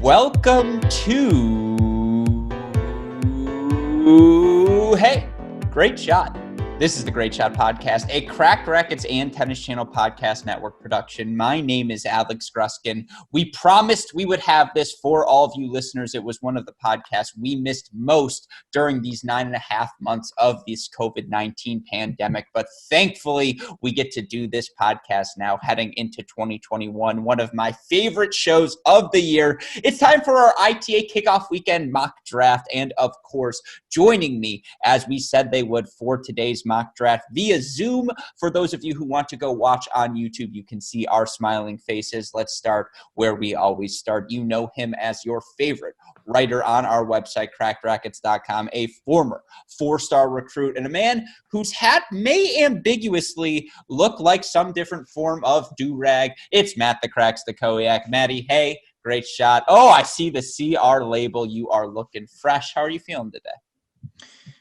Welcome to Hey, Great Shot. This is the Great Shot Podcast, a Cracked Racquets and Tennis Channel Podcast Network production. My name is Alex Gruskin. We promised we would have this for all of you listeners. It was one of the podcasts we missed most during these 9.5 months of this COVID-19 pandemic. But thankfully, we get to do this podcast now heading into 2021, one of my favorite shows of the year. It's time for our ITA Kickoff Weekend mock draft. And of course, joining me, as we said they would for today's mock draft via Zoom. For those of you who want to go watch on YouTube, you can see our smiling faces. Let's start where we always start. You know him as your favorite writer on our website, crackedrackets.com, a former four-star recruit and a man whose hat may ambiguously look like some different form of do-rag. It's Matt the Cracks Stachowiak. Matty, hey, great shot. Oh, I see the CR label. You are looking fresh. How are you feeling today?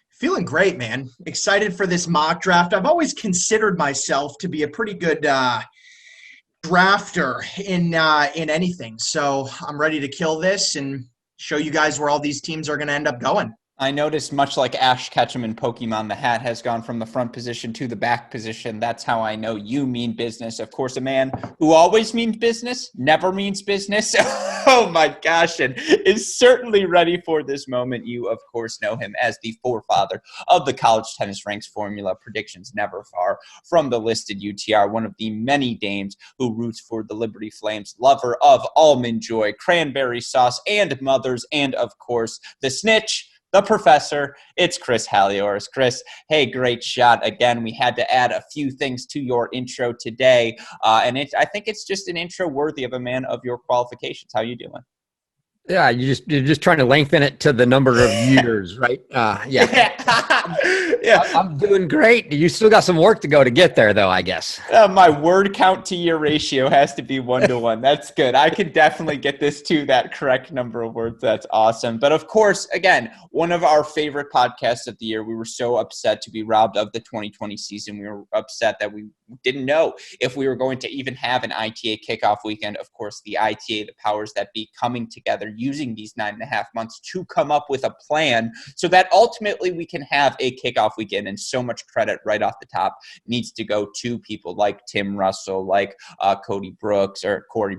Feeling great, man. Excited for this mock draft. I've always considered myself to be a pretty good drafter in anything. So I'm ready to kill this and show you guys where all these teams are going to end up going. I noticed, much like Ash Ketchum in Pokemon, the hat has gone from the front position to the back position. That's how I know you mean business. Of course, a man who always means business, never means business. Oh my gosh, and is certainly ready for this moment. You, of course, know him as the forefather of the college tennis ranks formula. Predictions never far from the listed UTR, one of the many dames who roots for the Liberty Flames, lover of almond joy, cranberry sauce, and mothers, and of course, the snitch, the professor. It's Chris Halioris. Chris, hey, great shot. Again, we had to add a few things to your intro today, and I think it's just an intro worthy of a man of your qualifications. How you doing? Yeah, you're just trying to lengthen it to the number of years, right? Yeah. I'm doing great. You still got some work to go to get there, though, I guess. My word count to year ratio has to be 1-to-1. That's good. I can definitely get this to that correct number of words. That's awesome. But of course, again, one of our favorite podcasts of the year. We were so upset to be robbed of the 2020 season. We were upset that we didn't know if we were going to even have an ITA Kickoff Weekend. Of course, the ITA, the powers that be, coming together, using these 9.5 months to come up with a plan so that ultimately we can have a kickoff weekend. And so much credit right off the top needs to go to people like Tim Russell, like Corey Brooks, Corey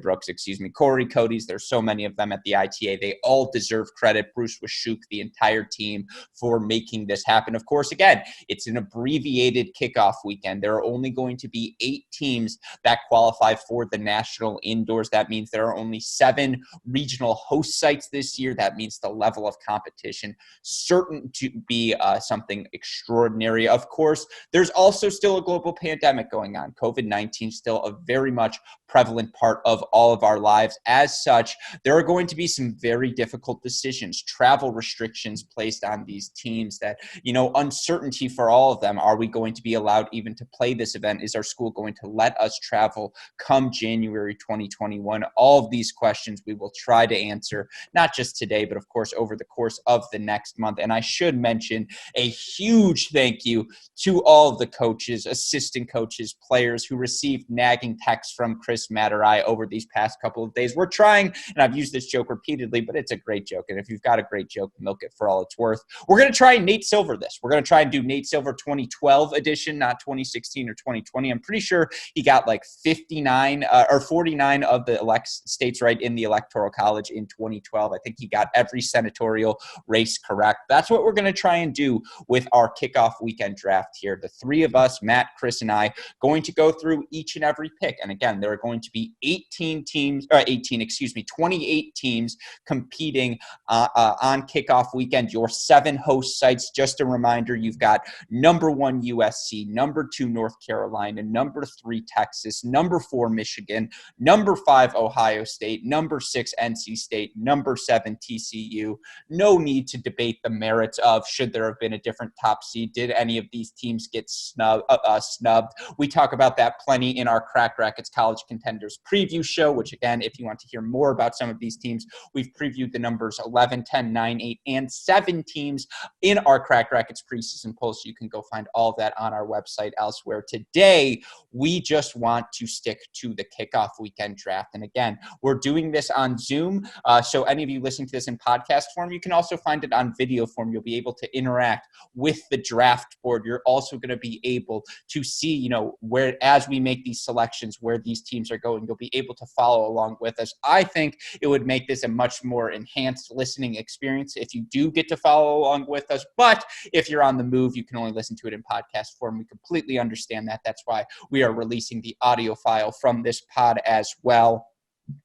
Cody's. There's so many of them at the ITA. They all deserve credit. Bruce Washuk, the entire team, for making this happen. Of course, again, it's an abbreviated kickoff weekend. There are only going to be 8 teams that qualify for the national indoors. That means there are only 7 regional host sites this year. That means the level of competition certain to be something extraordinary. Of course, there's also still a global pandemic going on. COVID-19 still a very much prevalent part of all of our lives. As such, there are going to be some very difficult decisions, travel restrictions placed on these teams that, uncertainty for all of them. Are we going to be allowed even to play this event? Is our school going to let us travel come January 2021? All of these questions we will try to answer, not just today, but of course over the course of the next month. And I should mention a huge thank you to all of the coaches, assistant coaches, players who received nagging texts from Chris, Matt, or I over these past couple of days. We're trying, and I've used this joke repeatedly, but it's a great joke. And if you've got a great joke, milk it for all it's worth. We're going to try and Nate Silver this. We're going to try and do Nate Silver 2012 edition, not 2016 or 2020. I'm pretty sure he got like 59 or 49 of the states right in the Electoral College in 2012. I think he got every senatorial race correct. That's what we're going to try and do with our kickoff weekend draft here. The 3 of us, Matt, Chris, and I, going to go through each and every pick. And again, there are going to be 28 teams competing on kickoff weekend. Your 7 host sites. Just a reminder, you've got number 1 USC, number 2 North Carolina, number 3 Texas, number 4 Michigan, number 5 Ohio State, number 6 NC State, number 7 TCU. No need to debate the merits of should there have been a different top seed. Did any of these teams get snubbed? We talk about that plenty in our Cracked Racquets College Contenders preview show, which again, if you want to hear more about some of these teams, we've previewed the numbers 11, 10, 9, 8, and 7 teams in our Cracked Racquets preseason poll. So you can go find all of that on our website elsewhere. Today, we just want to stick to the kickoff weekend draft. And again, we're doing this on Zoom. So any of you listening to this in podcast form, you can also find it on video form. You'll be able to interact with the draft board. You're also going to be able to see, where, as we make these selections, where these teams are going. You'll be able to follow along with us. I think it would make this a much more enhanced listening experience if you do get to follow along with us. But if you're on the move, you can only listen to it in podcast form. We completely understand that. That's why we are releasing the audio file from this pod as well.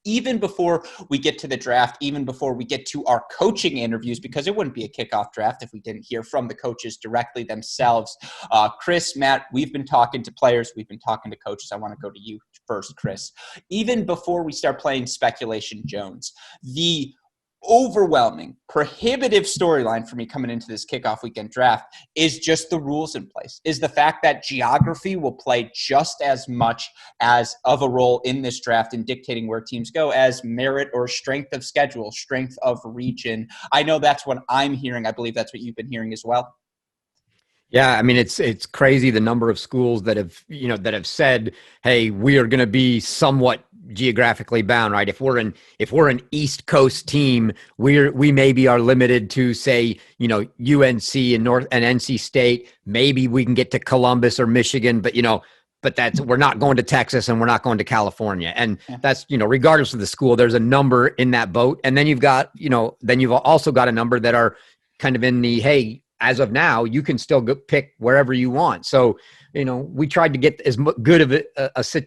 Even before we get to the draft, even before we get to our coaching interviews, because it wouldn't be a kickoff draft if we didn't hear from the coaches directly themselves. Chris, Matt, we've been talking to players. We've been talking to coaches. I want to go to you first, Chris. Even before we start playing Speculation Jones, the overwhelming, prohibitive storyline for me coming into this kickoff weekend draft is just the rules in place, is the fact that geography will play just as much as of a role in this draft in dictating where teams go as merit or strength of schedule, strength of region. I know that's what I'm hearing. I believe that's what you've been hearing as well. Yeah, I mean, it's crazy the number of schools that have said, hey, we are going to be somewhat geographically bound, right? If we're an East Coast team, we maybe are limited to, say, UNC and NC State. Maybe we can get to Columbus or Michigan, but we're not going to Texas and we're not going to California. And that's, regardless of the school, there's a number in that boat. And then you've also got a number that are kind of in the, hey, as of now, you can still go pick wherever you want. So, we tried to get as good of a set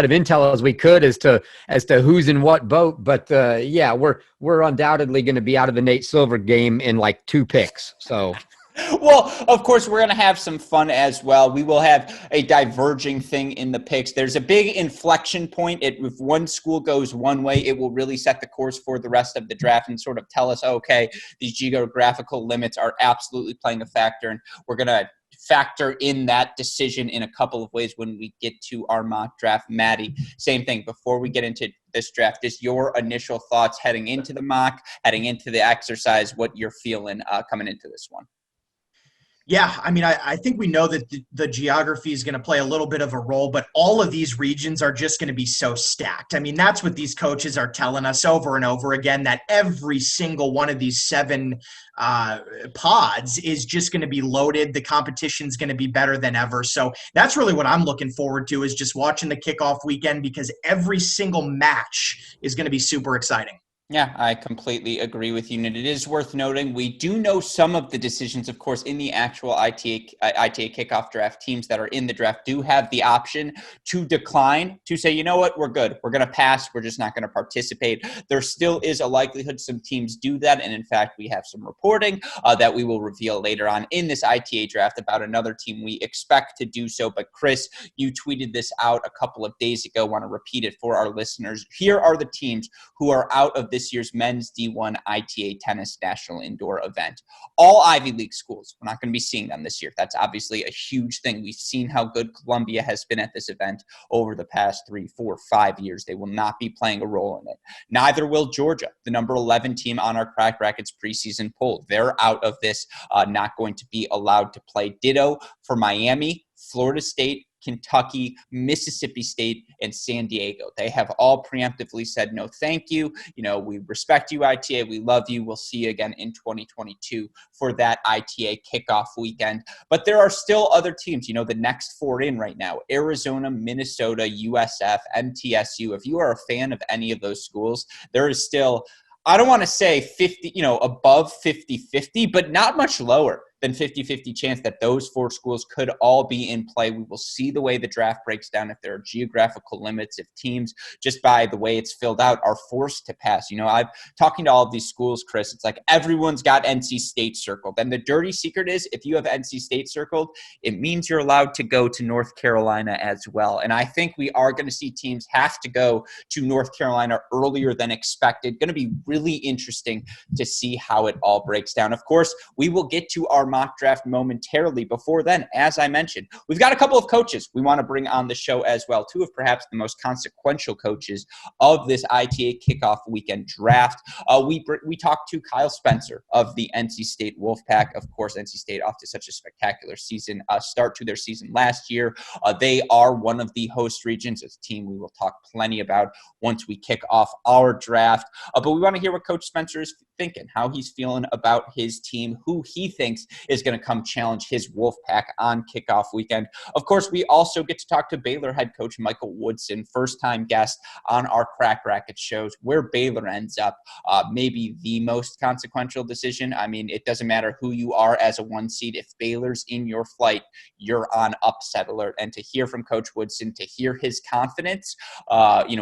of intel as we could as to who's in what boat. But we're undoubtedly going to be out of the Nate Silver game in like 2 picks. So. Well, of course, we're going to have some fun as well. We will have a diverging thing in the picks. There's a big inflection point. If one school goes one way, it will really set the course for the rest of the draft and sort of tell us, okay, these geographical limits are absolutely playing a factor. And we're going to factor in that decision in a couple of ways when we get to our mock draft. Maddie, same thing. Before we get into this draft, just your initial thoughts heading into the mock, heading into the exercise, what you're feeling coming into this one. Yeah, I mean, I think we know that the geography is going to play a little bit of a role, but all of these regions are just going to be so stacked. I mean, that's what these coaches are telling us over and over again, that every single one of these 7 pods is just going to be loaded. The competition's going to be better than ever. So that's really what I'm looking forward to, is just watching the kickoff weekend, because every single match is going to be super exciting. Yeah, I completely agree with you. And it is worth noting, we do know some of the decisions, of course, in the actual ITA kickoff draft. Teams that are in the draft do have the option to decline, to say, you know what, we're good. We're going to pass. We're just not going to participate. There still is a likelihood some teams do that. And in fact, we have some reporting that we will reveal later on in this ITA draft about another team we expect to do so. But Chris, you tweeted this out a couple of days ago. Want to repeat it for our listeners. Here are the teams who are out of this year's men's D1 ITA tennis national indoor event. All Ivy League schools. We're not going to be seeing them this year. That's obviously a huge thing. We've seen how good Columbia has been at this event over the past 3, 4, 5 years. They will not be playing a role in it. Neither will Georgia, the number 11 team on our Cracked Racquets preseason poll. They're out of this, not going to be allowed to play. Ditto for Miami, Florida State, Kentucky, Mississippi State, and San Diego. They have all preemptively said, no, thank you. We respect you, ITA. We love you. We'll see you again in 2022 for that ITA kickoff weekend. But there are still other teams, the next 4 in right now: Arizona, Minnesota, USF, MTSU. If you are a fan of any of those schools, there is still, I don't want to say 50, above 50-50, but not much lower than 50-50 chance that those 4 schools could all be in play. We will see the way the draft breaks down, if there are geographical limits, if teams, just by the way it's filled out, are forced to pass. I'm talking to all of these schools, Chris. It's like everyone's got NC State circled. And the dirty secret is, if you have NC State circled, it means you're allowed to go to North Carolina as well. And I think we are going to see teams have to go to North Carolina earlier than expected. Going to be really interesting to see how it all breaks down. Of course, we will get to our mock draft momentarily. Before then, as I mentioned, we've got a couple of coaches we want to bring on the show as well, two of perhaps the most consequential coaches of this ITA Kickoff Weekend draft. We talked to Kyle Spencer of the NC State Wolfpack. Of course, NC State off to such a spectacular season start to their season last year. They are one of the host regions. It's a team we will talk plenty about once we kick off our draft. But we want to hear what Coach Spencer is thinking, how he's feeling about his team, who he thinks is going to come challenge his Wolfpack on kickoff weekend. Of course, we also get to talk to Baylor head coach Michael Woodson, first-time guest on our Crack Racket shows, where Baylor ends up. Maybe the most consequential decision. I mean, it doesn't matter who you are as a one seed. If Baylor's in your flight, you're on upset alert. And to hear from Coach Woodson, to hear his confidence,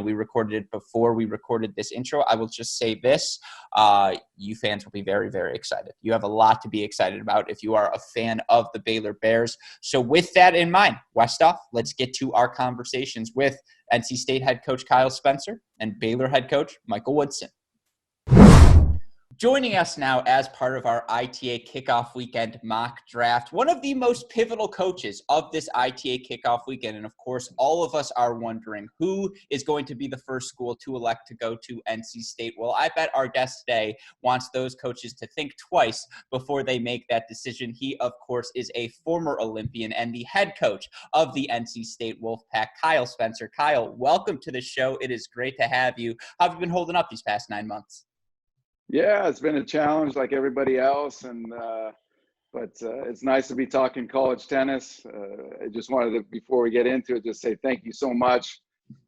we recorded it before we recorded this intro. I will just say this, you fans will be very, very excited. You have a lot to be excited about if you are a fan of the Baylor Bears. So with that in mind, Westoff, let's get to our conversations with NC State head coach Kyle Spencer and Baylor head coach Michael Woodson. Joining us now as part of our ITA Kickoff Weekend mock draft, one of the most pivotal coaches of this ITA Kickoff Weekend. And of course, all of us are wondering who is going to be the first school to elect to go to NC State. Well, I bet our guest today wants those coaches to think twice before they make that decision. He, of course, is a former Olympian and the head coach of the NC State Wolfpack, Kyle Spencer. Kyle, welcome to the show. It is great to have you. How have you been holding up these past 9 months? Yeah, it's been a challenge like everybody else, but it's nice to be talking college tennis. I just wanted to, before we get into it, just say thank you so much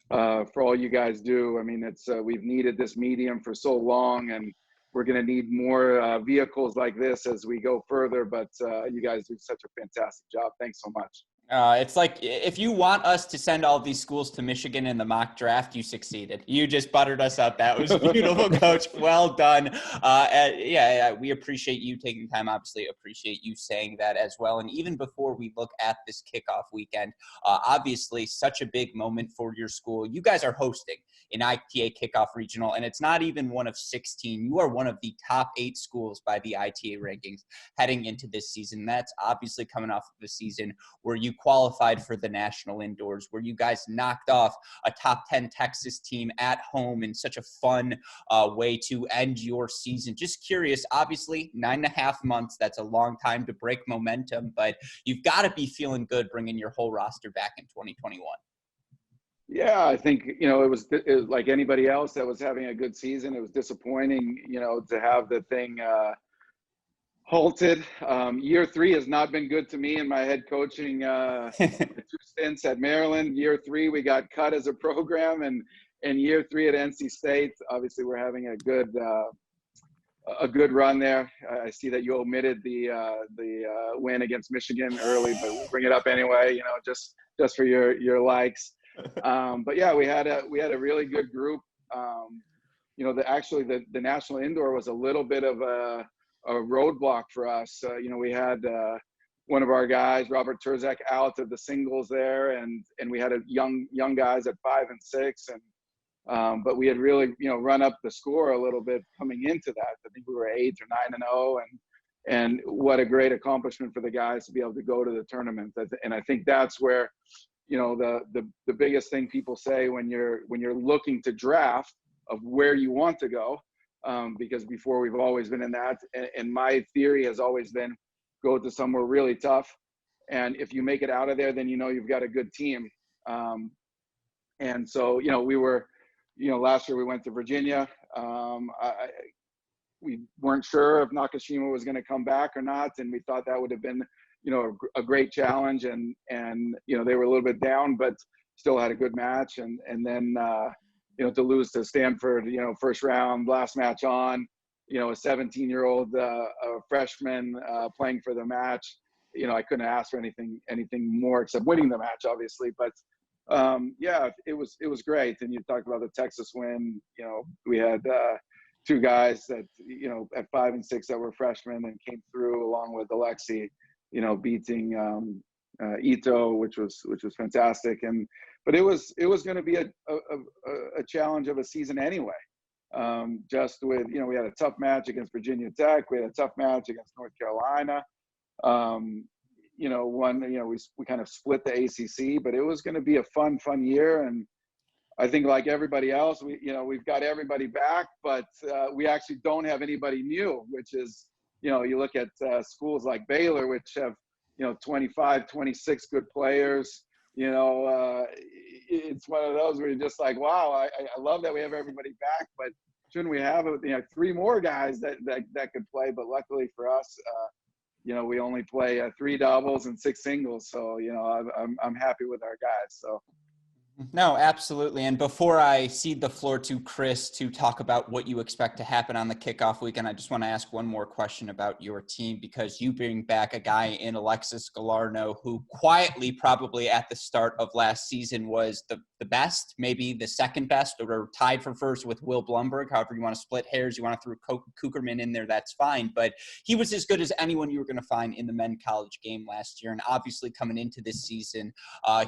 for all you guys do. I mean, we've needed this medium for so long, and we're going to need more vehicles like this as we go further. But you guys do such a fantastic job. Thanks so much. It's like if you want us to send all these schools to Michigan in the mock draft, you succeeded. You just buttered us up. That was beautiful, Coach. Well done. We appreciate you taking time. Obviously, appreciate you saying that as well. And even before we look at this kickoff weekend, obviously such a big moment for your school. You guys are hosting an ITA Kickoff Regional, and it's not even one of 16. You are one of the top 8 schools by the ITA rankings heading into this season. That's obviously coming off of the season where you qualified for the national indoors, where you guys knocked off a top 10 Texas team at home in such a fun way to end your season. Just curious, obviously 9.5 months, that's a long time to break momentum, but you've got to be feeling good bringing your whole roster back in 2021. Yeah, I think, it was like anybody else that was having a good season. It was disappointing, to have the thing halted. Year 3 has not been good to me in my head coaching 2 stints at Maryland. Year 3, we got cut as a program, and year 3 at NC State, obviously we're having a good run there. I see that you omitted the win against Michigan early, but we'll bring it up anyway, just for your likes. But yeah, we had a really good group. The national indoor was a little bit of a roadblock for us. We had one of our guys, Robert Terzak, out of the singles there, and we had a young guys at 5 and 6, and but we had really run up the score a little bit coming into that. I think we were 8 or 9-0, and what a great accomplishment for the guys to be able to go to the tournament. And I think that's where the biggest thing people say when you're looking to draft of where you want to go. Because before we've always been in that, and my theory has always been go to somewhere really tough, and if you make it out of there, then you've got a good team. And so we were, last year we went to Virginia. We weren't sure if Nakashima was going to come back or not, and we thought that would have been a great challenge, and they were a little bit down, but still had a good match, and then to lose to Stanford, first round, last match on, a 17-year-old freshman playing for the match. I couldn't ask for anything more except winning the match, obviously. But it was great. And you talked about the Texas win. We had 2 guys that at 5 and 6 that were freshmen and came through along with Alexi, beating Ito, which was fantastic. But it was going to be a challenge of a season anyway. Just with we had a tough match against Virginia Tech, we had a tough match against North Carolina, We kind of split the ACC, but it was going to be a fun year. And I think like everybody else, we've got everybody back, but we actually don't have anybody new, which is, you look at schools like Baylor, which have, 25, 26 good players. It's one of those where you're just like, wow, I love that we have everybody back, but shouldn't we have 3 more guys that could play? But luckily for us, we only play 3 doubles and 6 singles. So, I'm happy with our guys. So. No, absolutely. And before I cede the floor to Chris to talk about what you expect to happen on the kickoff weekend, I just want to ask one more question about your team, because you bring back a guy in Alexis Galarno who quietly, probably at the start of last season, was the best, maybe the second best, or tied for first with Will Blumberg. However you want to split hairs, you want to throw Kucherman in there, that's fine. But he was as good as anyone you were going to find in the men's college game last year. And obviously coming into this season,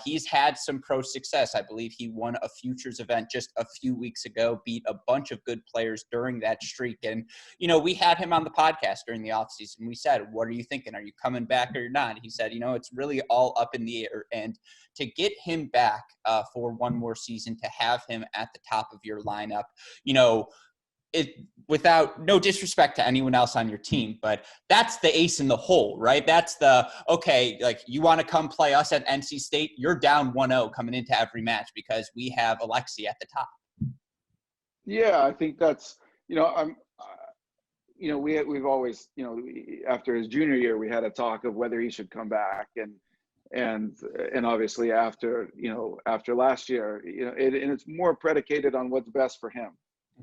he's had some pro success. I believe he won a futures event just a few weeks ago, beat a bunch of good players during that streak. And, we had him on the podcast during the offseason. We said, what are you thinking? Are you coming back or you're not? He said, it's really all up in the air. And to get him back for one more season, to have him at the top of your lineup, without no disrespect to anyone else on your team, but that's the ace in the hole, right? That's okay, like, you want to come play us at NC State, you're down 1-0 coming into every match because we have Alexi at the top. Yeah, I think that's, we've always, after his junior year, we had a talk of whether he should come back, and obviously after last year, and it's more predicated on what's best for him.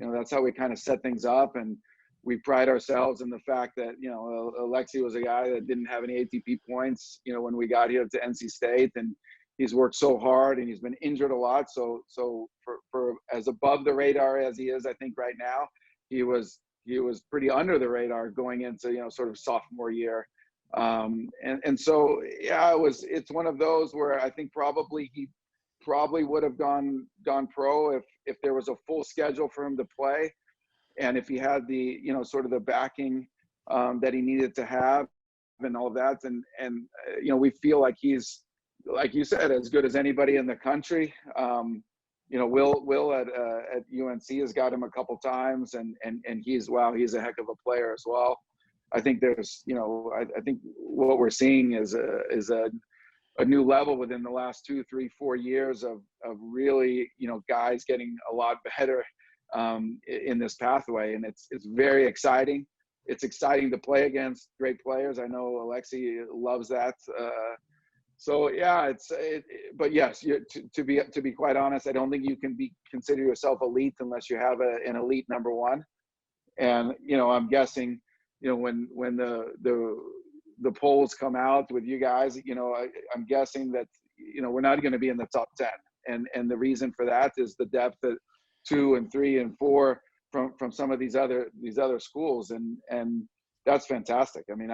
That's how we kind of set things up. And we pride ourselves in the fact that, Alexi was a guy that didn't have any ATP points, when we got here to NC State, and he's worked so hard and he's been injured a lot. So for as above the radar as he is, I think right now, he was pretty under the radar going into, sort of sophomore year. And so, yeah, it's one of those where I think he probably would have gone pro if there was a full schedule for him to play, and if he had the sort of the backing that he needed to have and all of that, and we feel like he's, like you said, as good as anybody in the country. Will at UNC has got him a couple times, and he's a heck of a player as well. I think there's I think what we're seeing is a new level within the last 2, 3, 4 years of really, guys getting a lot better in this pathway. And it's very exciting. It's exciting to play against great players. I know Alexi loves that. So yeah, but yes, to be quite honest, I don't think you can consider yourself elite unless you have an elite number one. And, I'm guessing, when the polls come out with you guys, I'm guessing that, we're not going to be in the top 10. And the reason for that is the depth at 2 and 3 and 4 from some of these other schools. And that's fantastic. I mean,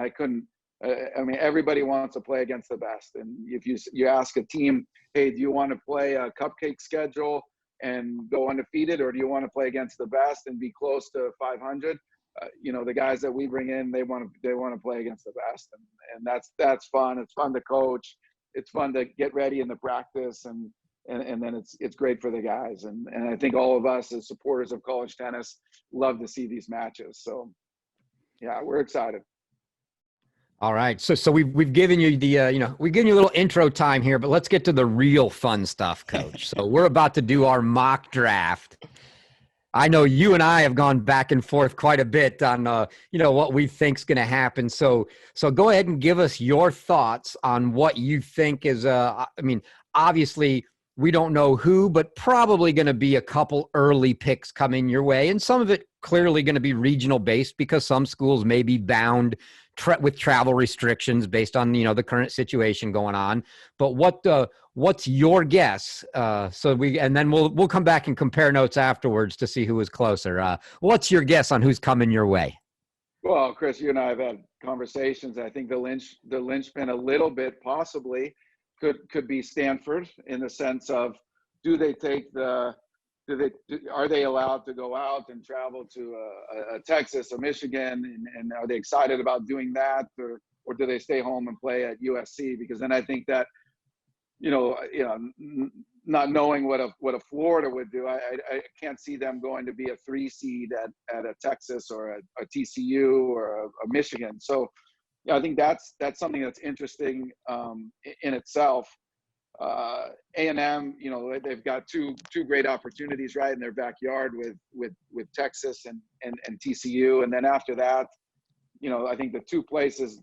everybody wants to play against the best. And if you ask a team, hey, do you want to play a cupcake schedule and go undefeated, or do you want to play against the best and be close to 500? The guys that we bring in, they want to play against the best, and that's fun. It's fun to coach. It's fun to get ready in the practice, and then it's great for the guys. And I think all of us as supporters of college tennis love to see these matches. So yeah, we're excited. All right. So we've given you we've given you a little intro time here, but let's get to the real fun stuff, Coach. So we're about to do our mock draft. I know you and I have gone back and forth quite a bit on, what we think's going to happen. So go ahead and give us your thoughts on what you think is, obviously we don't know who, but probably going to be a couple early picks coming your way. And some of it clearly going to be regional based because some schools may be bound with travel restrictions based on, the current situation going on. But what's your guess? And then we'll come back and compare notes afterwards to see who was closer. What's your guess on who's coming your way? Well, Chris, you and I have had conversations. I think the linchpin a little bit possibly could be Stanford, in the sense of, are they allowed to go out and travel to Texas or Michigan, and are they excited about doing that, or do they stay home and play at USC? Because then I think that, not knowing what a Florida would do, I can't see them going to be a 3 seed at a Texas or a TCU or a Michigan. So I think that's something that's interesting in itself. A&M, they've got two great opportunities right in their backyard with Texas and TCU, and then after that, I think the two places,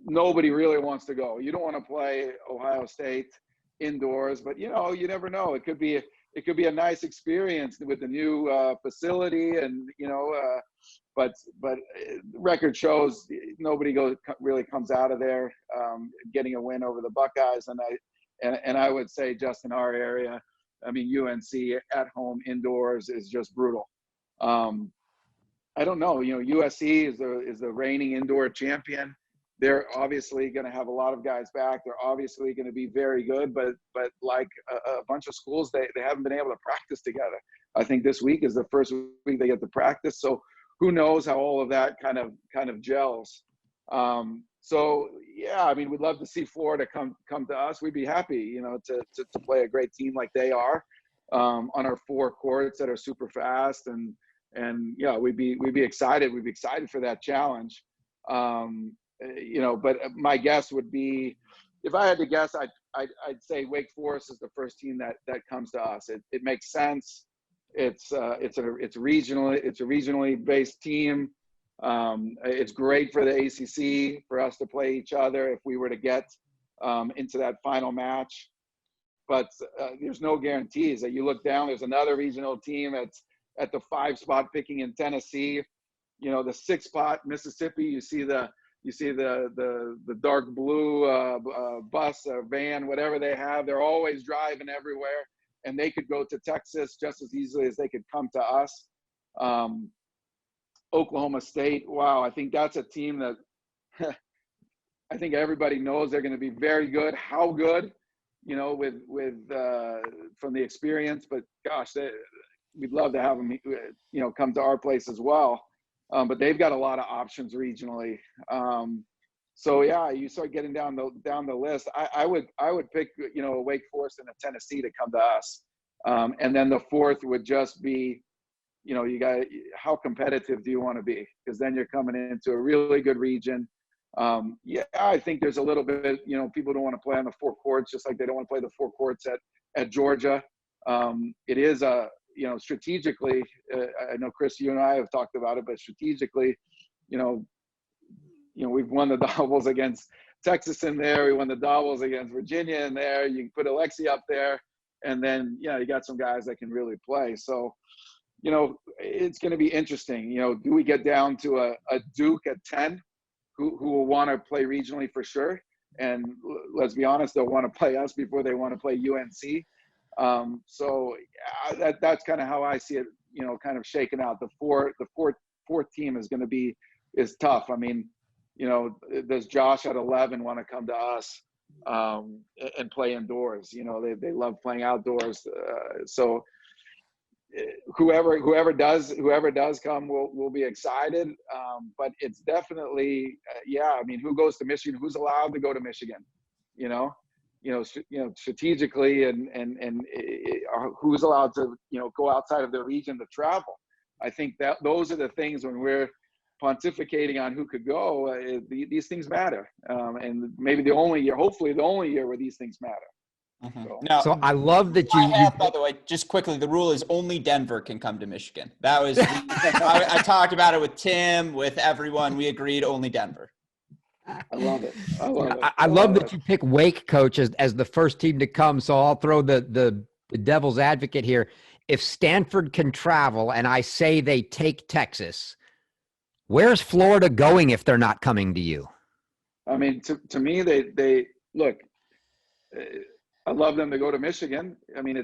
nobody really wants to go. You don't want to play Ohio State indoors, but you never know. It could be a nice experience with the new facility, and but record shows nobody really comes out of there getting a win over the Buckeyes, and I would say just in our area, I mean UNC at home indoors is just brutal. I don't know. USC is the reigning indoor champion. They're obviously going to have a lot of guys back. They're obviously going to be very good, but like a bunch of schools, they haven't been able to practice together. I think this week is the first week they get to practice. So who knows how all of that kind of gels. So yeah, I mean, we'd love to see Florida come to us. We'd be happy, to play a great team like they are on our 4 courts that are super fast, and yeah, we'd be excited. We'd be excited for that challenge. But my guess would be, if I had to guess, I'd say Wake Forest is the first team that comes to us. It makes sense. It's a regionally based team. It's great for the ACC for us to play each other if we were to get into that final match. But there's no guarantees. That you look down, there's another regional team at the 5 spot picking in Tennessee. The 6 spot Mississippi. You see the dark blue bus or van, whatever they have. They're always driving everywhere, and they could go to Texas just as easily as they could come to us. Oklahoma State, wow, I think that's a team that I think everybody knows they're going to be very good. How good, with from the experience, but gosh, we'd love to have them, come to our place as well. But they've got a lot of options regionally. So yeah, you start getting down the list. I would pick, a Wake Forest and a Tennessee to come to us. And then the 4th would just be, how competitive do you want to be? Because then you're coming into a really good region. Yeah, I think there's a little bit, people don't want to play on the 4 courts, just like they don't want to play the 4 courts at Georgia. It is strategically, I know Chris, you and I have talked about it, but strategically, we've won the doubles against Texas in there. We won the doubles against Virginia in there. You can put Alexi up there, and then, you got some guys that can really play. So, it's going to be interesting. Do we get down to a Duke at 10 who will want to play regionally for sure? And let's be honest, they'll want to play us before they want to play UNC. So yeah, that's kind of how I see it, kind of shaking out. The fourth team is tough. I mean, does Josh at 11 want to come to us and play indoors? They love playing outdoors. So whoever does come will be excited. But it's definitely, I mean, who goes to Michigan? Who's allowed to go to Michigan? Strategically, and who's allowed to, go outside of their region to travel. I think that those are the things when we're pontificating on who could go, these things matter. And maybe hopefully the only year where these things matter. Now, so I love that by the way, just quickly, the rule is only Denver can come to Michigan. That was, I talked about it with Tim, with everyone. We agreed only Denver. I love it. I love that you pick Wake, coach, as the first team to come. So I'll throw the devil's advocate here. If Stanford can travel and I say they take Texas, where's Florida going if they're not coming to you? I mean, to me, they look, I'd love them to go to Michigan. I mean,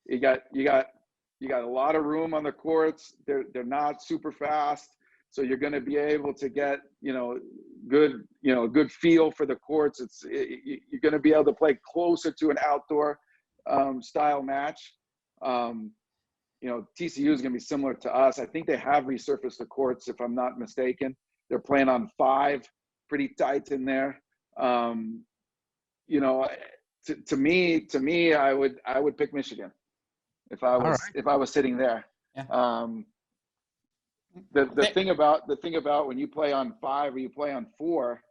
you got a lot of room on the courts. They're not super fast. So you're going to be able to get, good feel for the courts. You're going to be able to play closer to an outdoor style match. TCU is going to be similar to us. I think they have resurfaced the courts, if I'm not mistaken. They're playing on 5. pretty tight in there. You know, to me, I would pick Michigan if I was sitting there. Yeah. The thing about when you play on 5 or you play on 4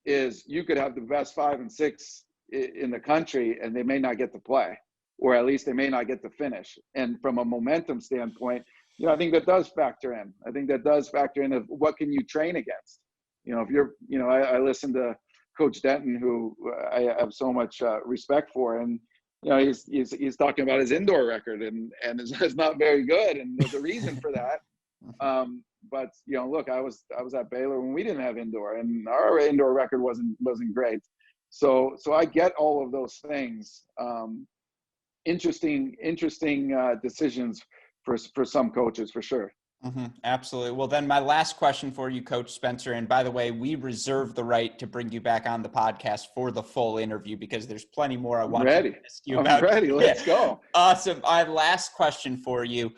is you could have the best 5 and 6 in the country and they may not get to play, or at least they may not get to finish. And from a momentum standpoint, you know, I think that does factor in. I think that does factor in of what can you train against. You know, if you're, you know, I listen to Coach Denton, who I have so much respect for, and you know, he's talking about his indoor record and is not very good, and there's a reason for that. But you know, look, I was at Baylor when we didn't have indoor, and our indoor record wasn't great. So I get all of those things. Interesting decisions for some coaches, for sure. Mm-hmm, absolutely. Well, then my last question for you, Coach Spencer, and by the way, we reserve the right to bring you back on the podcast for the full interview because there's plenty more I want to ask you about. I'm ready. Let's go. Awesome. My last question for you,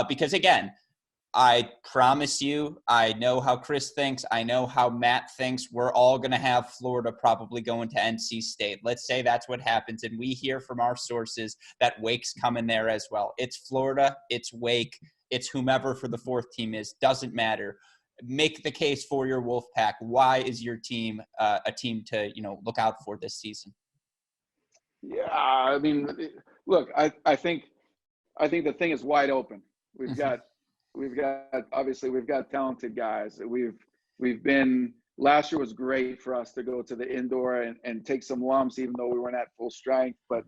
because again, I promise you, I know how Chris thinks. I know how Matt thinks. We're all going to have Florida probably going to NC State. Let's say that's what happens. And we hear from our sources that Wake's coming there as well. It's Florida. It's Wake. It's whomever for the 4th team is. Doesn't matter. Make the case for your Wolfpack. Why is your team a team to, you know, look out for this season? Yeah, I mean, look, I think the thing is wide open. We've got obviously we've got talented guys. We've been, last year was great for us to go to the indoor and take some lumps, even though we weren't at full strength. But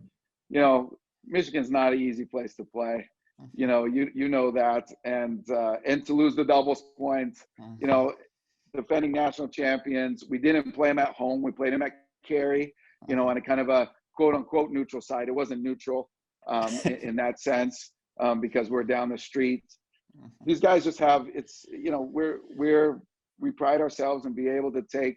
you know, Michigan's not an easy place to play. You know, you know that, and to lose the doubles point, you know, defending national champions. We didn't play them at home. We played them at Cary, you know, on a kind of a quote unquote neutral side. It wasn't neutral in that sense because we're down the street. These guys just have, it's, you know, we pride ourselves in being able to take,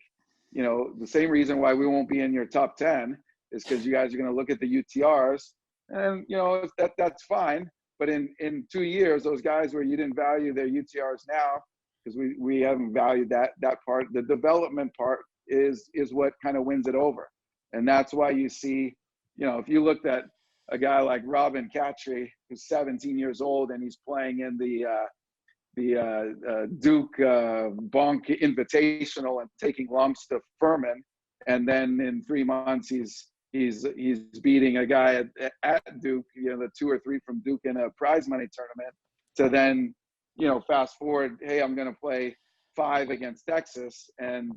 you know, the same reason why we won't be in your top 10 is because you guys are going to look at the UTRs and, you know, that's fine. But in 2 years, those guys where you didn't value their UTRs now, because we haven't valued that part, the development part is what kind of wins it over. And that's why you see, you know, if you looked at a guy like Robin Catry, who's 17 years old and he's playing in the Duke Bonk Invitational and taking lumps to Furman, and then in 3 months he's beating a guy at Duke, you know, the 2 or 3 from Duke in a prize money tournament, to then, you know, fast forward, hey, I'm going to play 5 against Texas and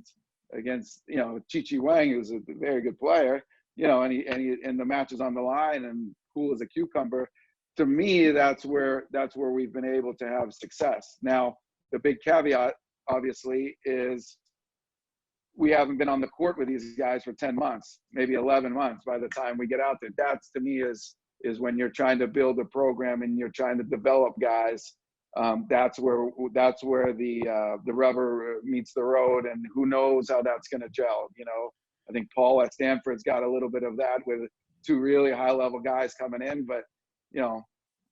against, you know, Chi Wang, who's a very good player, you know, and the match is on the line and cool as a cucumber. To me, that's where we've been able to have success. Now, the big caveat, obviously, is we haven't been on the court with these guys for 10 months, maybe 11 months by the time we get out there. That's, to me, is when you're trying to build a program and you're trying to develop guys. That's where the rubber meets the road, and who knows how that's going to gel. You know, I think Paul at Stanford's got a little bit of that with 2 really high-level guys coming in, but you know,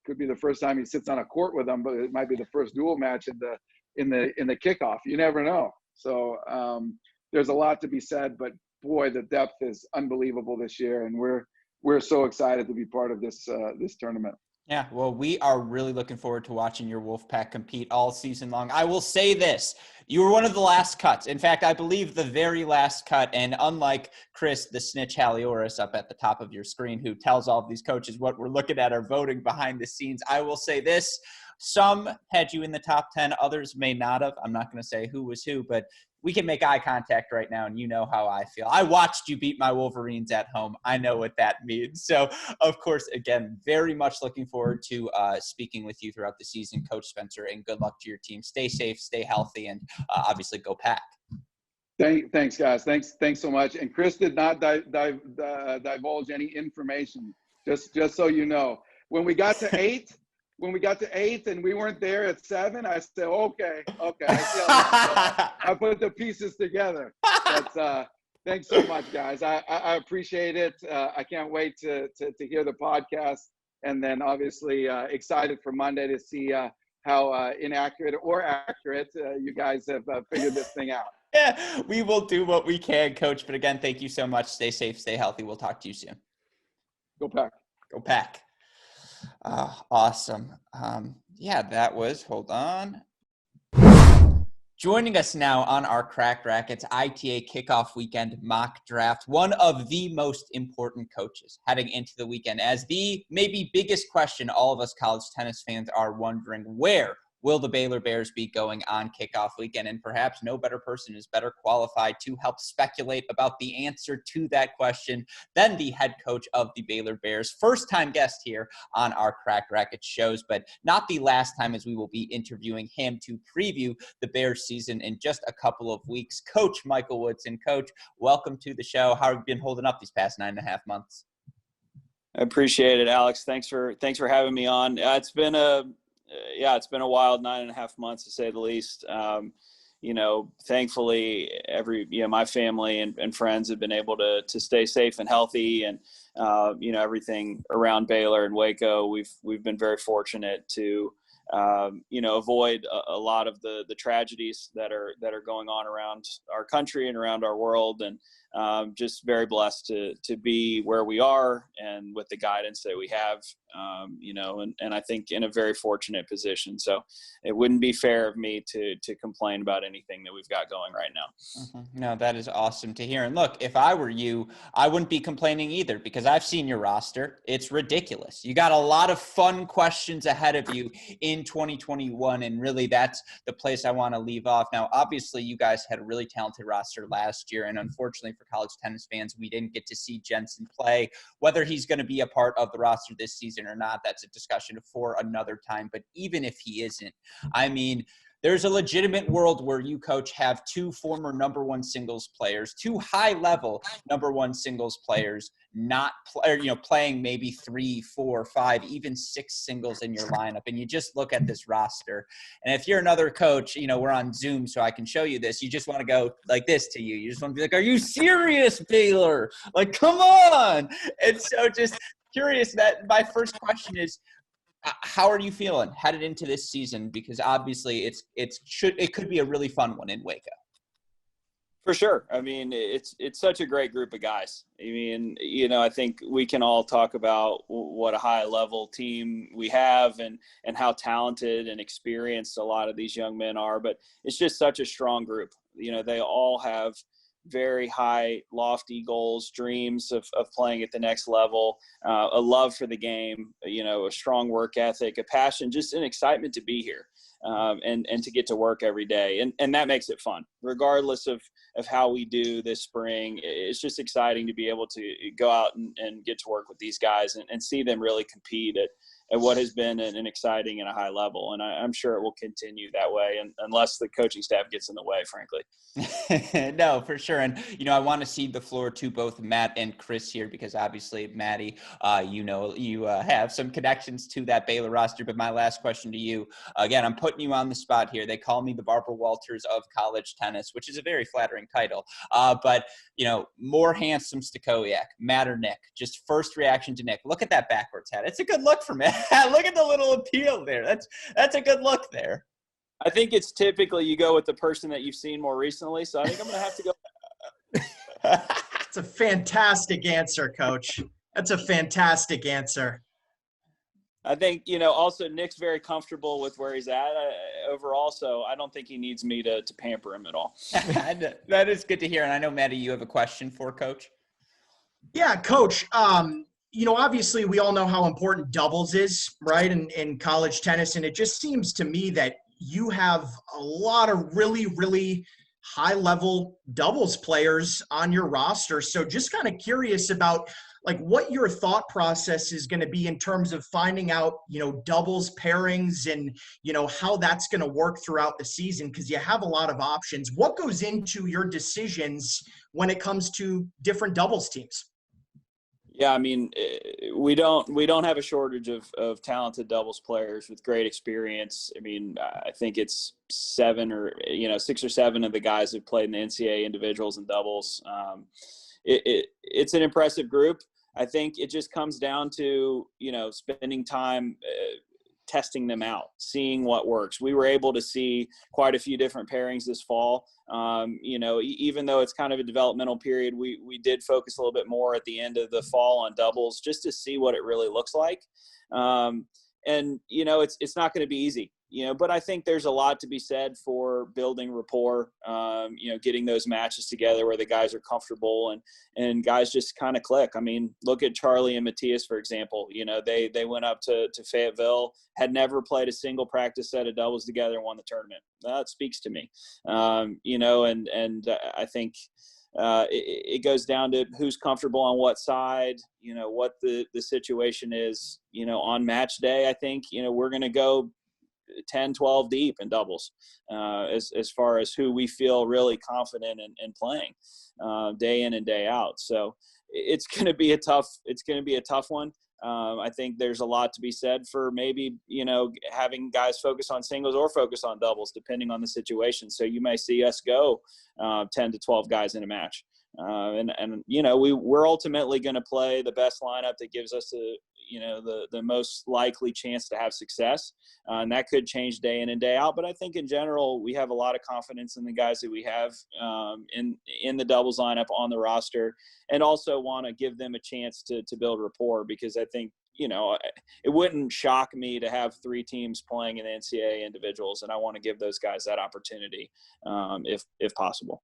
could be the first time he sits on a court with them, but it might be the first dual match in the kickoff. You never know. So there's a lot to be said, but boy, the depth is unbelievable this year, and we're so excited to be part of this tournament. Yeah, well, we are really looking forward to watching your Wolfpack compete all season long. I will say this. You were one of the last cuts. In fact, I believe the very last cut. And unlike Chris, the snitch Halioris up at the top of your screen, who tells all of these coaches what we're looking at are voting behind the scenes, I will say this. Some had you in the top 10. Others may not have. I'm not going to say who was who, but we can make eye contact right now, and you know how I feel. I watched you beat my Wolverines at home. I know what that means. So, of course, again, very much looking forward to speaking with you throughout the season, Coach Spencer, and good luck to your team. Stay safe, stay healthy, and obviously go Pack. Thanks, guys. Thanks so much. And Chris did not divulge any information, just so you know. When we got to 8, and we weren't there at 7, I said, okay. I put the pieces together. But thanks so much, guys. I appreciate it. I can't wait to hear the podcast, and then obviously excited for Monday to see how inaccurate or accurate you guys have figured this thing out. Yeah, we will do what we can, Coach. But again, thank you so much. Stay safe, stay healthy. We'll talk to you soon. Go Pack. Go Pack. Awesome. Yeah, that was, hold on. Joining us now on our Cracked Racquets ITA Kickoff Weekend mock draft, one of the most important coaches heading into the weekend, as the maybe biggest question all of us college tennis fans are wondering, where will the Baylor Bears be going on kickoff weekend? And perhaps no better person is better qualified to help speculate about the answer to that question than the head coach of the Baylor Bears. First-time guest here on our Cracked Racquets shows, but not the last time, as we will be interviewing him to preview the Bears season in just a couple of weeks. Coach Michael Woodson. Coach, welcome to the show. How have you been holding up these past 9.5 months? I appreciate it, Alex. Thanks for having me on. It's been a wild 9.5 months, to say the least. Thankfully, my family and friends have been able to stay safe and healthy, and everything around Baylor and Waco. We've been very fortunate to avoid a lot of the tragedies that are going on around our country and around our world, and just very blessed to be where we are and with the guidance that we have, and I think in a very fortunate position. So it wouldn't be fair of me to complain about anything that we've got going right now. Mm-hmm. No, that is awesome to hear. And look, if I were you, I wouldn't be complaining either, because I've seen your roster. It's ridiculous. You got a lot of fun questions ahead of you in 2021, and really that's the place I want to leave off. Now, obviously, you guys had a really talented roster last year, and unfortunately for college tennis fans, we didn't get to see Jensen play. Whether he's going to be a part of the roster this season or not, that's a discussion for another time. But even if he isn't, I mean, there's a legitimate world where you, Coach, have two former number one singles players, two high-level number one singles players, playing maybe 3, 4, 5, even 6 singles in your lineup. And you just look at this roster. And if you're another coach, we're on Zoom, so I can show you this. You just want to go like this to you. You just want to be like, are you serious, Baylor? Like, come on. And so just curious, that my first question is, how are you feeling headed into this season? Because obviously it could be a really fun one in Waco. For sure. I mean, it's such a great group of guys. I mean, I think we can all talk about what a high level team we have and how talented and experienced a lot of these young men are, but it's just such a strong group. They all have very high, lofty goals, dreams of playing at the next level, a love for the game, a strong work ethic, a passion, just an excitement to be here, and to get to work every day. And that makes it fun, regardless of how we do this spring. It's just exciting to be able to go out and get to work with these guys and see them really compete at what has been an exciting and a high level. And I'm sure it will continue that way, and unless the coaching staff gets in the way, frankly. No, for sure. And, I want to cede the floor to both Matt and Chris here, because obviously, Maddie, you have some connections to that Baylor roster. But my last question to you, again, I'm putting you on the spot here. They call me the Barbara Walters of college tennis, which is a very flattering title. But, more handsome Stachowiak, Matt or Nick? Just first reaction to Nick. Look at that backwards hat. It's a good look for Matt. Look at the little appeal there. That's a good look there. I think it's typically you go with the person that you've seen more recently. So I think I'm going to have to go. That's a fantastic answer, Coach. That's a fantastic answer. I think, also Nick's very comfortable with where he's at overall, so I don't think he needs me to pamper him at all. That is good to hear. And I know, Maddie, you have a question for Coach. Yeah, Coach. Obviously we all know how important doubles is, right, in college tennis. And it just seems to me that you have a lot of really, really high-level doubles players on your roster. So just kind of curious about, like, what your thought process is going to be in terms of finding out, doubles pairings and, how that's going to work throughout the season, because you have a lot of options. What goes into your decisions when it comes to different doubles teams? Yeah, I mean, we don't have a shortage of talented doubles players with great experience. I mean, I think it's 6 or 7 of the guys who've played in the NCAA individuals and doubles. It's an impressive group. I think it just comes down to, spending time testing them out, seeing what works. We were able to see quite a few different pairings this fall. Even though it's kind of a developmental period, we did focus a little bit more at the end of the fall on doubles just to see what it really looks like. It's not going to be easy, but I think there's a lot to be said for building rapport, getting those matches together where the guys are comfortable and guys just kind of click. I mean, look at Charlie and Matthias, for example. They went up to Fayetteville, had never played a single practice set of doubles together and won the tournament. That speaks to me, I think it goes down to who's comfortable on what side, what the situation is, on match day. I think, we're going to go 10, 12 deep in doubles as far as who we feel really confident in playing day in and day out. So it's going to be a tough one. I think there's a lot to be said for maybe, having guys focus on singles or focus on doubles, depending on the situation. So you may see us go 10 to 12 guys in a match. We're ultimately going to play the best lineup that gives us the most likely chance to have success. And that could change day in and day out. But I think in general, we have a lot of confidence in the guys that we have in the doubles lineup on the roster, and also want to give them a chance to build rapport, because I think, it wouldn't shock me to have 3 teams playing in the NCAA individuals. And I want to give those guys that opportunity if possible.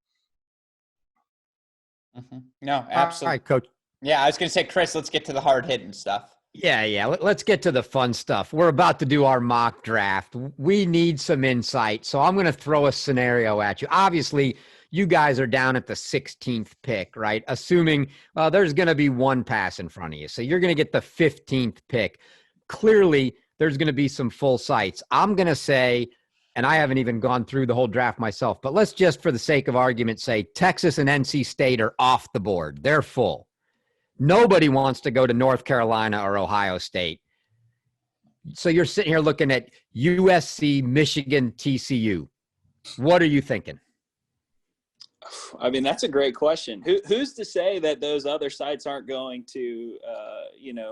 Mm-hmm. No, absolutely. All right, Coach. Yeah, I was going to say, Chris, let's get to the hard hitting stuff. Yeah. Let's get to the fun stuff. We're about to do our mock draft. We need some insight. So I'm going to throw a scenario at you. Obviously, you guys are down at the 16th pick, right? Assuming there's going to be one pass in front of you. So you're going to get the 15th pick. Clearly, there's going to be some full sites. I'm going to say, and I haven't even gone through the whole draft myself, but let's just, for the sake of argument, say Texas and NC State are off the board. They're full. Nobody wants to go to North Carolina or Ohio State. So you're sitting here looking at USC, Michigan, TCU. What are you thinking? I mean, that's a great question. Who's to say that those other sites aren't going to,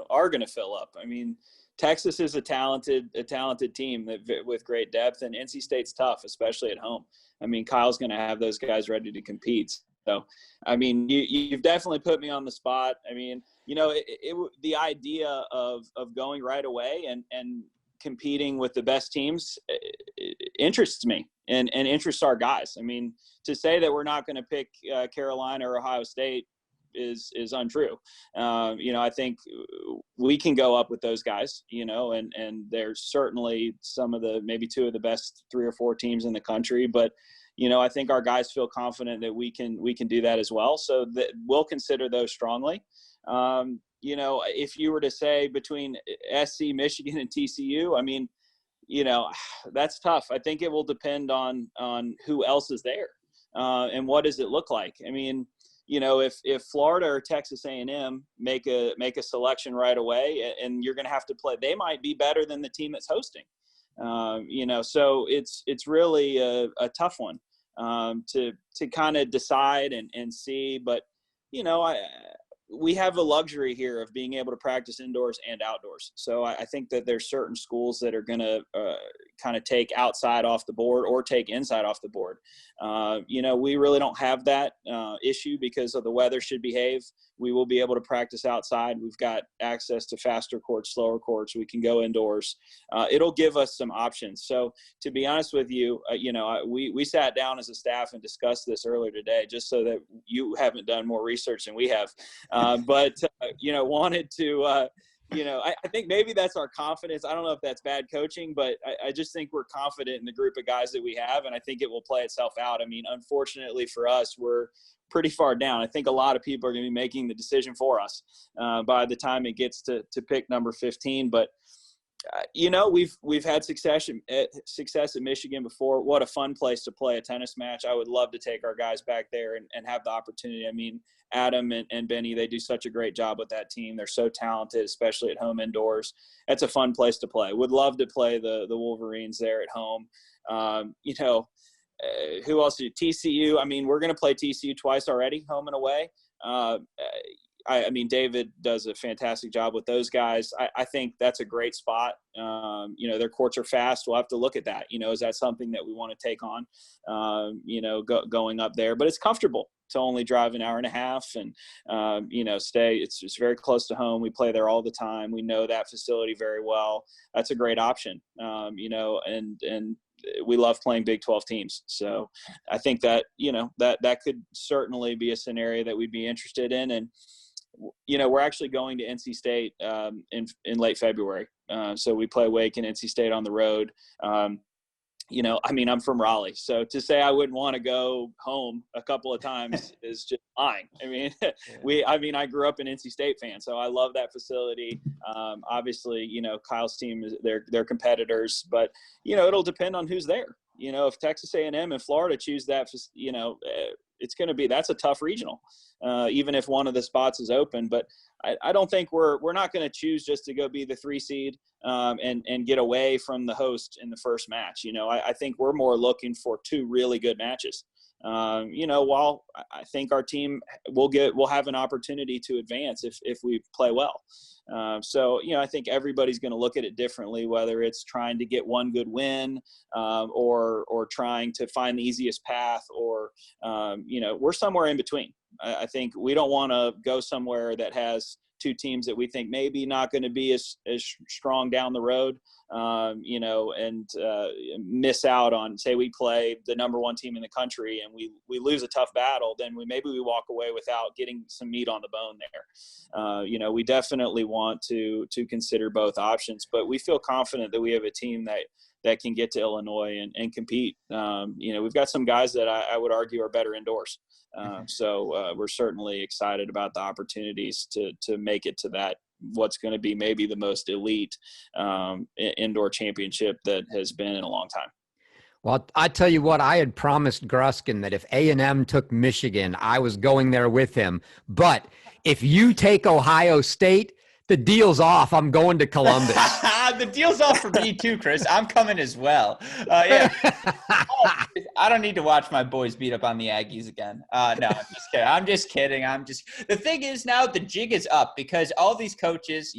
are going to fill up? I mean, Texas is a talented team with great depth, and NC State's tough, especially at home. I mean, Kyle's going to have those guys ready to compete. So, I mean, you've definitely put me on the spot. I mean, the idea of going right away and competing with the best teams interests me and interests our guys. I mean, to say that we're not going to pick Carolina or Ohio State is untrue. I think we can go up with those guys, and there's certainly maybe 2 of the best 3 or 4 teams in the country, but I think our guys feel confident that we can do that as well. So that we'll consider those strongly. If you were to say between SC, Michigan, and TCU, I mean, that's tough. I think it will depend on who else is there and what does it look like. I mean, if Florida or Texas A&M make a selection right away, and you're going to have to play, they might be better than the team that's hosting. So it's really a tough one to kind of decide and see. But we have the luxury here of being able to practice indoors and outdoors. So I think that there's certain schools that are going to kind of take outside off the board or take inside off the board. We really don't have that issue because of the weather should behave. We will be able to practice outside. We've got access to faster courts, slower courts. We can go indoors. It'll give us some options. So to be honest with you, we sat down as a staff and discussed this earlier today, just so that you haven't done more research than we have. Wanted to, I think maybe that's our confidence. I don't know if that's bad coaching, but I just think we're confident in the group of guys that we have, and I think it will play itself out. I mean, unfortunately for us, we're pretty far down. I think a lot of people are going to be making the decision for us by the time it gets to pick number 15. But we've had success at Michigan before. What a fun place to play a tennis match. I would love to take our guys back there and have the opportunity. I mean, Adam and Benny, they do such a great job with that team. They're so talented, especially at home indoors. That's a fun place to play. Would love to play the Wolverines there at home. Who else? TCU. I mean, we're going to play TCU twice already, home and away. I mean, David does a fantastic job with those guys. I think that's a great spot. Their courts are fast. We'll have to look at that. Is that something that we want to take on, going up there? But it's comfortable to only drive an hour and a half and, stay. It's very close to home. We play there all the time. We know that facility very well. That's a great option, and we love playing Big 12 teams. So I think that, that could certainly be a scenario that we'd be interested in. And, we're actually going to NC State in late February. So we play Wake and NC State on the road. I'm from Raleigh. So to say I wouldn't want to go home a couple of times is just lying. I grew up an NC State fan, so I love that facility. Obviously, Kyle's team, they're competitors, but, it'll depend on who's there. If Texas A&M and Florida choose that, it's going to be, that's a tough regional, even if one of the spots is open. But I don't think we're not going to choose just to go be the 3 seed and get away from the host in the first match. I think we're more looking for 2 really good matches. While I think our team will have an opportunity to advance if we play well. I think everybody's going to look at it differently, whether it's trying to get one good win or trying to find the easiest path, or we're somewhere in between. I think we don't want to go somewhere that has 2 teams that we think maybe not going to be as strong down the road, and miss out on, say we play the number 1 team in the country and we lose a tough battle, then we walk away without getting some meat on the bone there. We definitely want to consider both options, but we feel confident that we have a team that can get to Illinois and compete. We've got some guys that I would argue are better indoors. So we're certainly excited about the opportunities to make it to that, what's going to be maybe the most elite indoor championship that has been in a long time. Well, I tell you what, I had promised Gruskin that if A&M took Michigan, I was going there with him. But if you take Ohio State, the deal's off. I'm going to Columbus. The deal's off for me too, Chris. I'm coming as well. Yeah. I don't need to watch my boys beat up on the Aggies again. No, I'm just kidding. The thing is now the jig is up because all these coaches,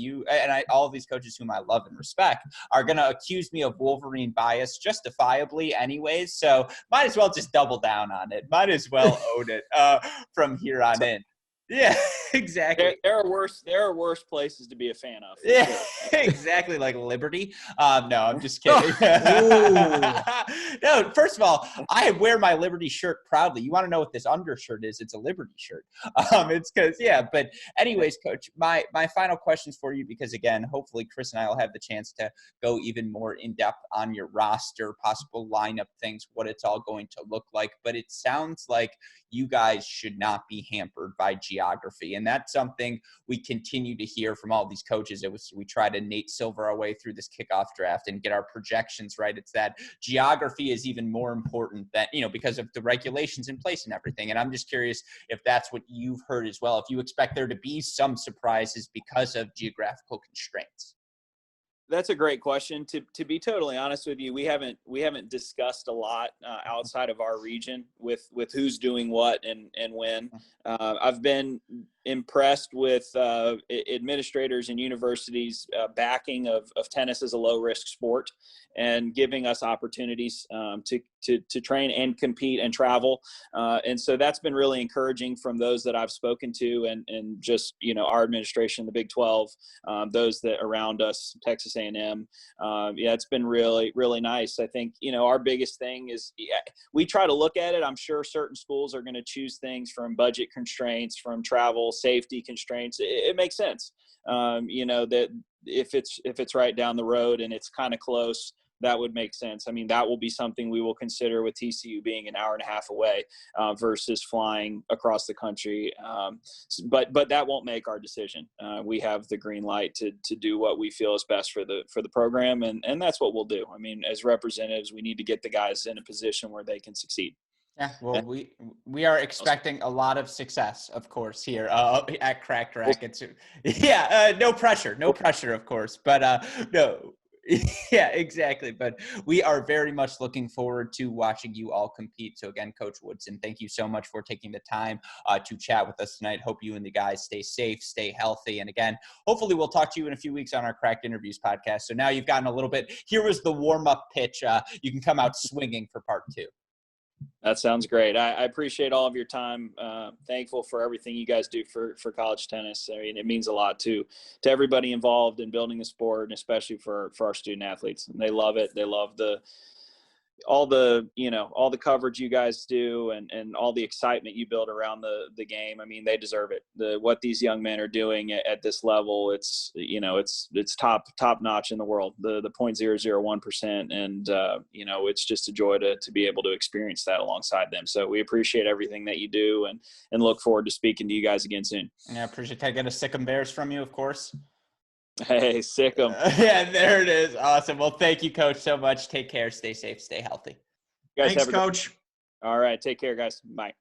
all of these coaches whom I love and respect, are going to accuse me of Wolverine bias justifiably anyways. So might as well just double down on it. Might as well own it from here on in. Yeah, exactly. There are worse places to be a fan of. Yeah, sure. Exactly, like Liberty. No, I'm just kidding. No, first of all, I wear my Liberty shirt proudly. You want to know what this undershirt is? It's a Liberty shirt. It's because, but anyways, Coach, my final questions for you, because again, hopefully Chris and I will have the chance to go even more in depth on your roster, possible lineup things, what it's all going to look like. But it sounds like you guys should not be hampered by geography. And that's something we continue to hear from all these coaches. We try to Nate Silver our way through this kickoff draft and get our projections right. It's that geography is even more important than, because of the regulations in place and everything. And I'm just curious if that's what you've heard as well, if you expect there to be some surprises because of geographical constraints. That's a great question. To be totally honest with you, we haven't discussed a lot outside of our region with who's doing what and when. I've been impressed with administrators and universities backing of tennis as a low risk sport and giving us opportunities to train and compete and travel. And so that's been really encouraging from those that I've spoken to and just, our administration, the Big 12, those that around us, Texas A&M. It's been really, really nice. I think, our biggest thing is we try to look at it. I'm sure certain schools are going to choose things from budget constraints, from travel, safety constraints. It makes sense. That if it's right down the road and it's kind of close, that would make sense. I mean, that will be something we will consider with TCU being an hour and a half away versus flying across the country. But that won't make our decision. We have the green light to do what we feel is best for the program, and that's what we'll do. I mean, as representatives, we need to get the guys in a position where they can succeed. Yeah, well, we are expecting a lot of success, of course, here at Cracked Racquets. Yeah, no pressure, of course. But no, Yeah, exactly. But we are very much looking forward to watching you all compete. So again, Coach Woodson, thank you so much for taking the time to chat with us tonight. Hope you and the guys stay safe, stay healthy. And again, hopefully we'll talk to you in a few weeks on our Cracked Interviews podcast. So now you've gotten a little bit, here was the warm-up pitch. You can come out swinging for part 2. That sounds great. I appreciate all of your time. Thankful for everything you guys do for college tennis. I mean, it means a lot to everybody involved in building the sport, and especially for our student athletes. And they love it. They love all the coverage you guys do and all the excitement you build around the game. I mean, they deserve it. What these young men are doing at this level, it's top notch in the world, the 0.001%. And, it's just a joy to be able to experience that alongside them. So we appreciate everything that you do and look forward to speaking to you guys again soon. Yeah, I appreciate that. Get a sick 'em Bears from you, of course. Hey, sick 'em. Yeah, there it is. Awesome. Well, thank you, Coach, so much. Take care. Stay safe. Stay healthy. Guys, Thanks, Coach. All right. Take care, guys. Bye.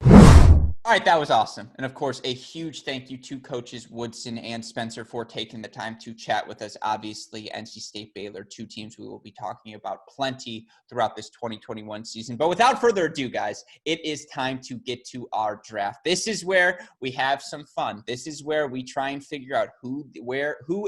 All right, that was awesome. And of course, a huge thank you to coaches Woodson and Spencer for taking the time to chat with us. Obviously, NC State, Baylor, 2 teams we will be talking about plenty throughout this 2021 season. But without further ado, guys, it is time to get to our draft. This is where we have some fun. This is where we try and figure out who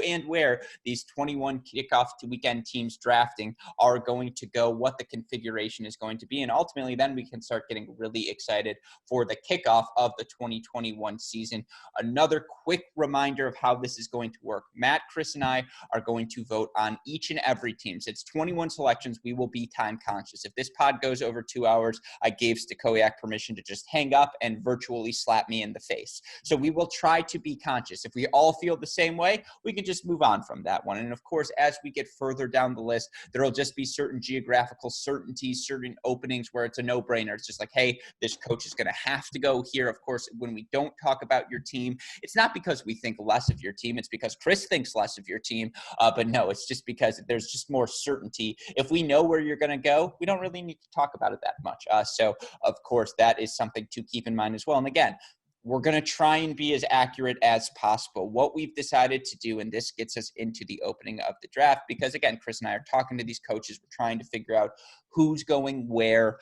and where these 21 kickoff weekend teams drafting are going to go, what the configuration is going to be. And ultimately, then we can start getting really excited for the kickoff of the 2021 season. Another quick reminder of how this is going to work. Matt, Chris, and I are going to vote on each and every team. So it's 21 selections. We will be time conscious. If this pod goes over 2 hours, I gave Stachowiak permission to just hang up and virtually slap me in the face. So we will try to be conscious. If we all feel the same way, we can just move on from that one. And of course, as we get further down the list, there will just be certain geographical certainties, certain openings where it's a no-brainer. It's just like, hey, this coach is going to have to go here. Of course, when we don't talk about your team, it's not because we think less of your team. It's because Chris thinks less of your team. But no, it's just because there's just more certainty. If we know where you're going to go, we don't really need to talk about it that much. So, of course, that is something to keep in mind as well. And again, we're going to try and be as accurate as possible. What we've decided to do, and this gets us into the opening of the draft, because again, Chris and I are talking to these coaches. We're trying to figure out who's going where.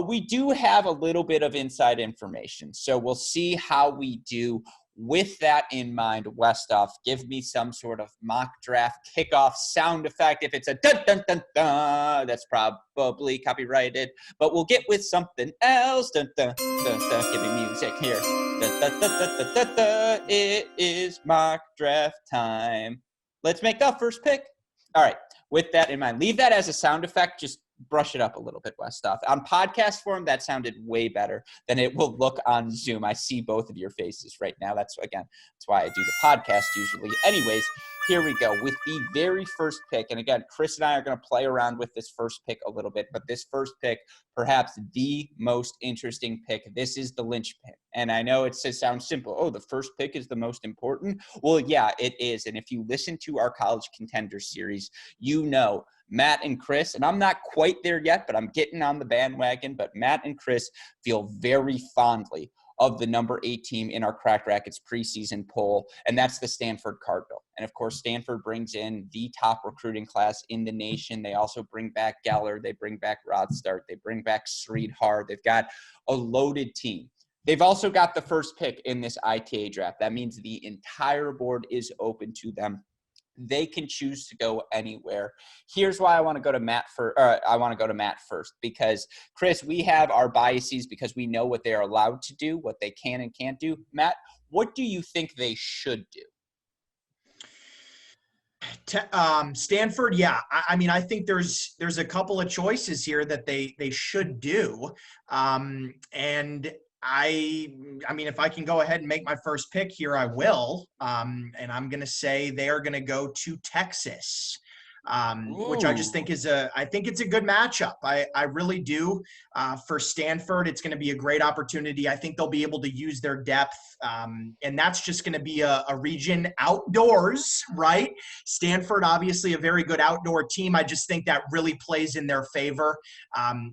We do have a little bit of inside information, so we'll see how we do. With that in mind, Westoff, give me some sort of mock draft kickoff sound effect. If it's a dun dun dun dun, that's probably copyrighted, but we'll get with something else. Dun dun dun dun. Give me music here. Dun dun dun dun dun dun dun. It is mock draft time. Let's make the first pick. All right. With that in mind, leave that as a sound effect. Just brush it up a little bit, Westoff. On podcast form, that sounded way better than it will look on Zoom. I see both of your faces right now. That's why I do the podcast usually. Anyways, here we go with the very first pick. And again, Chris and I are going to play around with this first pick a little bit, but this first pick, perhaps the most interesting pick. This is the linchpin. And I know it sounds simple. Oh, the first pick is the most important. Well, yeah, it is. And if you listen to our College Contender series, you know Matt and Chris, and I'm not quite there yet, but I'm getting on the bandwagon, but Matt and Chris feel very fondly of the number 8 team in our Cracked Racquets preseason poll, and that's the Stanford Cardinal. And of course, Stanford brings in the top recruiting class in the nation. They also bring back Geller. They bring back Rodstart. They bring back Sreedhar. They've got a loaded team. They've also got the first pick in this ITA draft. That means the entire board is open to them. They can choose to go anywhere. Here's why I want to go to Matt first, because Chris, we have our biases because we know what they're allowed to do, what they can and can't do. Matt, what do you think they should do? Stanford, yeah. I mean, I think there's a couple of choices here that they should do, and I mean, if I can go ahead and make my first pick here, I will. And I'm going to say they are going to go to Texas, which I just think I think it's a good matchup. I really do. For Stanford, it's going to be a great opportunity. I think they'll be able to use their depth. And that's just going to be a region outdoors, right? Stanford, obviously a very good outdoor team. I just think that really plays in their favor.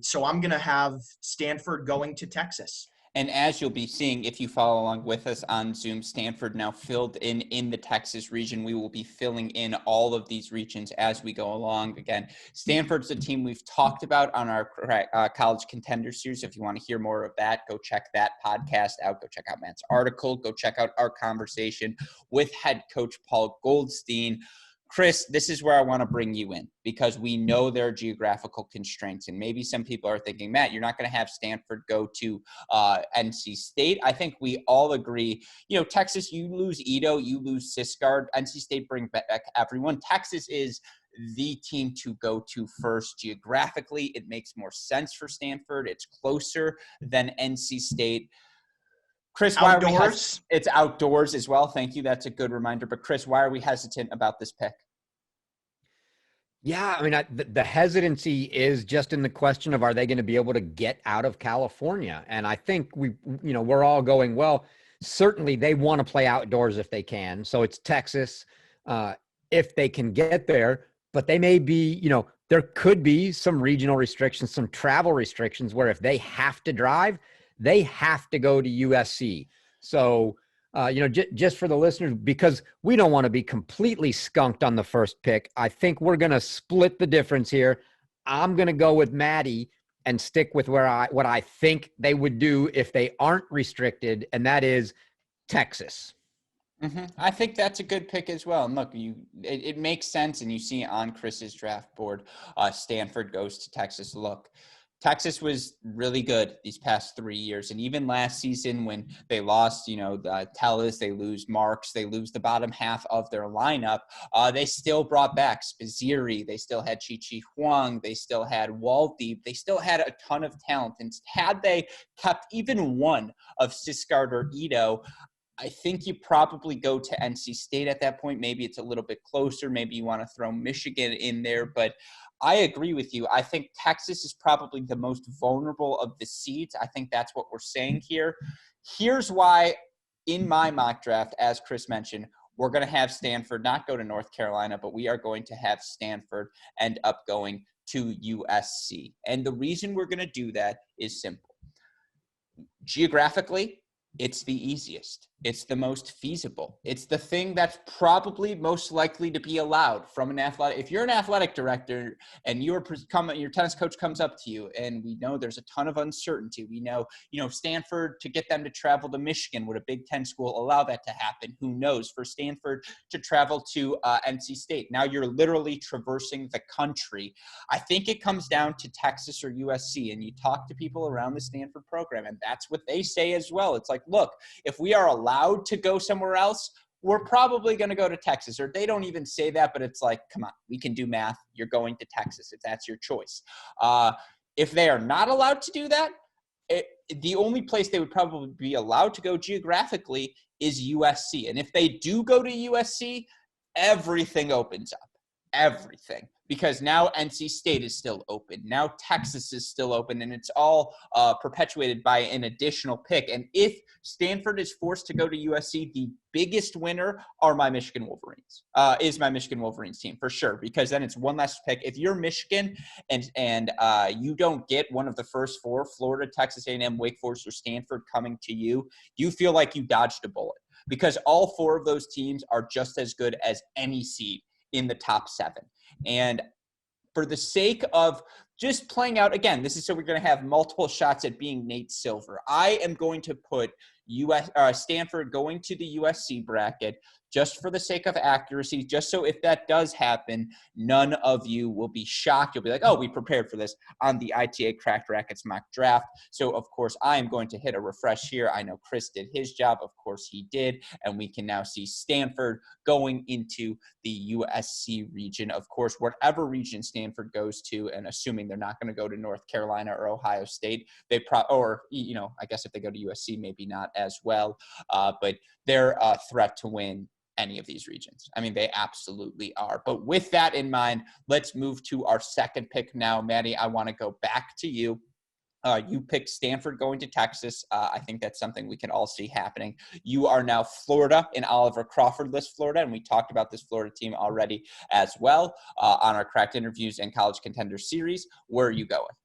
So I'm going to have Stanford going to Texas. And as you'll be seeing, if you follow along with us on Zoom, Stanford now filled in the Texas region. We will be filling in all of these regions as we go along. Again, Stanford's a team we've talked about on our College Contender Series. If you want to hear more of that, go check that podcast out. Go check out Matt's article. Go check out our conversation with head coach Paul Goldstein. Chris, this is where I want to bring you in because we know there are geographical constraints. And maybe some people are thinking, Matt, you're not going to have Stanford go to NC State. I think we all agree, Texas, you lose Ito, you lose Sisgard. NC State bring back everyone. Texas is the team to go to first geographically. It makes more sense for Stanford. It's closer than NC State. Chris, why outdoors? It's outdoors as well. Thank you. That's a good reminder. But Chris, why are we hesitant about this pick? Yeah, I mean, the hesitancy is just in the question of, are they going to be able to get out of California? And I think we're all going, well, certainly they want to play outdoors if they can. So it's Texas if they can get there, but they may be, there could be some regional restrictions, some travel restrictions where if they have to drive, they have to go to USC. So, just for the listeners, because we don't want to be completely skunked on the first pick, I think we're going to split the difference here. I'm going to go with Maddie and stick with what I think they would do if they aren't restricted, and that is Texas. Mm-hmm. I think that's a good pick as well. And look, it makes sense, and you see on Chris's draft board, Stanford goes to Texas. Look, Texas was really good these past 3 years. And even last season when they lost, Tellis, they lose Marks, they lose the bottom half of their lineup, they still brought back Spazzeri, they still had Chi Huang, they still had Waldy, they still had a ton of talent. And had they kept even one of Sisgard or Ito, I think you probably go to NC State at that point. Maybe it's a little bit closer. Maybe you want to throw Michigan in there. But I agree with you. I think Texas is probably the most vulnerable of the seeds. I think that's what we're saying here. Here's why, in my mock draft, as Chris mentioned, we're going to have Stanford not go to North Carolina, but we are going to have Stanford end up going to USC. And the reason we're going to do that is simple. Geographically, it's the easiest. It's the most feasible. It's the thing that's probably most likely to be allowed from an athletic. If you're an athletic director and your tennis coach comes up to you, and we know there's a ton of uncertainty. We know, Stanford, to get them to travel to Michigan, would a Big Ten school allow that to happen? Who knows? For Stanford to travel to NC State, now you're literally traversing the country. I think it comes down to Texas or USC, and you talk to people around the Stanford program, and that's what they say as well. It's like, look, if we are allowed to go somewhere else, we're probably going to go to Texas. Or they don't even say that, but it's like, come on, we can do math. You're going to Texas if that's your choice. If they are not allowed to do that, the only place they would probably be allowed to go geographically is USC. And if they do go to USC, everything opens up. Everything. Because now NC State is still open. Now Texas is still open, and it's all perpetuated by an additional pick. And if Stanford is forced to go to USC, the biggest winner are my Michigan Wolverines. Is my Michigan Wolverines team for sure, because then it's one less pick. If you're Michigan and you don't get one of the first four, Florida, Texas A&M, Wake Forest, or Stanford coming to you, you feel like you dodged a bullet, because all four of those teams are just as good as any seed in the top 7. And for the sake of just playing out, again, this is so we're going to have multiple shots at being Nate Silver. I am going to put Stanford going to the USC bracket just for the sake of accuracy, just so if that does happen, none of you will be shocked. You'll be like, oh, we prepared for this on the ITA Cracked Racquets mock draft. So, of course, I am going to hit a refresh here. I know Chris did his job. Of course, he did. And we can now see Stanford going into the USC region. Of course, whatever region Stanford goes to, and assuming they're not going to go to North Carolina or Ohio State, I guess if they go to USC, maybe not as well. But they're a threat to win any of these regions. I mean, they absolutely are. But with that in mind, let's move to our second pick now. Maddie, I want to go back to you. You picked Stanford going to Texas. I think that's something we can all see happening. You are now Florida in Oliver Crawford-less Florida, and we talked about this Florida team already as well on our Cracked Interviews and College Contender series. Where are you going?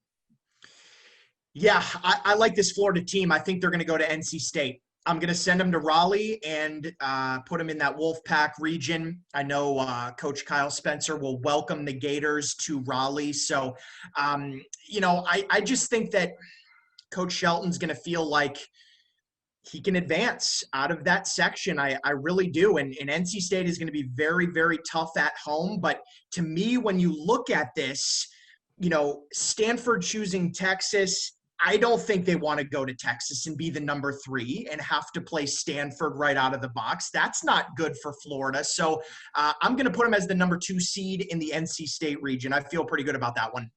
Yeah, I like this Florida team. I think they're going to go to NC State. I'm going to send them to Raleigh and put them in that Wolfpack region. I know Coach Kyle Spencer will welcome the Gators to Raleigh. So, I just think that Coach Shelton's going to feel like he can advance out of that section. I really do. And NC State is going to be very, very tough at home. But to me, when you look at this, Stanford choosing Texas, I don't think they want to go to Texas and be the number 3 and have to play Stanford right out of the box. That's not good for Florida. So I'm going to put them as the number 2 seed in the NC State region. I feel pretty good about that one.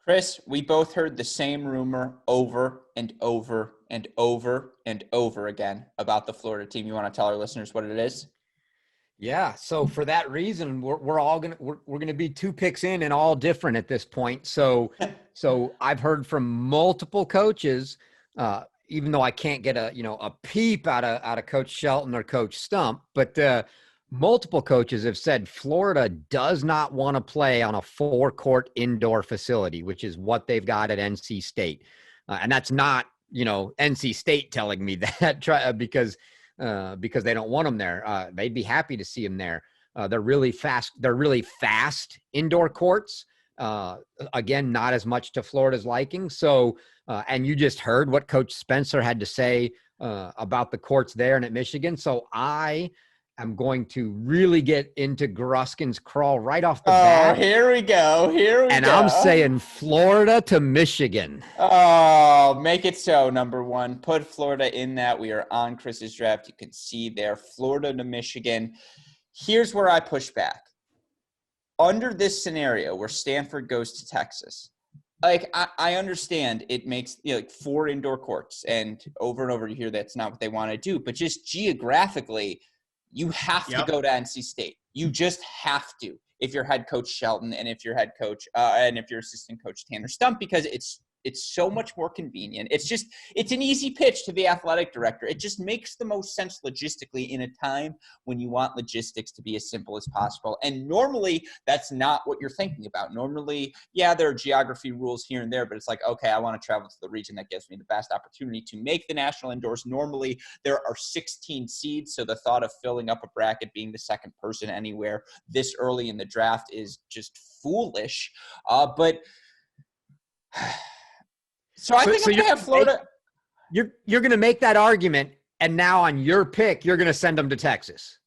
Chris, we both heard the same rumor over and over and over and over again about the Florida team. You want to tell our listeners what it is? Yeah. So for that reason, we're gonna be 2 picks in and all different at this point. So I've heard from multiple coaches, even though I can't get a peep out of Coach Shelton or Coach Stump, but multiple coaches have said Florida does not want to play on a 4-court indoor facility, which is what they've got at NC State, and that's not NC State telling me that because they don't want them there. They'd be happy to see them there. They're really fast. They're really fast indoor courts. Again, not as much to Florida's liking. So, and you just heard what Coach Spencer had to say about the courts there and at Michigan. So I am going to really get into Gruskin's crawl right off the bat. Here we go. And I'm saying Florida to Michigan. Oh, make it so, number 1. Put Florida in that. We are on Chris's draft. You can see there, Florida to Michigan. Here's where I push back. Under this scenario where Stanford goes to Texas, I understand it makes 4 indoor courts, and over you hear that's not what they want to do, but just geographically, you have to go to NC State. You just have to if you're head coach Shelton and if you're head coach and if you're assistant coach Tanner Stump, because it's so much more convenient. It's an easy pitch to the athletic director. It just makes the most sense logistically in a time when you want logistics to be as simple as possible. And normally that's not what you're thinking about. Normally, there are geography rules here and there, but it's like, okay, I want to travel to the region that gives me the best opportunity to make the national indoors. Normally there are 16 seeds. So the thought of filling up a bracket, being the second person anywhere this early in the draft is just foolish. So I think I'm going to have Florida. You're going to make that argument, and now on your pick, you're going to send them to Texas.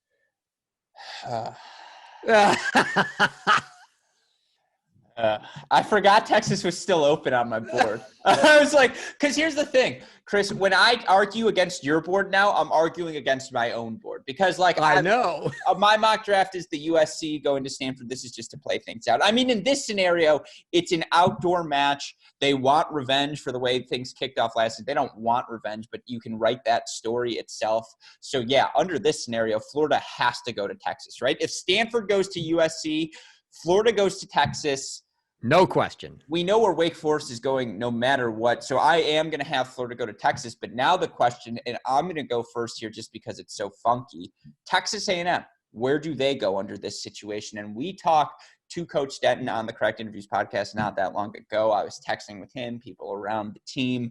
I forgot Texas was still open on my board. I was like, because here's the thing, Chris, when I argue against your board now, I'm arguing against my own board because I know my mock draft is the USC going to Stanford. This is just to play things out. I mean, in this scenario, it's an outdoor match. They want revenge for the way things kicked off last year. They don't want revenge, but you can write that story itself. So under this scenario, Florida has to go to Texas, right? If Stanford goes to USC, Florida goes to Texas. No question. We know where Wake Forest is going no matter what. So I am going to have Florida go to Texas. But now the question, and I'm going to go first here just because it's so funky, Texas A&M, where do they go under this situation? And we talked to Coach Denton on the Correct Interviews podcast not that long ago. I was texting with him, people around the team.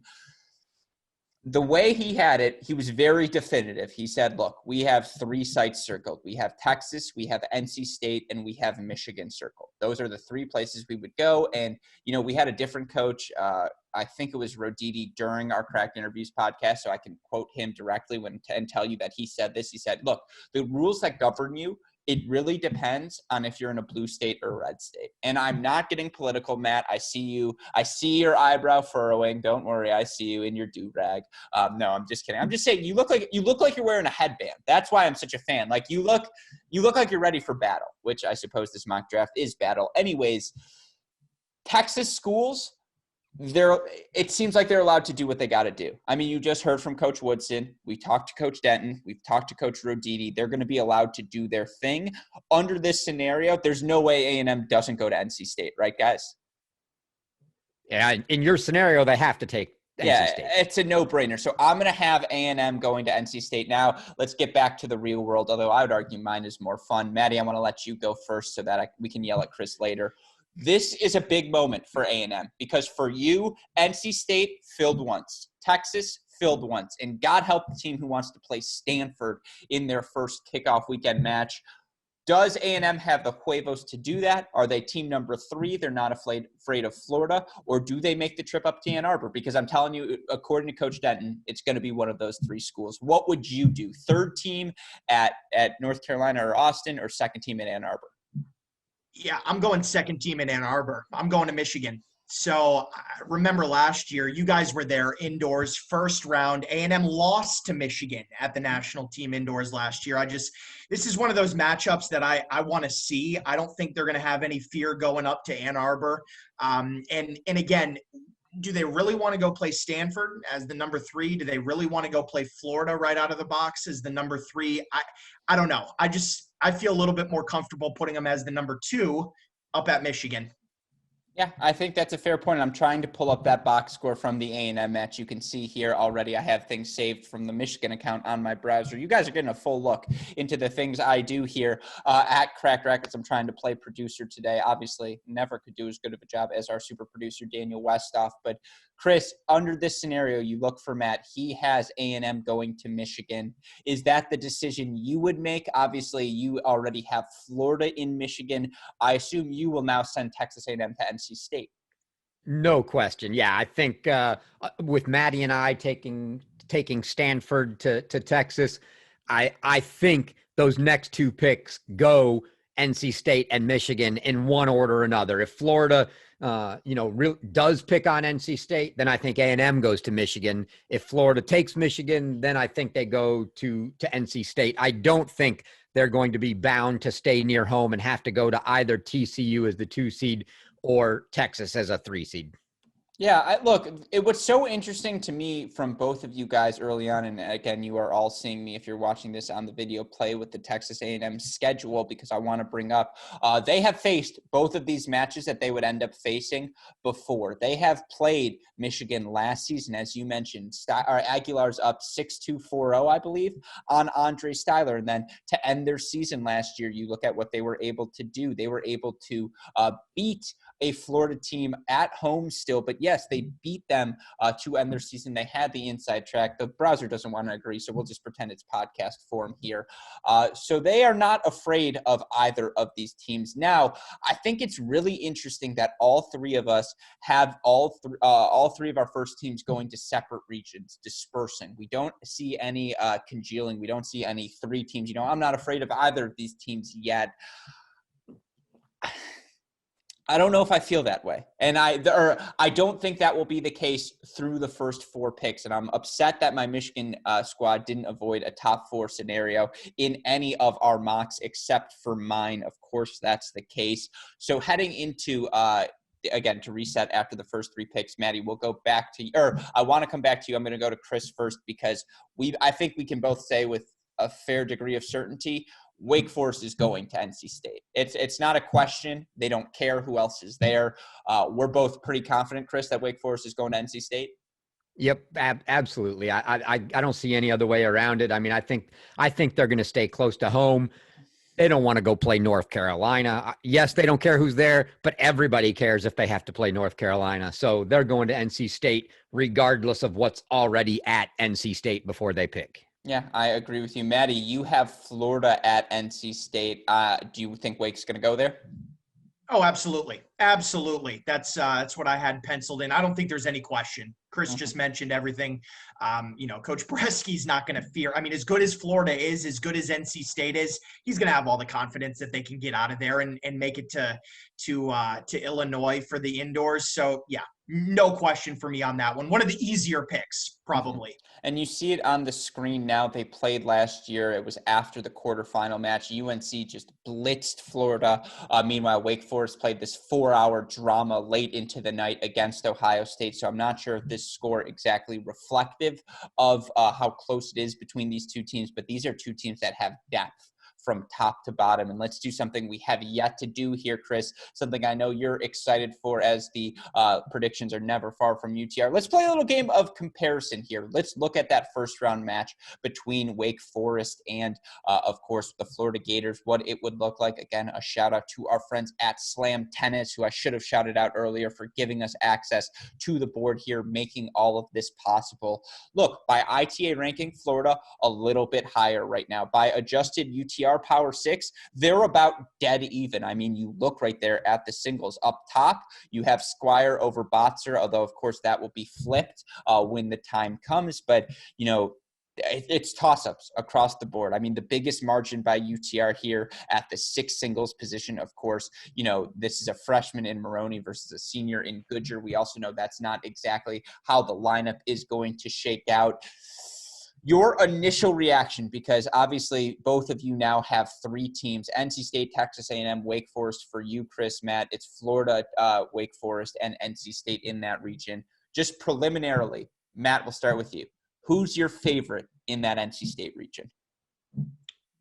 The way he had it, he was very definitive. He said, look, we have 3 sites circled. We have Texas, we have NC State, and we have Michigan circled. Those are the 3 places we would go. And, we had a different coach. I think it was Roditi during our Correct Interviews podcast, so I can quote him directly and tell you that he said this. He said, look, the rules that govern you, it really depends on if you're in a blue state or a red state. And I'm not getting political, Matt. I see you. I see your eyebrow furrowing. Don't worry. I see you in your do-rag. No, I'm just kidding. I'm just saying you look like you're wearing a headband. That's why I'm such a fan. Like you look like you're ready for battle, which I suppose this mock draft is battle. Anyways, Texas schools, it seems like they're allowed to do what they got to do. I mean, you just heard from Coach Woodson. We talked to Coach Denton. We've talked to Coach Roditi. They're going to be allowed to do their thing. Under this scenario, there's no way A&M doesn't go to NC State, right, guys? Yeah, in your scenario, they have to take NC State. It's a no-brainer. So I'm going to have A&M going to NC State. Now, let's get back to the real world, although I would argue mine is more fun. Maddie, I want to let you go first so that we can yell at Chris later. This is a big moment for A&M because for you, NC State filled once, Texas filled once, and God help the team who wants to play Stanford in their first kickoff weekend match. Does A&M have the huevos to do that? Are they team number 3? They're not afraid of Florida, or do they make the trip up to Ann Arbor? Because I'm telling you, according to Coach Denton, it's going to be one of those 3 schools. What would you do? 3rd team at North Carolina or Austin, or 2nd team at Ann Arbor? Yeah, I'm going 2nd team in Ann Arbor. I'm going to Michigan. So remember last year, you guys were there indoors, first round. A&M lost to Michigan at the national team indoors last year. This is one of those matchups that I want to see. I don't think they're going to have any fear going up to Ann Arbor. And again, do they really want to go play Stanford as the number 3? Do they really want to go play Florida right out of the box as the number 3? I don't know. I feel a little bit more comfortable putting them as the number 2 up at Michigan. Yeah, I think that's a fair point. I'm trying to pull up that box score from the A&M match. You can see here already I have things saved from the Michigan account on my browser. You guys are getting a full look into the things I do here at Cracked Racquets. I'm trying to play producer today. Obviously, never could do as good of a job as our super producer, Daniel Westoff. But, Chris, under this scenario, you look for Matt. He has A&M going to Michigan. Is that the decision you would make? Obviously, you already have Florida in Michigan. I assume you will now send Texas A&M to NC State. No question. Yeah, I think with Maddie and I taking Stanford to Texas, I think those next 2 picks go NC State and Michigan in one order or another. If Florida, does pick on NC State, then I think A&M goes to Michigan. If Florida takes Michigan, then I think they go to NC State. I don't think they're going to be bound to stay near home and have to go to either TCU as the 2 seed or Texas as a 3 seed. Yeah, look, it was so interesting to me from both of you guys early on, and again, you are all seeing me if you're watching this on the video play with the Texas A&M schedule, because I want to bring up they have faced both of these matches that they would end up facing before. They have played Michigan last season, as you mentioned. Aguilar's up 6-2-4-0, I believe, on Andre Styler, and then to end their season last year, you look at what they were able to do. They were able to beat a Florida team at home still, but yes, they beat them to end their season. They had the inside track. The browser doesn't want to agree, so we'll just pretend it's podcast form here. So they are not afraid of either of these teams. Now, I think it's really interesting that all 3 of us have all 3 of our first teams going to separate regions, dispersing. We don't see any congealing. We don't see any 3 teams. I'm not afraid of either of these teams yet. I don't know if I feel that way. And I don't think that will be the case through the first 4 picks. And I'm upset that my Michigan squad didn't avoid a top 4 scenario in any of our mocks except for mine. Of course, that's the case. So heading into again, to reset after the first 3 picks, Maddie, we'll go back to you. Or I want to come back to you. I'm going to go to Chris first because I think we can both say with a fair degree of certainty, Wake Forest is going to NC State. It's not a question. They don't care who else is there. We're both pretty confident, Chris, that Wake Forest is going to NC State. Yep, absolutely. I don't see any other way around it. I mean, I think they're going to stay close to home. They don't want to go play North Carolina. Yes, they don't care who's there, but everybody cares if they have to play North Carolina. So they're going to NC State regardless of what's already at NC State before they pick. Yeah, I agree with you. Maddie, you have Florida at NC State. Do you think Wake's going to go there? Oh, absolutely. Absolutely. That's what I had penciled in. I don't think there's any question. Chris just mentioned everything. Coach Bresky's not going to fear. I mean, as good as Florida is, as good as NC State is, he's going to have all the confidence that they can get out of there and make it to Illinois for the indoors. So, yeah, no question for me on that one. One of the easier picks, probably. And you see it on the screen now. They played last year. It was after the quarterfinal match. UNC just blitzed Florida. Meanwhile, Wake Forest played this 4-hour drama late into the night against Ohio State. So I'm not sure if this score exactly reflective of how close it is between these 2 teams, but these are 2 teams that have depth. from top to bottom. And let's do something we have yet to do here, Chris, something I know you're excited for, as the predictions are never far from UTR. Let's play a little game of comparison here. Let's look at that first round match between Wake Forest and, of course, the Florida Gators, what it would look like. Again, a shout out to our friends at Slam Tennis, who I should have shouted out earlier, for giving us access to the board here, making all of this possible. Look, by ITA ranking, Florida a little bit higher right now. By adjusted UTR Power 6, they're about dead even. I mean, you look right there at the singles. Up top, you have Squire over Botzer, although, of course, that will be flipped when the time comes. But, you know, it's toss-ups across the board. I mean, the biggest margin by UTR here at the 6 singles position, of course, you know, this is a freshman in Maroney versus a senior in Goodger. We also know that's not exactly how the lineup is going to shake out. Your initial reaction, because obviously both of you now have 3 teams, NC State, Texas A&M, Wake Forest for you, Chris, Matt. It's Florida, Wake Forest, and NC State in that region. Just preliminarily, Matt, we'll start with you. Who's your favorite in that NC State region?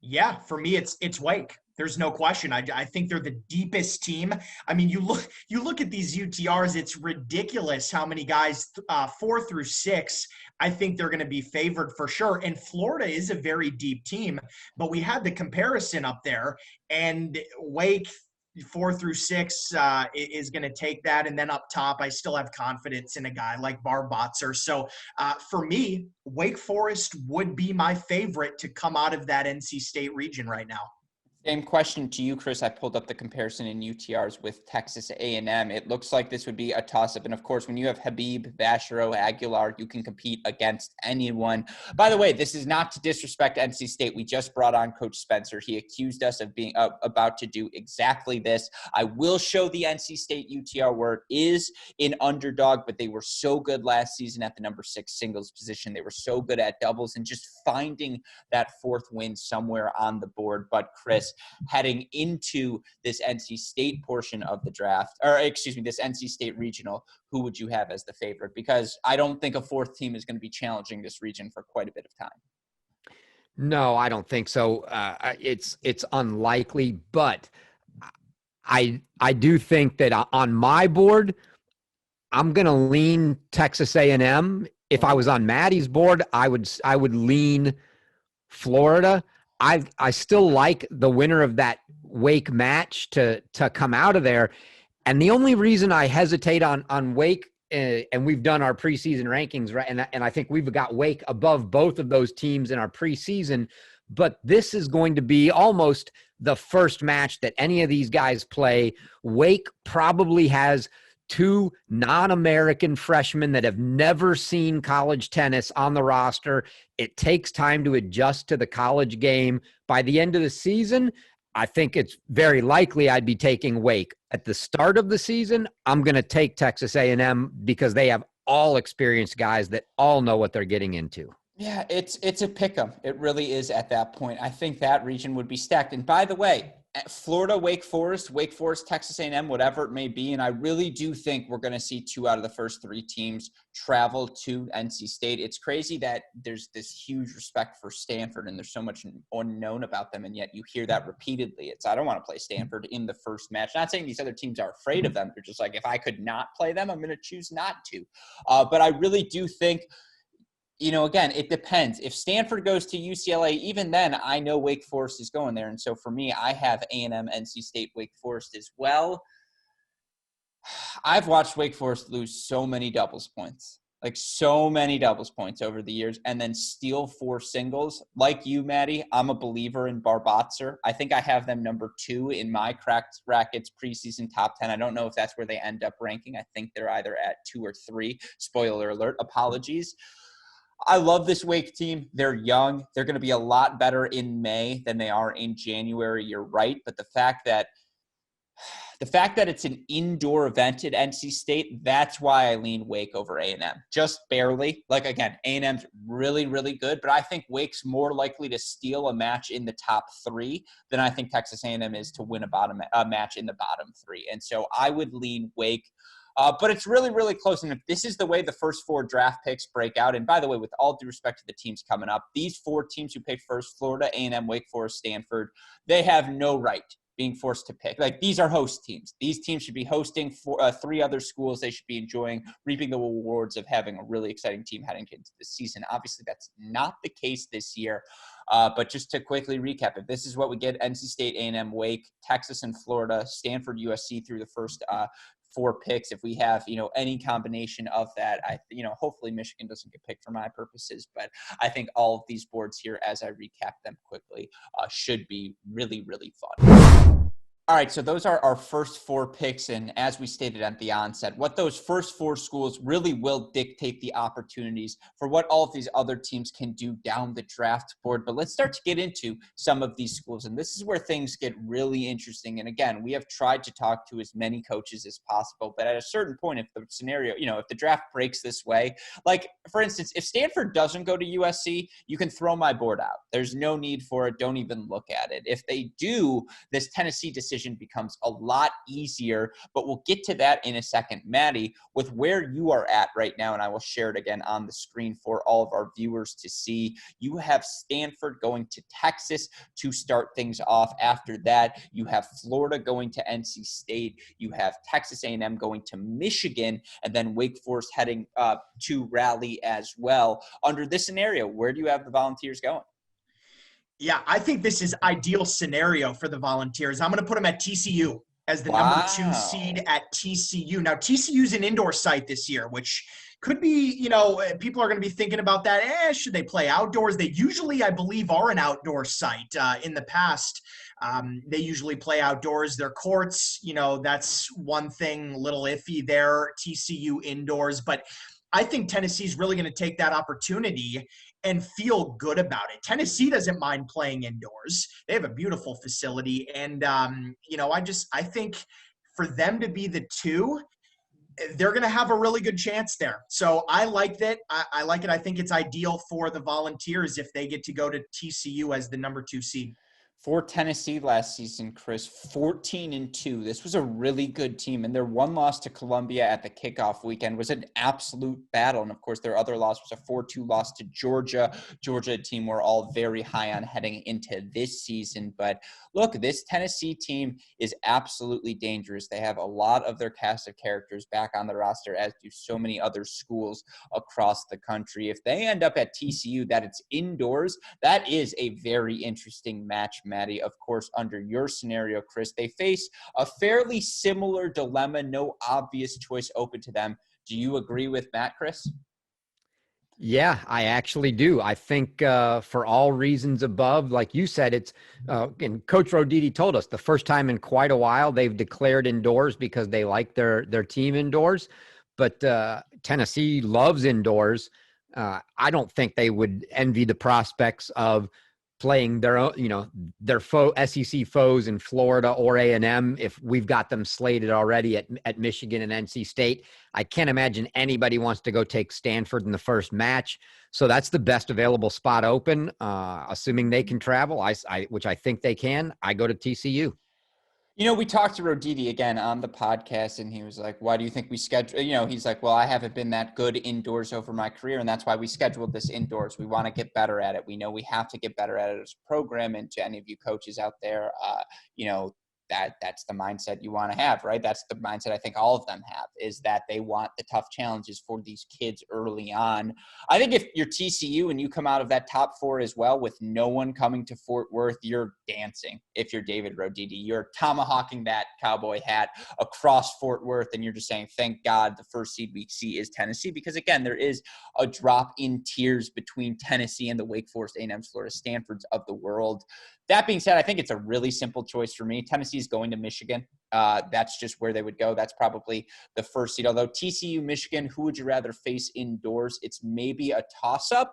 Yeah, for me, it's Wake. There's no question. I think they're the deepest team. I mean, you look at these UTRs, it's ridiculous how many guys, 4 through 6, I think they're going to be favored for sure. And Florida is a very deep team, but we had the comparison up there, and Wake 4 through 6 is going to take that. And then up top, I still have confidence in a guy like Botzer. So for me, Wake Forest would be my favorite to come out of that NC State region right now. Same question to you, Chris. I pulled up the comparison in UTRs with Texas A&M. It looks like this would be a toss-up. And, of course, when you have Habib, Bashiro, Aguilar, you can compete against anyone. By the way, this is not to disrespect NC State. We just brought on Coach Spencer. He accused us of being about to do exactly this. I will show the NC State UTR where it is an underdog, but they were so good last season at the number 6 singles position. They were so good at doubles and just finding that 4th win somewhere on the board. But, Chris, heading into this NC State portion of the draft, or excuse me, this NC State regional, who would you have as the favorite? Because I don't think a 4th team is going to be challenging this region for quite a bit of time. No, I don't think so. It's unlikely, but I do think that on my board, I'm going to lean Texas A&M. If I was on Maddie's board, I would lean Florida. I still like the winner of that Wake match to come out of there. And the only reason I hesitate on Wake, and we've done our preseason rankings, right? And I think we've got Wake above both of those teams in our preseason, but this is going to be almost the first match that any of these guys play. Wake probably has 2 non-American freshmen that have never seen college tennis on the roster. It takes time to adjust to the college game. By the end of the season, I think it's very likely I'd be taking Wake. At the start of the season, I'm going to take Texas A&M because they have all experienced guys that all know what they're getting into. Yeah, it's a pick'em. It really is at that point. I think that region would be stacked. And by the way, Florida, Wake Forest, Texas A&M, whatever it may be. And I really do think we're going to see 2 out of the first 3 teams travel to NC State. It's crazy that there's this huge respect for Stanford and there's so much unknown about them. And yet you hear that repeatedly. I don't want to play Stanford in the first match. Not saying these other teams are afraid of them. They're just like, if I could not play them, I'm going to choose not to. But I really do think, you know, again, it depends. If Stanford goes to UCLA, even then, I know Wake Forest is going there. And so for me, I have A&M, NC State, Wake Forest as well. I've watched Wake Forest lose so many doubles points, over the years, and then steal 4 singles. Like you, Maddie, I'm a believer in Botzer. I think I have them number 2 in my Cracked Racquets preseason top 10. I don't know if that's where they end up ranking. I think they're either at 2 or 3. Spoiler alert, apologies. I love this Wake team. They're young. They're going to be a lot better in May than they are in January. You're right. But the fact that it's an indoor event at NC State, that's why I lean Wake over A&M. Just barely. Like, again, A&M's really, really good, but I think Wake's more likely to steal a match in the top 3 than I think Texas A&M is to win a match in the bottom 3. And so I would lean Wake. But it's really, really close. And if this is the way the first 4 draft picks break out, and by the way, with all due respect to the teams coming up, these 4 teams who picked first, Florida, A&M, Wake Forest, Stanford, they have no right being forced to pick. Like, these are host teams. These teams should be hosting 3 other schools. They should be enjoying, reaping the rewards of having a really exciting team heading into the season. Obviously, that's not the case this year. But just to quickly recap, if this is what we get, NC State, A&M, Wake, Texas, and Florida, Stanford, USC through the first 4 picks. If we have, any combination of that, hopefully Michigan doesn't get picked for my purposes, but I think all of these boards here, as I recap them quickly, should be really, really fun. All right, so those are our first 4 picks, and as we stated at the onset, what those first 4 schools really will dictate the opportunities for what all of these other teams can do down the draft board. But let's start to get into some of these schools, and this is where things get really interesting. And again, we have tried to talk to as many coaches as possible, but at a certain point, if the scenario, if the draft breaks this way, like, for instance, if Stanford doesn't go to USC, you can throw my board out. There's no need for it. Don't even look at it. If they do, this Tennessee decision becomes a lot easier, but we'll get to that in a second. Maddie, with where you are at right now, and I will share it again on the screen for all of our viewers to see, you have Stanford going to Texas to start things off. After that, you have Florida going to NC State, you have Texas A&M going to Michigan, and then Wake Forest heading to Raleigh as well. Under this scenario, where do you have the Volunteers going? Yeah, I think this is ideal scenario for the Volunteers. I'm going to put them at TCU as the number 2 seed at TCU. Now, TCU's an indoor site this year, which could be, people are going to be thinking about that. Should they play outdoors? They usually, I believe, are an outdoor site. In the past, they usually play outdoors. Their courts, that's one thing, a little iffy there. TCU indoors, but I think Tennessee's really going to take that opportunity and feel good about it. Tennessee doesn't mind playing indoors. They have a beautiful facility. And, I think for them to be the 2, they're going to have a really good chance there. So I like that. I like it. I think it's ideal for the Volunteers if they get to go to TCU as the number 2 seed. For Tennessee last season, Chris, 14-2. This was a really good team, and their one loss to Columbia at the kickoff weekend was an absolute battle. And of course, their other loss was a 4-2 loss to Georgia. Georgia, a team we're all very high on heading into this season. But look, this Tennessee team is absolutely dangerous. They have a lot of their cast of characters back on the roster, as do so many other schools across the country. If they end up at TCU, that it's indoors, that is a very interesting match, Maddie. Of course, under your scenario, Chris, they face a fairly similar dilemma, no obvious choice open to them. Do you agree with Matt, Chris? Yeah, I actually do. I think for all reasons above, like you said, it's and Coach Roditi told us the first time in quite a while they've declared indoors because they like their team indoors. But Tennessee loves indoors. I don't think they would envy the prospects of playing their own, their SEC foes in Florida or A&M. If we've got them slated already at Michigan and NC State, I can't imagine anybody wants to go take Stanford in the first match. So that's the best available spot open, assuming they can travel, which I think they can. I go to TCU. We talked to Roditi again on the podcast, and he was like, why do you think we schedule, he's like, well, I haven't been that good indoors over my career, and that's why we scheduled this indoors. We want to get better at it. We know we have to get better at it as a program. And to any of you coaches out there, that's the mindset you want to have, right? That's the mindset I think all of them have, is that they want the tough challenges for these kids early on. I think if you're TCU and you come out of that top 4 as well with no one coming to Fort Worth, you're dancing. If you're David Roditi, you're tomahawking that cowboy hat across Fort Worth, and you're just saying, thank God the first seed we see is Tennessee, because again, there is a drop in tiers between Tennessee and the Wake Forest, A&M, Florida, Stanfords of the world. That being said, I think it's a really simple choice for me. Tennessee's going to Michigan. That's just where they would go. That's probably the first seed. Although TCU, Michigan, who would you rather face indoors? It's maybe a toss-up.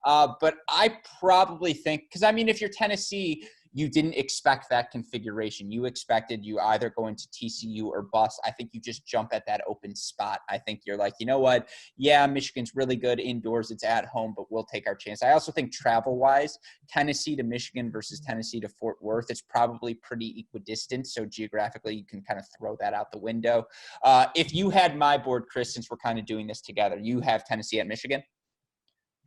But I probably think – because, if you're Tennessee, you didn't expect that configuration. You expected you either going to TCU or bust. I think you just jump at that open spot. I think you're like, you know what? Yeah, Michigan's really good indoors. It's at home, but we'll take our chance. I also think travel-wise, Tennessee to Michigan versus Tennessee to Fort Worth, it's probably pretty equidistant. So geographically, you can kind of throw that out the window. If you had my board, Chris, since we're kind of doing this together, you have Tennessee at Michigan?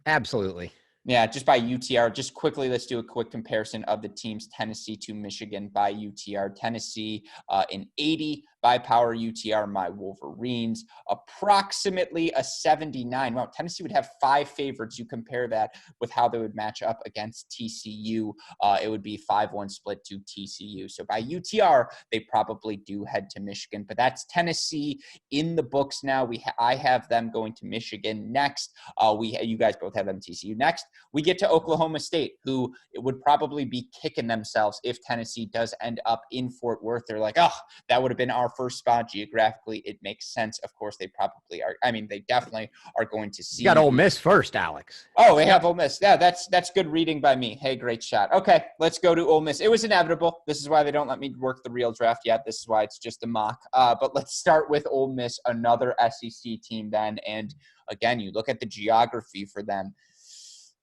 Absolutely. Yeah, just by UTR. Just quickly, let's do a quick comparison of the teams, Tennessee to Michigan by UTR. Tennessee in 80 by power UTR, my Wolverines. Approximately a 79. Well, Tennessee would have 5 favorites. You compare that with how they would match up against TCU. It would be 5-1 split to TCU. So by UTR, they probably do head to Michigan. But that's Tennessee in the books now. I have them going to Michigan next. You guys both have them TCU next. We get to Oklahoma State, who would probably be kicking themselves if Tennessee does end up in Fort Worth. They're like, oh, that would have been our first spot. Geographically, it makes sense. Of course, they probably are. I mean, they definitely are going to see. You got Ole Miss first, Alex. Oh, they have Ole Miss. Yeah, that's good reading by me. Hey, great shot. Okay, let's go to Ole Miss. It was inevitable. This is why they don't let me work the real draft yet. This is why it's just a mock. But let's start with Ole Miss, another SEC team then. And again, you look at the geography for them.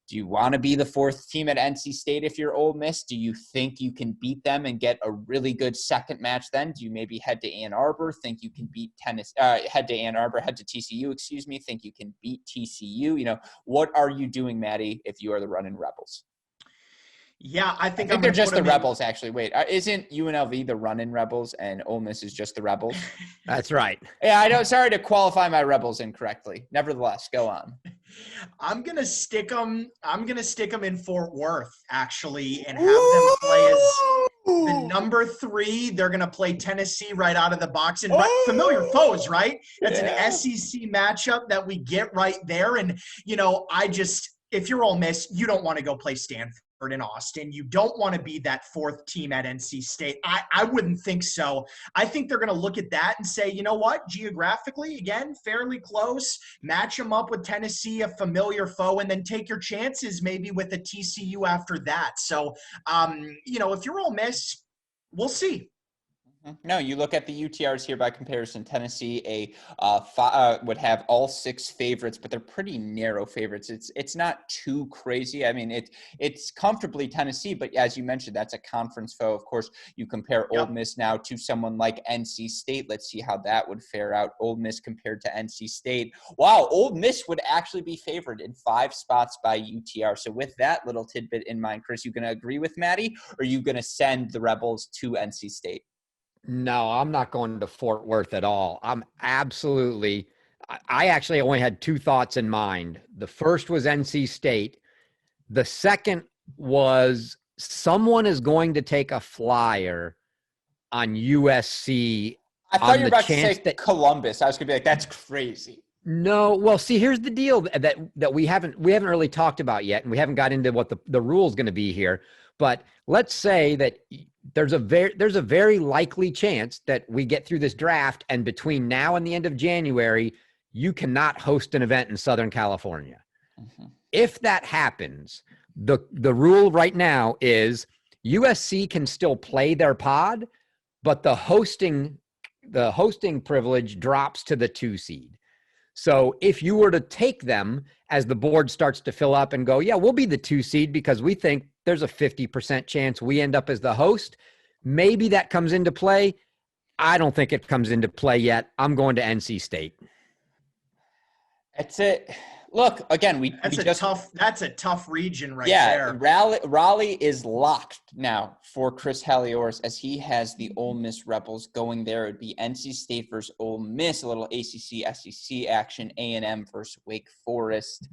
Do you want to be the 4th team at NC State if you're Ole Miss? Do you think you can beat them and get a really good second match then? Do you maybe head to Ann Arbor, think you can beat head to Ann Arbor, head to TCU, think you can beat TCU? You know, what are you doing, Maddie, if you are the Runnin' Rebels? Yeah, I think they're just the Rebels, actually. Wait, isn't UNLV the Runnin' Rebels and Ole Miss is just the Rebels? That's right. Yeah, I know. Sorry to qualify my Rebels incorrectly. Nevertheless, go on. I'm gonna stick them in Fort Worth actually, and have them play as the number 3. They're gonna play Tennessee right out of the box, and familiar foes, right? That's an SEC matchup that we get right there. And you know, if you're Ole Miss, you don't want to go play Stanford in Austin. You don't want to be that 4th team at NC State. I wouldn't think so. I think they're going to look at that and say, you know what, geographically, again, fairly close, match them up with Tennessee, a familiar foe, and then take your chances maybe with a TCU after that. So, you know, if you're Ole Miss, we'll see. No, you look at the UTRs here by comparison. Tennessee would have all 6 favorites, but they're pretty narrow favorites. It's not too crazy. I mean, it's comfortably Tennessee, but as you mentioned, that's a conference foe. Of course, you compare Ole Miss now to someone like NC State. Let's see how that would fare out. Ole Miss compared to NC State. Wow, Ole Miss would actually be favored in 5 spots by UTR. So with that little tidbit in mind, Chris, you going to agree with Maddie, or are you going to send the Rebels to NC State? No, I'm not going to Fort Worth at all. I actually only had 2 thoughts in mind. The first was NC State. The second was someone is going to take a flyer on USC. I thought you were about to say Columbus. I was going to be like, that's crazy. No, well, see, here's the deal that we haven't really talked about yet, and we haven't got into what the rule is going to be here. But let's say that there's a very likely chance that we get through this draft, and between now and the end of January, you cannot host an event in Southern California. Mm-hmm. If that happens, the rule right now is USC can still play their pod, but the hosting privilege drops to the 2 seed. So if you were to take them as the board starts to fill up and go, yeah, we'll be the 2 seed because we think there's a 50% chance we end up as the host, maybe that comes into play. I don't think it comes into play yet. I'm going to NC State. That's it. Look, again, that's a tough region right there. Yeah, Raleigh is locked now for Chris Halioris as he has the Ole Miss Rebels going there. It would be NC State versus Ole Miss, a little ACC, SEC action, A&M versus Wake Forest.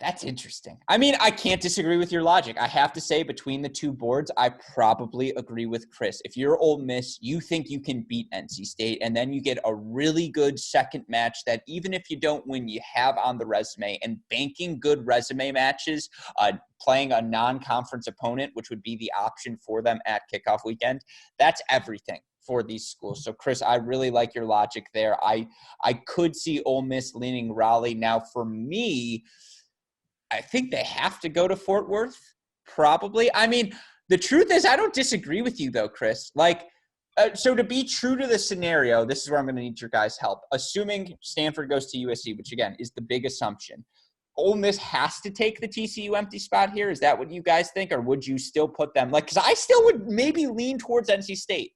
That's interesting. I mean, I can't disagree with your logic. I have to say, between the 2 boards, I probably agree with Chris. If you're Ole Miss, you think you can beat NC State, and then you get a really good second match that even if you don't win, you have on the resume. And banking good resume matches, playing a non-conference opponent, which would be the option for them at Kickoff Weekend, that's everything for these schools. So, Chris, I really like your logic there. I could see Ole Miss leaning Raleigh. Now, for me, I think they have to go to Fort Worth probably. I mean, the truth is, I don't disagree with you though, Chris. Like, so to be true to the scenario, this is where I'm going to need your guys' help. Assuming Stanford goes to USC, which again is the big assumption, Ole Miss has to take the TCU empty spot here. Is that what you guys think, or would you still put them like? Because I still would maybe lean towards NC State.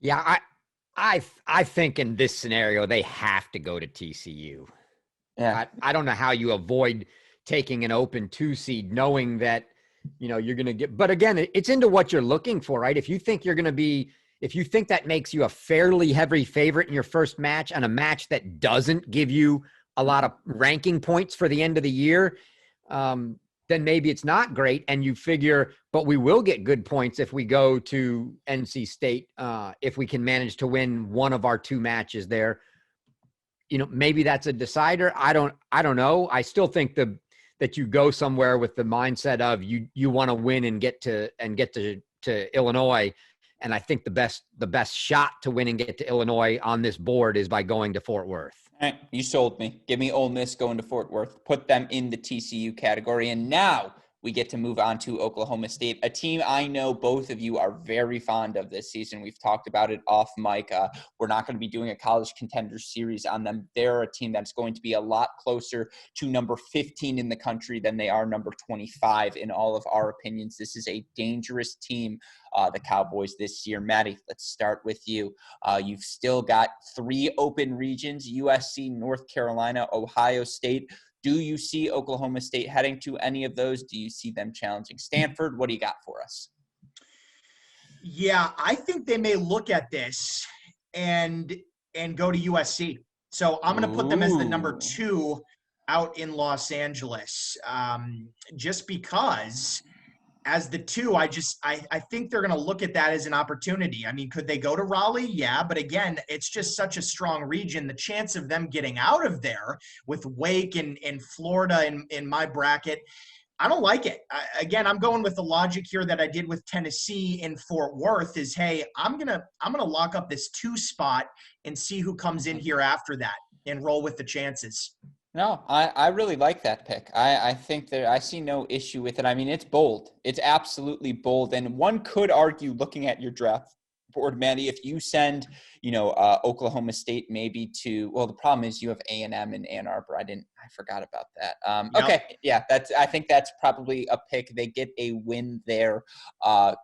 Yeah, I think in this scenario they have to go to TCU. Yeah, I don't know how you avoid taking an open 2 seed, knowing that you're going to get. But again, it's into what you're looking for, right? If you think that makes you a fairly heavy favorite in your first match, and a match that doesn't give you a lot of ranking points for the end of the year, then maybe it's not great. And you figure, but we will get good points if we go to NC State, if we can manage to win one of our 2 matches there. Maybe that's a decider. I don't know. I still think that you go somewhere with the mindset of you want to win and get to Illinois. And I think the best shot to win and get to Illinois on this board is by going to Fort Worth. All right, you sold me. Give me Ole Miss going to Fort Worth. Put them in the TCU category. And now we get to move on to Oklahoma State, a team I know both of you are very fond of this season. We've talked about it off mic. We're not going to be doing a college contenders series on them. They're a team that's going to be a lot closer to number 15 in the country than they are number 25 in all of our opinions. This is a dangerous team, the Cowboys this year. Maddie, let's start with you. You've still got 3 open regions: USC, North Carolina, Ohio State. Do you see Oklahoma State heading to any of those? Do you see them challenging Stanford? What do you got for us? Yeah, I think they may look at this and go to USC. So I'm going to put them as the number 2 out in Los Angeles, just because as the 2, I think they're going to look at that as an opportunity. I mean, could they go to Raleigh? Yeah, but again, it's just such a strong region. The chance of them getting out of there with Wake and Florida in my bracket, I don't like it. Again, I'm going with the logic here that I did with Tennessee in Fort Worth is, hey, I'm gonna lock up this 2 spot and see who comes in here after that and roll with the chances. No, I really like that pick. I think that I see no issue with it. I mean, it's bold. It's absolutely bold. And one could argue, looking at your draft board, Maddie, if you send, Oklahoma State maybe to, well, the problem is you have A&M in Ann Arbor. I forgot about that. Yep. Okay. Yeah, I think that's probably a pick. They get a win there.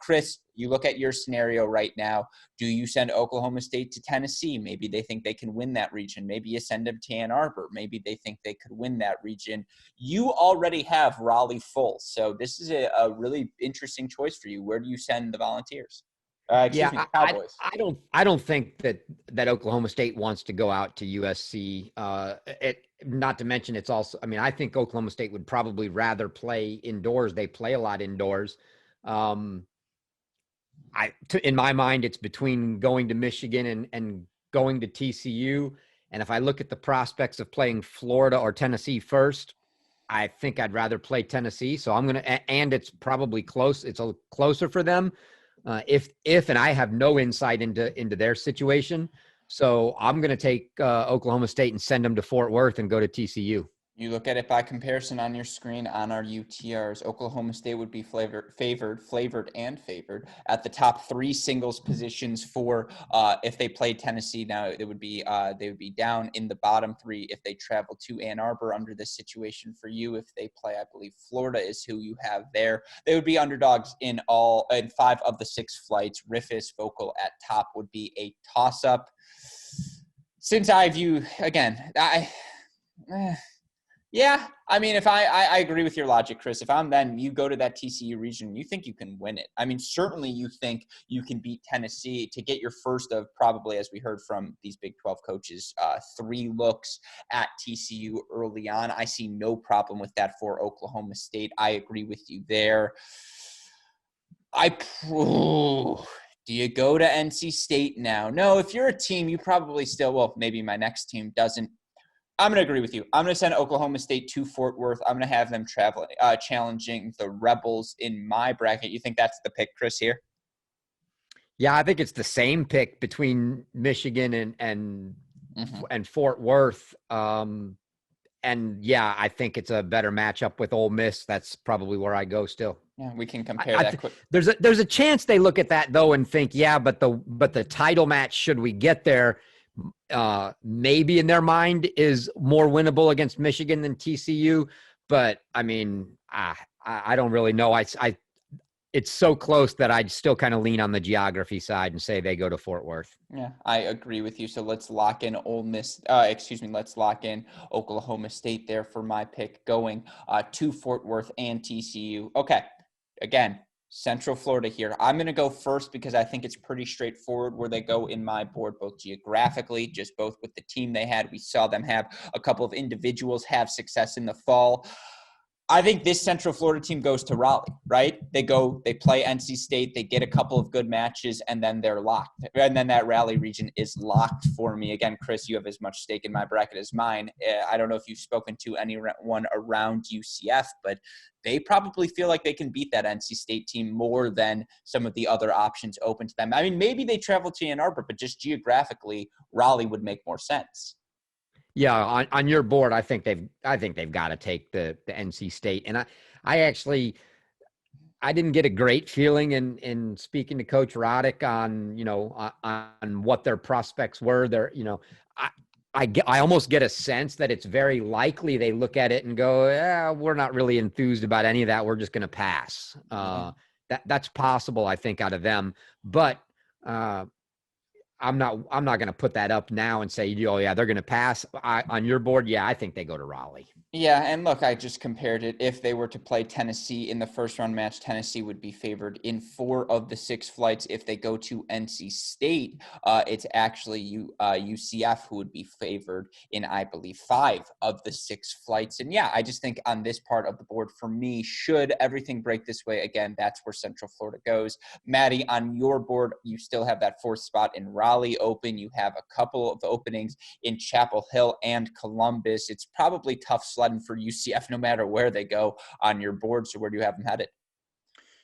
Chris, you look at your scenario right now. Do you send Oklahoma State to Tennessee? Maybe they think they can win that region. Maybe you send them to Ann Arbor. Maybe they think they could win that region. You already have Raleigh full. So this is a really interesting choice for you. Where do you send the Volunteers? Cowboys. I don't think that Oklahoma State wants to go out to USC. Not to mention it's also, I mean, I think Oklahoma State would probably rather play indoors. They play a lot indoors. In my mind, it's between going to Michigan and going to TCU. And if I look at the prospects of playing Florida or Tennessee first, I think I'd rather play Tennessee. So I'm going to, and it's probably close. It's a closer for them. And I have no insight into their situation. So I'm going to take Oklahoma State and send them to Fort Worth and go to TCU. You look at it by comparison on your screen on our UTRs. Oklahoma State would be favored at the top 3 singles positions for if they play Tennessee. Now they would be down in the bottom 3 if they travel to Ann Arbor under this situation. For you, if they play, I believe Florida is who you have there. They would be underdogs in 5 of the 6 flights. Rifus, Vocal at top would be a toss-up. Since I view again, yeah, I mean, if I agree with your logic, Chris. If I'm then, you go to that TCU region, you think you can win it. I mean, certainly you think you can beat Tennessee to get your first of probably, as we heard from these Big 12 coaches, 3 looks at TCU early on. I see no problem with that for Oklahoma State. I agree with you there. Do you go to NC State now? No, if you're a team, you probably still, well, maybe my next team doesn't. I'm going to agree with you. I'm going to send Oklahoma State to Fort Worth. I'm going to have them challenging the Rebels in my bracket. You think that's the pick, Chris, here? Yeah, I think it's the same pick between Michigan and Fort Worth. And And yeah, I think it's a better matchup with Ole Miss. That's probably where I go still. Yeah, we can compare that quick. There's a chance they look at that though and think, yeah, but the title match, should we get there, maybe in their mind is more winnable against Michigan than TCU. But I mean, I don't really know. It's so close that I'd still kind of lean on the geography side and say they go to Fort Worth. Yeah, I agree with you. So let's lock in let's lock in Oklahoma State there for my pick, going to Fort Worth and TCU. Okay, again, Central Florida here. I'm going to go first because I think it's pretty straightforward where they go in my board, both geographically, just both with the team they had. We saw them have a couple of individuals have success in the fall. I think this Central Florida team goes to Raleigh, right? They play NC State, they get a couple of good matches, and then they're locked. And then that Raleigh region is locked for me. Again, Chris, you have as much stake in my bracket as mine. I don't know if you've spoken to anyone around UCF, but they probably feel like they can beat that NC State team more than some of the other options open to them. I mean, maybe they travel to Ann Arbor, but just geographically, Raleigh would make more sense. Yeah, on your board, I think they've got to take the NC State, and I didn't get a great feeling in speaking to Coach Roddick on what their prospects were. I almost get a sense that it's very likely they look at it and go, yeah, we're not really enthused about any of that. We're just going to pass. That's possible, I think, out of them, but. I'm not going to put that up now and say, oh yeah, they're going to pass. On your board, yeah, I think they go to Raleigh. Yeah, and look, I just compared it. If they were to play Tennessee in the first round match, Tennessee would be favored in 4 of the 6 flights. If they go to NC State, it's actually UCF who would be favored in, I believe, 5 of the 6 flights. And yeah, I just think on this part of the board, for me, should everything break this way, again, that's where Central Florida goes. Maddie, on your board, you still have that 4th spot in Raleigh open. You have a couple of openings in Chapel Hill and Columbus. It's probably tough sledding for UCF no matter where they go on your board. So where do you have them headed?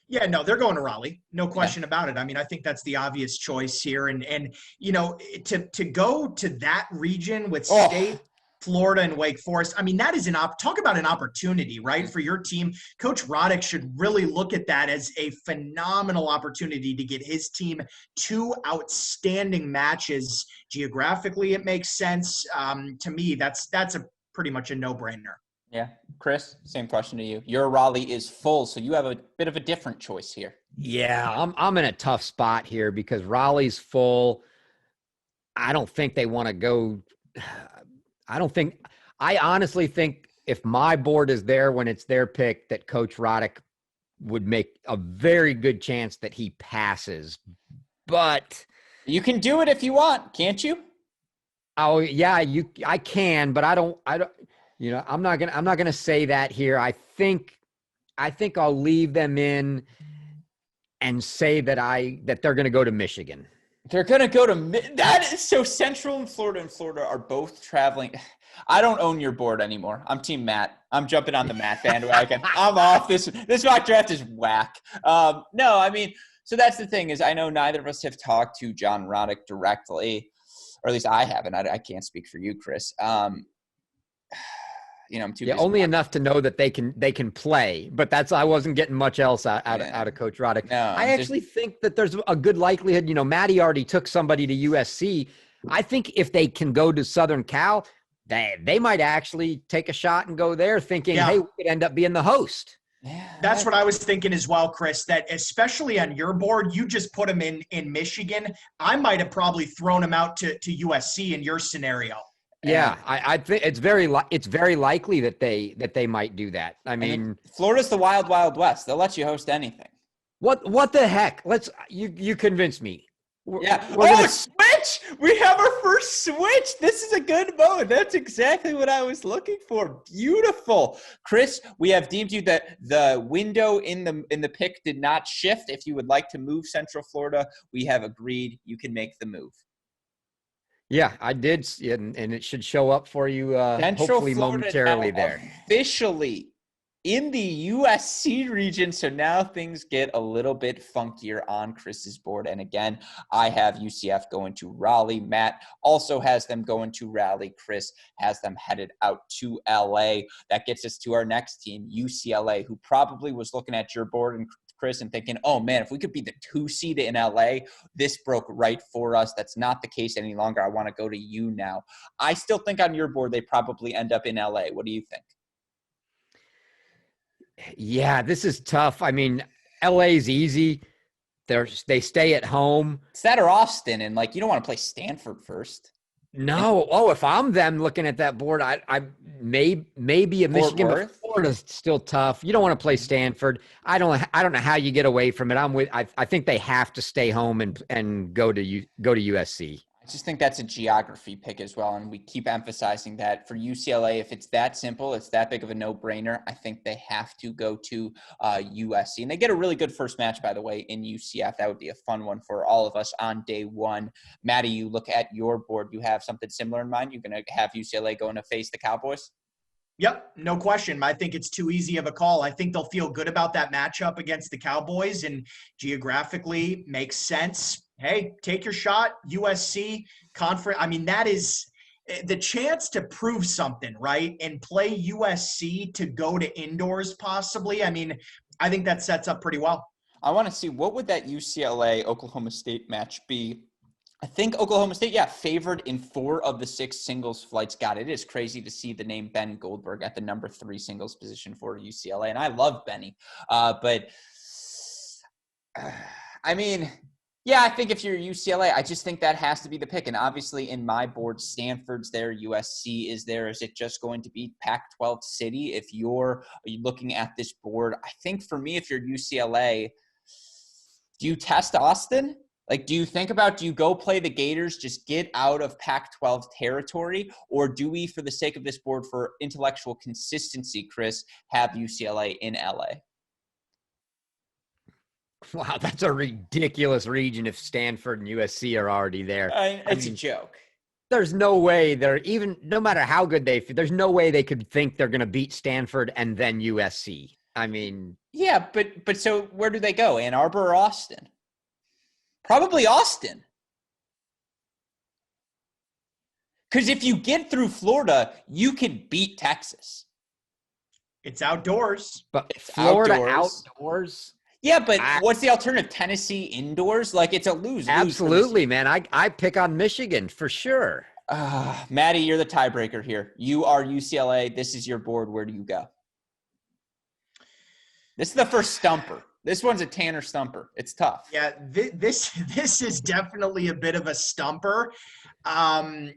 Yeah, no, they're going to Raleigh. No question about it. I mean, I think that's the obvious choice here. And to go to that region with State, Florida, and Wake Forest, I mean, that is talk about an opportunity, right, for your team. Coach Roddick should really look at that as a phenomenal opportunity to get his team 2 outstanding matches. Geographically, it makes sense. To me, that's a pretty much a no-brainer. Yeah. Chris, same question to you. Your Raleigh is full, so you have a bit of a different choice here. Yeah, I'm in a tough spot here because Raleigh's full. I don't think they want to go. I honestly think if my board is there when it's their pick, that Coach Roddick would make a very good chance that he passes. But you can do it if you want, can't you? Oh yeah, I can, but I don't, I'm not going to say that here. I think I'll leave them in and say that they're going to go to Michigan. They're going to go to that is so Central and Florida are both traveling. I don't own your board anymore. I'm Team Matt. I'm jumping on the Matt bandwagon. I'm off. This mock draft is whack. No, I mean, so that's the thing is I know neither of us have talked to John Roddick directly. Or at least I haven't. I can't speak for you, Chris. I'm too busy. Only enough to know that they can play, but I wasn't getting much else out of Coach Roddick. No, I actually think that there's a good likelihood. Maddie already took somebody to USC. I think if they can go to Southern Cal, they might actually take a shot and go there, thinking, hey, we could end up being the host. Yeah, that's what I was thinking as well, Chris, that especially on your board, you just put him in Michigan. I might have probably thrown him out to USC in your scenario. Yeah, I think it's very likely that they might do that. I mean, Florida's the wild, wild west. They'll let you host anything. What the heck? You convinced me. Switch! We have our first switch. This is a good mode. That's exactly what I was looking for. Beautiful. Chris, we have deemed you that the window in the pick did not shift. If you would like to move Central Florida, we have agreed you can make the move. Yeah, I did, and it should show up for you hopefully Florida momentarily there. Officially in the USC region. So now things get a little bit funkier on Chris's board. And again, I have UCF going to Raleigh. Matt also has them going to Raleigh. Chris has them headed out to LA. That gets us to our next team, UCLA, who probably was looking at your board and Chris and thinking, oh man, if we could be the 2 seed in LA, this broke right for us. That's not the case any longer. I want to go to you now. I still think on your board, they probably end up in LA. What do you think? Yeah, this is tough. I mean, LA's easy. They stay at home. It's that or Austin, and like you don't want to play Stanford first. No. Oh, if I'm them looking at that board, I maybe a Michigan, but Florida's still tough. You don't want to play Stanford. I don't know how you get away from it. I think they have to stay home and go to USC. I just think that's a geography pick as well, and we keep emphasizing that for UCLA, if it's that simple, it's that big of a no-brainer, I think they have to go to USC. And they get a really good first match, by the way, in UCF. That would be a fun one for all of us on day one. Maddie, you look at your board. You have something similar in mind? You're going to have UCLA going to face the Cowboys? Yep, no question. I think it's too easy of a call. I think they'll feel good about that matchup against the Cowboys, and geographically makes sense. Hey, take your shot, USC conference. I mean, that is the chance to prove something, right? And play USC to go to indoors possibly. I mean, I think that sets up pretty well. I want to see what would that UCLA-Oklahoma State match be. I think Oklahoma State, favored in 4 of the 6 singles flights. God, it is crazy to see the name Ben Goldberg at the number 3 singles position for UCLA. And I love Benny. I mean – yeah, I think if you're UCLA, I just think that has to be the pick. And obviously in my board, Stanford's there, USC is there. Is it just going to be Pac-12 City? If you're looking at this board, I think for me, if you're UCLA, do you test Austin? Like, do you go play the Gators, just get out of Pac-12 territory? Or do we, for the sake of this board, for intellectual consistency, Chris, have UCLA in LA? Wow, that's a ridiculous region if Stanford and USC are already there. It's a joke. There's no way no matter how good there's no way they could think they're going to beat Stanford and then USC. I mean. Yeah, but so where do they go? Ann Arbor or Austin? Probably Austin. Because if you get through Florida, you can beat Texas. It's outdoors. But Florida outdoors? Yeah, but what's the alternative? Tennessee indoors? Like, it's a lose. Absolutely, man. I pick on Michigan for sure. Maddie, you're the tiebreaker here. You are UCLA. This is your board. Where do you go? This is the first stumper. This one's a Tanner stumper. It's tough. Yeah, this is definitely a bit of a stumper. If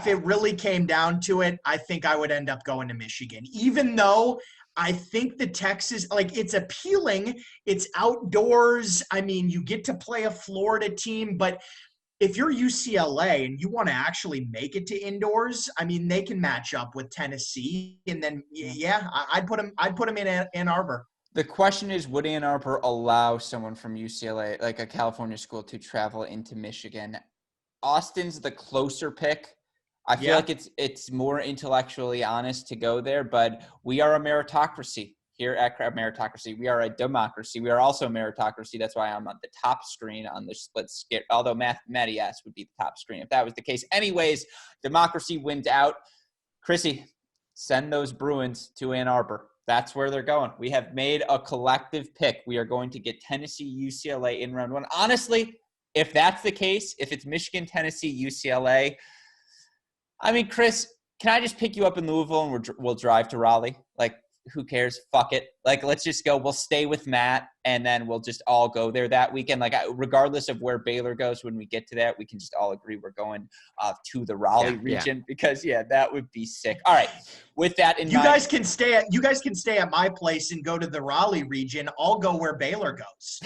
it really came down to it, I think I would end up going to Michigan, even though I think the Texas, like, it's appealing. It's outdoors. I mean, you get to play a Florida team, but if you're UCLA and you want to actually make it to indoors, I mean, they can match up with Tennessee. And then, I'd put them in Ann Arbor. The question is, would Ann Arbor allow someone from UCLA, like a California school, to travel into Michigan? Austin's the closer pick. I feel like it's more intellectually honest to go there, but we are a meritocracy here at Meritocracy. We are a democracy. We are also a meritocracy. That's why I'm on the top screen on the split scale, although Matty S would be the top screen if that was the case. Anyways, democracy wins out. Chrissy, send those Bruins to Ann Arbor. That's where they're going. We have made a collective pick. We are going to get Tennessee, UCLA in round 1. Honestly, if that's the case, if it's Michigan, Tennessee, UCLA, I mean, Chris, can I just pick you up in Louisville and we'll drive to Raleigh? Like, who cares? Fuck it. Like, let's just go. We'll stay with Matt, and then we'll just all go there that weekend. Like, regardless of where Baylor goes when we get to that, we can just all agree we're going to the Raleigh region because, that would be sick. All right. With that in mind. You guys can stay at my place and go to the Raleigh region. I'll go where Baylor goes.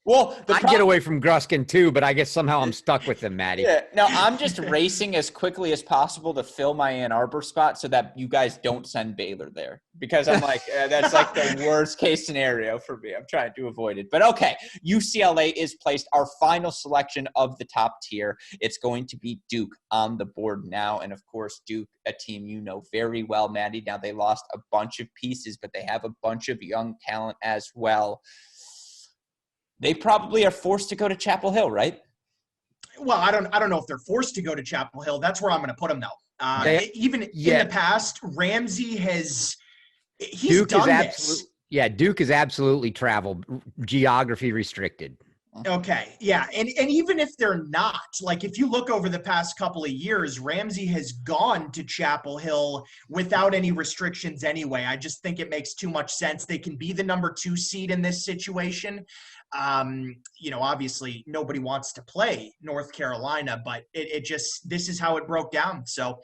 Well, I get away from Gruskin too, but I guess somehow I'm stuck with him, Maddie. Yeah, no, I'm just racing as quickly as possible to fill my Ann Arbor spot so that you guys don't send Baylor there, because I'm like, that's like the worst case scenario for me. I'm trying to avoid it. But okay, UCLA is placed. Our final selection of the top tier. It's going to be Duke on the board now. And of course, Duke, a team you know very well, Maddie. Now they lost a bunch of pieces, but they have a bunch of young talent as well. They probably are forced to go to Chapel Hill, right? Well, I don't know if they're forced to go to Chapel Hill. That's where I'm going to put them, though. In the past, Ramsey he's Duke done is this. Yeah, Duke is absolutely travel geography restricted. Okay, yeah, and even if they're not, like if you look over the past couple of years, Ramsey has gone to Chapel Hill without any restrictions anyway. I just think it makes too much sense. They can be the number 2 seed in this situation. Obviously nobody wants to play North Carolina, but it just, this is how it broke down. So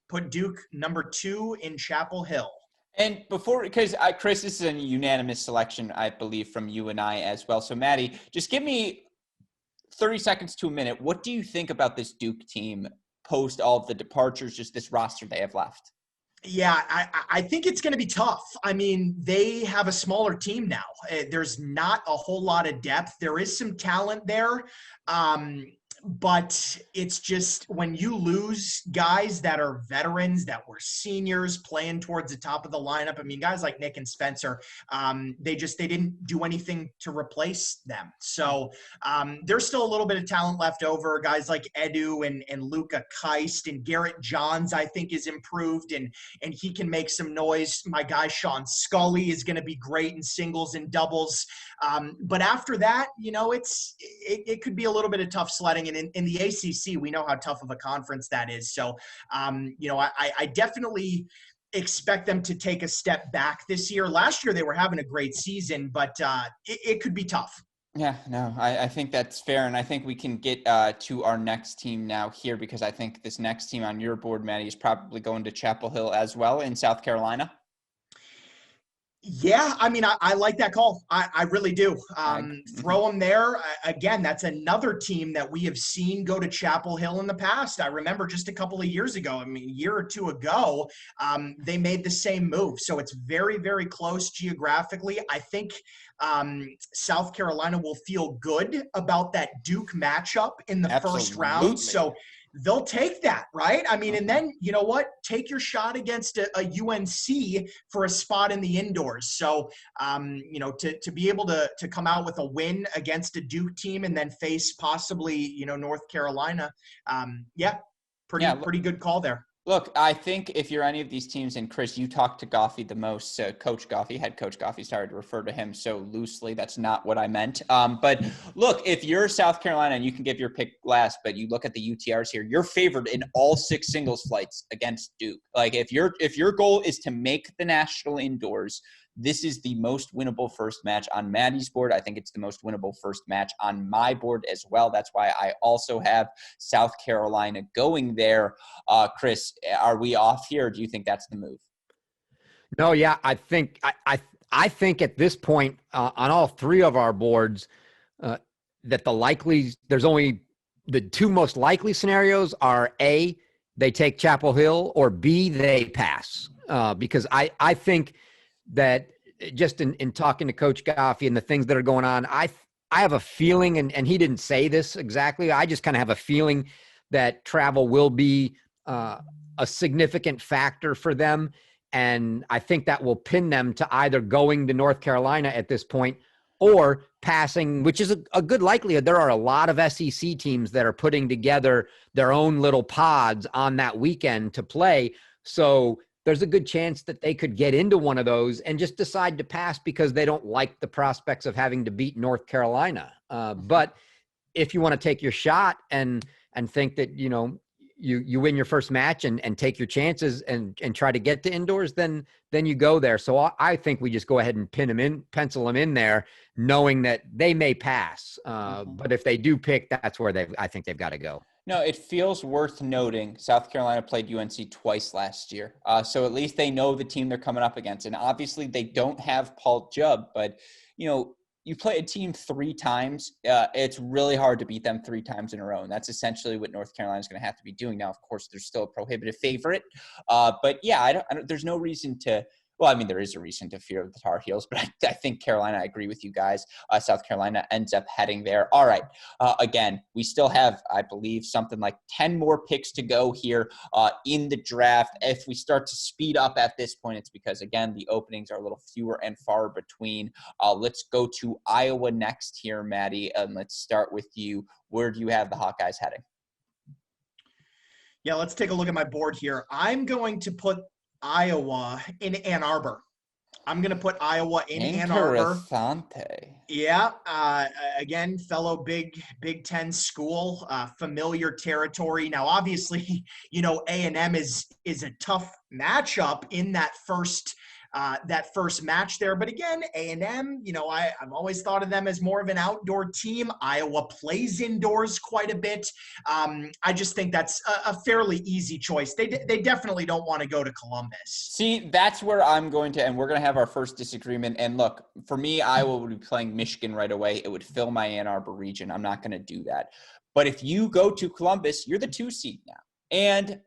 put Duke number 2 in Chapel Hill. And because Chris, this is a unanimous selection, I believe, from you and I as well. So Maddie, just give me 30 seconds to a minute. What do you think about this Duke team post all of the departures, just this roster they have left? Yeah, I think it's going to be tough. I mean, they have a smaller team now. There's not a whole lot of depth. There is some talent there. But it's just when you lose guys that are veterans, that were seniors playing towards the top of the lineup. I mean, guys like Nick and Spencer, they didn't do anything to replace them. So there's still a little bit of talent left over. Guys like Edu and Luca Keist and Garrett Johns, I think, is improved and he can make some noise. My guy Sean Scully is going to be great in singles and doubles. But after that, it could be a little bit of tough sledding. And in the ACC, we know how tough of a conference that is. So, I definitely expect them to take a step back this year. Last year, they were having a great season, but it could be tough. Yeah, no, I think that's fair. And I think we can get to our next team now here, because I think this next team on your board, Maddie, is probably going to Chapel Hill as well in South Carolina. Yeah, I mean, I like that call. I really do. Throw them there. Again, that's another team that we have seen go to Chapel Hill in the past. I remember just a couple of years ago, a year or two ago, they made the same move. So it's very, very close geographically. I think South Carolina will feel good about that Duke matchup in the first round. So they'll take that, right? I mean, and then, you know what? Take your shot against a UNC for a spot in the indoors. So, to be able to come out with a win against a Duke team and then face possibly, North Carolina, pretty good call there. Look, I think if you're any of these teams, and Chris, you talk to Goffey the most, Coach Goffey, head coach Goffey, sorry to refer to him so loosely. That's not what I meant. But look, if you're South Carolina, and you can give your pick last, but you look at the UTRs here, you're favored in all 6 singles flights against Duke. Like if your goal is to make the national indoors, this is the most winnable first match on Maddie's board. I think it's the most winnable first match on my board as well. That's why I also have South Carolina going there. Chris, are we off here, or do you think that's the move? No, yeah, I think think at this point on all 3 of our boards that there's only the 2 most likely scenarios are A, they take Chapel Hill, or B, they pass. Because I think that just in talking to Coach Goffey and the things that are going on, I have a feeling, and he didn't say this exactly, I just kind of have a feeling that travel will be a significant factor for them. And I think that will pin them to either going to North Carolina at this point or passing, which is a good likelihood. There are a lot of SEC teams that are putting together their own little pods on that weekend to play. So there's a good chance that they could get into one of those and just decide to pass because they don't like the prospects of having to beat North Carolina. But if you want to take your shot and think that, you win your first match and take your chances and try to get to indoors, then you go there. So I think we just go ahead and pencil them in there, knowing that they may pass. But if they do pick, that's where I think they've got to go. No, it feels worth noting South Carolina played UNC twice last year. So at least they know the team they're coming up against. And obviously they don't have Paul Jubb, but, you play a team 3 times, it's really hard to beat them 3 times in a row. And that's essentially what North Carolina is going to have to be doing. Now, of course, there's still a prohibitive favorite. But yeah, I don't, there's no reason to, well, I mean, there is a reason to fear the Tar Heels, but I think Carolina, I agree with you guys. South Carolina ends up heading there. All right. Again, we still have, I believe, something like 10 more picks to go here in the draft. If we start to speed up at this point, it's because, again, the openings are a little fewer and far between. Let's go to Iowa next here, Maddie, and let's start with you. Where do you have the Hawkeyes heading? Yeah, let's take a look at my board here. I'm going to put Iowa in Ann Arbor. I'm going to put Iowa in Ann Arbor. Yeah. Again, fellow Big Ten school, familiar territory. Now, obviously, A&M is a tough matchup in that first match there. But again, A&M, I've always thought of them as more of an outdoor team. Iowa plays indoors quite a bit. I just think that's a fairly easy choice. They definitely don't want to go to Columbus. See, that's where I'm going to, and we're going to have our first disagreement. And look, for me, Iowa would be playing Michigan right away. It would fill my Ann Arbor region. I'm not going to do that. But if you go to Columbus, you're the 2 seed now. And,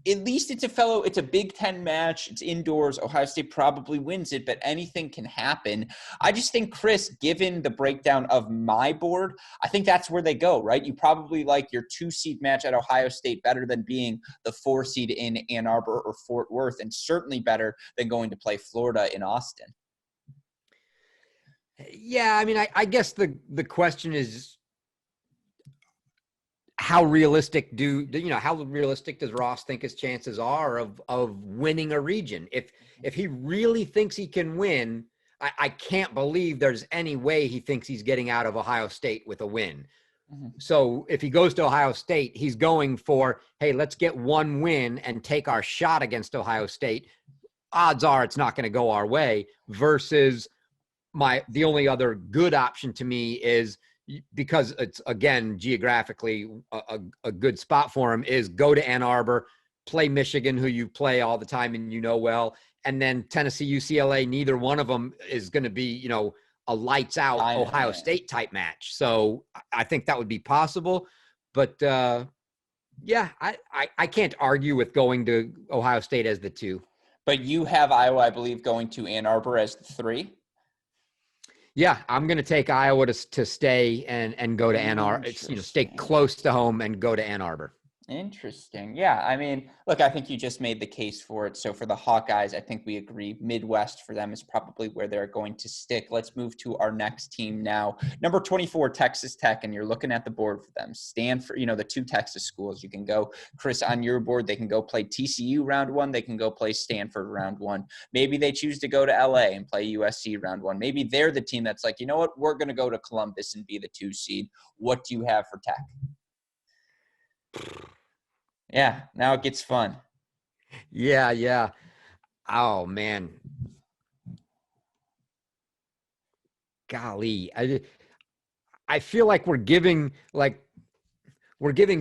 at least it's a Big Ten match. It's indoors. Ohio State probably wins it, but anything can happen. I just think, Chris, given the breakdown of my board, I think that's where they go, right? You probably like your 2 seed match at Ohio State better than being the 4 seed in Ann Arbor or Fort Worth, and certainly better than going to play Florida in Austin. Yeah, I mean, I guess the question is, how realistic does Ross think his chances are of winning a region? If he really thinks he can win, I can't believe there's any way he thinks he's getting out of Ohio State with a win. Mm-hmm. So if he goes to Ohio State, he's going for, hey, let's get 1 win and take our shot against Ohio State. Odds are it's not going to go our way, versus the only other good option to me is, because it's, again, geographically a good spot for him, is go to Ann Arbor, play Michigan, who you play all the time and well, and then Tennessee, UCLA, neither one of them is going to be, a lights out Ohio State type match. So I think that would be possible. But yeah, I can't argue with going to Ohio State as the 2. But you have Iowa, I believe, going to Ann Arbor as the 3. Yeah, I'm going to take Iowa to stay and go to Ann Arbor. Stay close to home and go to Ann Arbor. Interesting. Yeah, I mean, look, I think you just made the case for it. So for the Hawkeyes, I think we agree Midwest for them is probably where they're going to stick. Let's move to our next team now. Number 24, Texas Tech, and you're looking at the board for them. Stanford, the 2 Texas schools. You can go, Chris, on your board. They can go play TCU round 1. They can go play Stanford round 1. Maybe they choose to go to LA and play USC round 1. Maybe they're the team that's like, you know what, we're going to go to Columbus and be the 2 seed. What do you have for Tech? Yeah, now it gets fun. Yeah. Oh, man. Golly. I feel like we're giving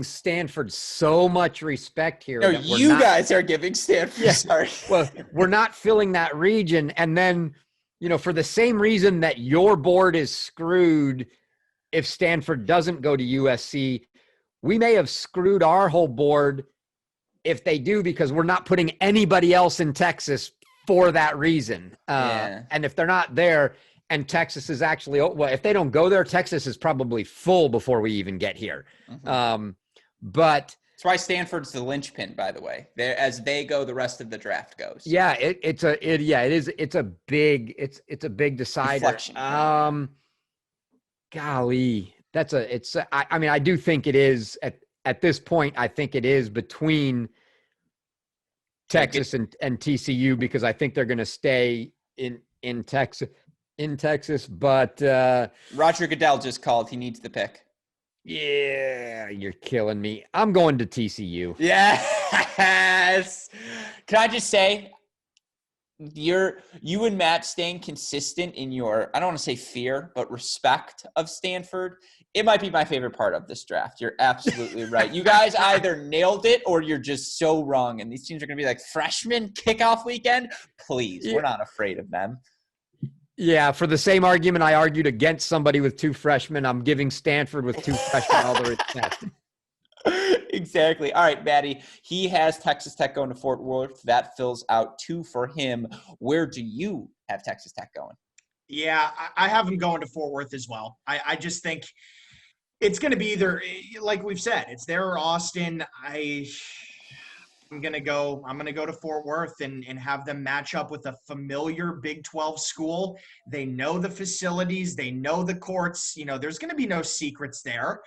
Stanford so much respect here. No, you guys are giving Stanford. Yeah, sorry. Well, we're not filling that region. And then, for the same reason that your board is screwed if Stanford doesn't go to USC, we may have screwed our whole board if they do, because we're not putting anybody else in Texas for that reason. And if they're not there, and Texas is actually, if they don't go there, Texas is probably full before we even get here. Mm-hmm. But that's why Stanford's the linchpin, by the way. As they go, the rest of the draft goes. Yeah, it's a big decider. Golly, I do think it is at this point. I think it is between Texas and TCU, because I think they're going to stay in Texas. But Roger Goodell just called. He needs the pick. Yeah, you're killing me. I'm going to TCU. Yes. Can I just say, you and Matt staying consistent in your, I don't want to say fear, but respect of Stanford. It might be my favorite part of this draft. You're absolutely right. You guys either nailed it or you're just so wrong. And these teams are going to be like freshman kickoff weekend. Please, we're not afraid of them. Yeah, for the same argument I argued against somebody with 2 freshmen, I'm giving Stanford with 2 freshmen all there is test. Exactly. All right, Maddie. He has Texas Tech going to Fort Worth. That fills out 2 for him. Where do you have Texas Tech going? Yeah, I have them going to Fort Worth as well. I just think it's going to be either, like we've said, it's there or Austin. I'm gonna go to Fort Worth and have them match up with a familiar Big 12 school. They know the facilities, they know the courts. There's gonna be no secrets there.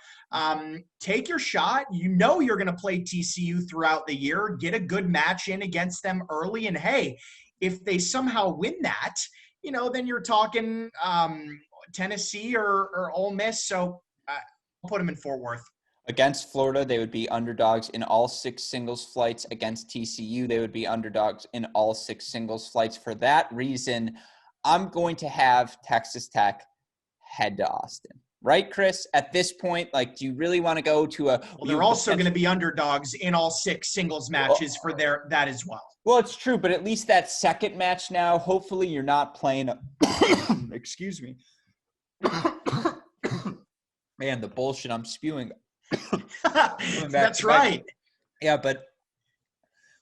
Take your shot. You're gonna play TCU throughout the year. Get a good match in against them early, and hey, if they somehow win that, then you're talking Tennessee or Ole Miss. So I'll put them in Fort Worth. Against Florida, they would be underdogs in all 6 singles flights. Against TCU, they would be underdogs in all 6 singles flights. For that reason, I'm going to have Texas Tech head to Austin. Right, Chris? At this point, do you really want to go to a – Well, they're also going to be underdogs in all 6 singles matches for that as well. Well, it's true, but at least that second match now, hopefully you're not playing – excuse me. Man, the bullshit I'm spewing – That's right. Yeah, but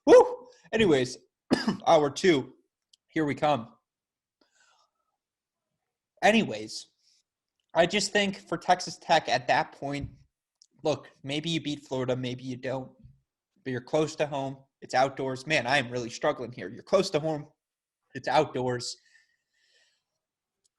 woo. Anyways, hour 2. Here we come. Anyways, I just think for Texas Tech at that point, look, maybe you beat Florida, maybe you don't, but you're close to home. It's outdoors. Man, I am really struggling here. You're close to home. It's outdoors.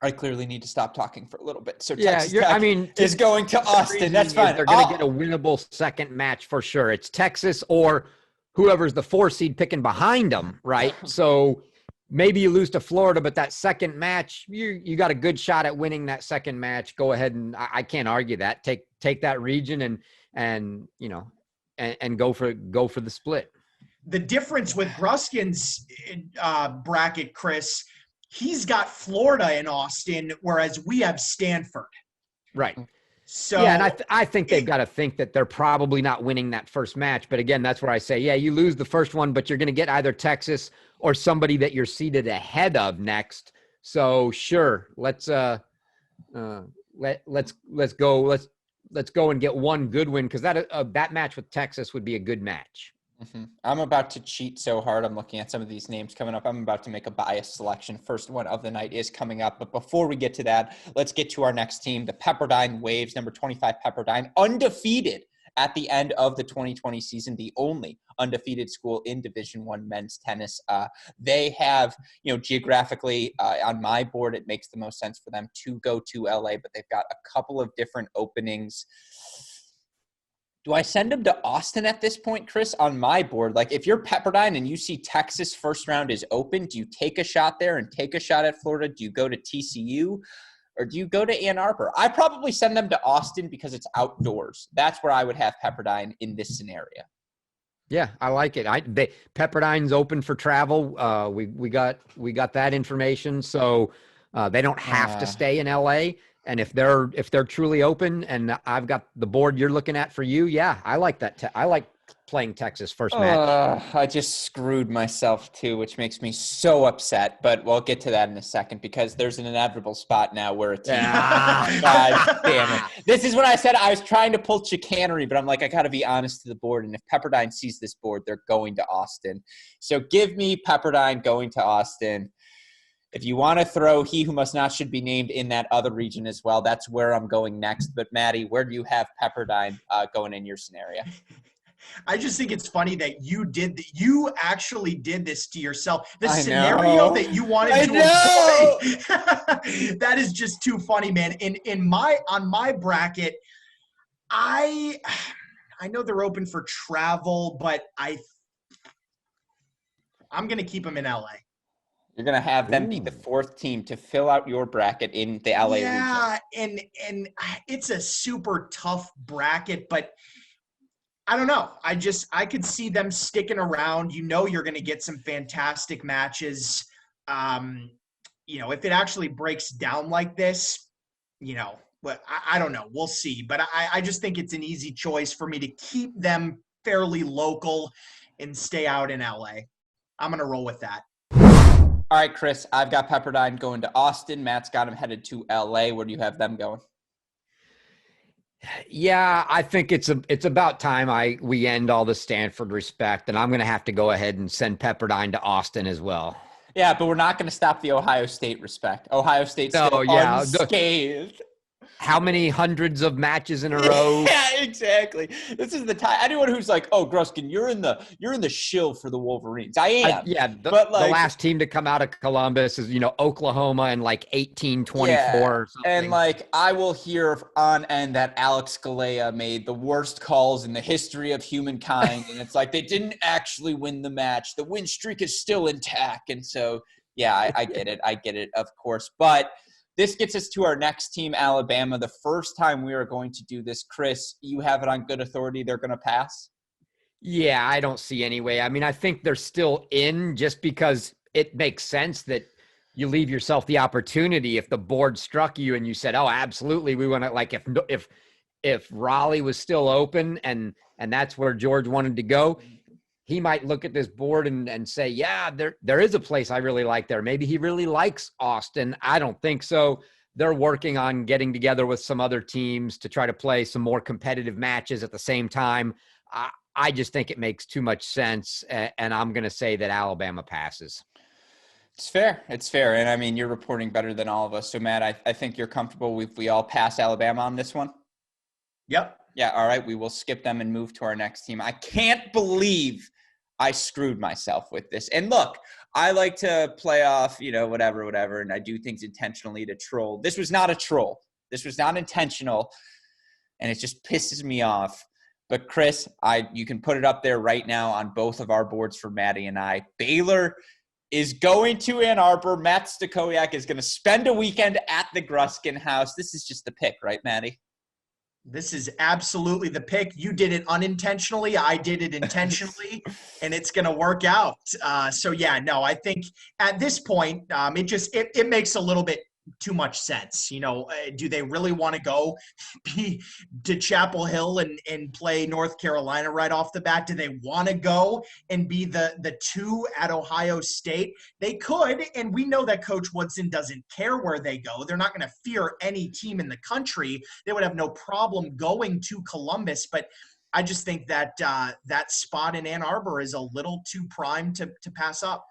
I clearly need to stop talking for a little bit. So Texas Tech is going to Austin. That's fine. They're going to get a winnable second match for sure. It's Texas or whoever's the 4 seed picking behind them, right? So maybe you lose to Florida, but that second match, you got a good shot at winning that second match. Go ahead and I can't argue that. Take that region and go for the split. The difference with Gruskin's bracket, Chris, he's got Florida in Austin, whereas we have Stanford. Right. So yeah, and I think they've got to think that they're probably not winning that first match. But again, that's where I say, yeah, you lose the first one, but you're going to get either Texas or somebody that you're seated ahead of next. So sure, let's go and get one good win, because that match with Texas would be a good match. Mm-hmm. I'm about to cheat so hard. I'm looking at some of these names coming up. I'm about to make a biased selection. First one of the night is coming up. But before we get to that, let's get to our next team, the Pepperdine Waves, number 25 Pepperdine, undefeated at the end of the 2020 season, the only undefeated school in Division I men's tennis. They have, geographically on my board, it makes the most sense for them to go to LA, but they've got a couple of different openings. Do I send them to Austin at this point, Chris, on my board? If you're Pepperdine and you see Texas first round is open, do you take a shot there and take a shot at Florida? Do you go to TCU or do you go to Ann Arbor? I probably send them to Austin because it's outdoors. That's where I would have Pepperdine in this scenario. Yeah, I like it. Pepperdine's open for travel. We got that information, so they don't have to stay in LA. And if they're truly open, and I've got the board you're looking at for you, yeah, I like that. I like playing Texas first match. I just screwed myself too, which makes me so upset. But we'll get to that in a second, because there's an inevitable spot now where it's God damn it. This is what I said. I was trying to pull chicanery, but I'm like, I got to be honest to the board. And if Pepperdine sees this board, they're going to Austin. So give me Pepperdine going to Austin. If you want to throw he who must not should be named in that other region as well, that's where I'm going next. But Maddie, where do you have Pepperdine going in your scenario? I just think it's funny that you actually did this to yourself. The scenario that you wanted to avoid. That is just too funny, man. On my bracket, I know they're open for travel, but I'm going to keep them in LA. You're going to have them be the 4th team to fill out your bracket in the LA region. Yeah, and it's a super tough bracket, but I don't know. I could see them sticking around. You're going to get some fantastic matches. If it actually breaks down like this, but I don't know. We'll see. But I just think it's an easy choice for me to keep them fairly local and stay out in LA. I'm going to roll with that. All right, Chris, I've got Pepperdine going to Austin. Matt's got them headed to LA. Where do you have them going? Yeah, I think it's about time we end all the Stanford respect, and I'm going to have to go ahead and send Pepperdine to Austin as well. Yeah, but we're not going to stop the Ohio State respect. Ohio State's still unscathed. How many hundreds of matches in a row? Yeah, exactly. This is the time. Anyone who's like, "Oh, Gruskin, you're in the shill for the Wolverines." I am. The last team to come out of Columbus is Oklahoma in like 1824 or something. And like I will hear on end that Alex Galea made the worst calls in the history of humankind, and it's like they didn't actually win the match. The win streak is still intact, and so yeah, I get it. I get it, of course, but. This gets us to our next team, Alabama. The first time we are going to do this, Chris, you have it on good authority they're going to pass? Yeah, I don't see any way. I mean, I think they're still in just because it makes sense that you leave yourself the opportunity if the board struck you and you said, oh, absolutely, we want to, like if Raleigh was still open and that's where George wanted to go, he might look at this board and say, yeah, there is a place I really like there. Maybe he really likes Austin. I don't think so. They're working on getting together with some other teams to try to play some more competitive matches at the same time. I just think it makes too much sense, and I'm going to say that Alabama passes. It's fair. It's fair. And, I mean, you're reporting better than all of us. So, Matt, I think you're comfortable if we all pass Alabama on this one? Yep. Yeah, all right. We will skip them and move to our next team. I can't believe I screwed myself with this. And look, I like to play off, whatever, and I do things intentionally to troll. This was not a troll. This was not intentional, and it just pisses me off. But, Chris, you can put it up there right now on both of our boards for Maddie and I. Baylor is going to Ann Arbor. Matt Stachowiak is going to spend a weekend at the Gruskin house. This is just the pick, right, Maddie? This is absolutely the pick. You did it unintentionally. I did it intentionally, and it's going to work out. I think at this point, it makes a little bit too much sense. Do they really want to go to Chapel Hill and play North Carolina right off the bat? Do they want to go and be the two at Ohio State? They could, and we know that Coach Woodson doesn't care where they go. They're not going to fear any team in the country. They would have no problem going to Columbus, but I just think that that spot in Ann Arbor is a little too prime to pass up.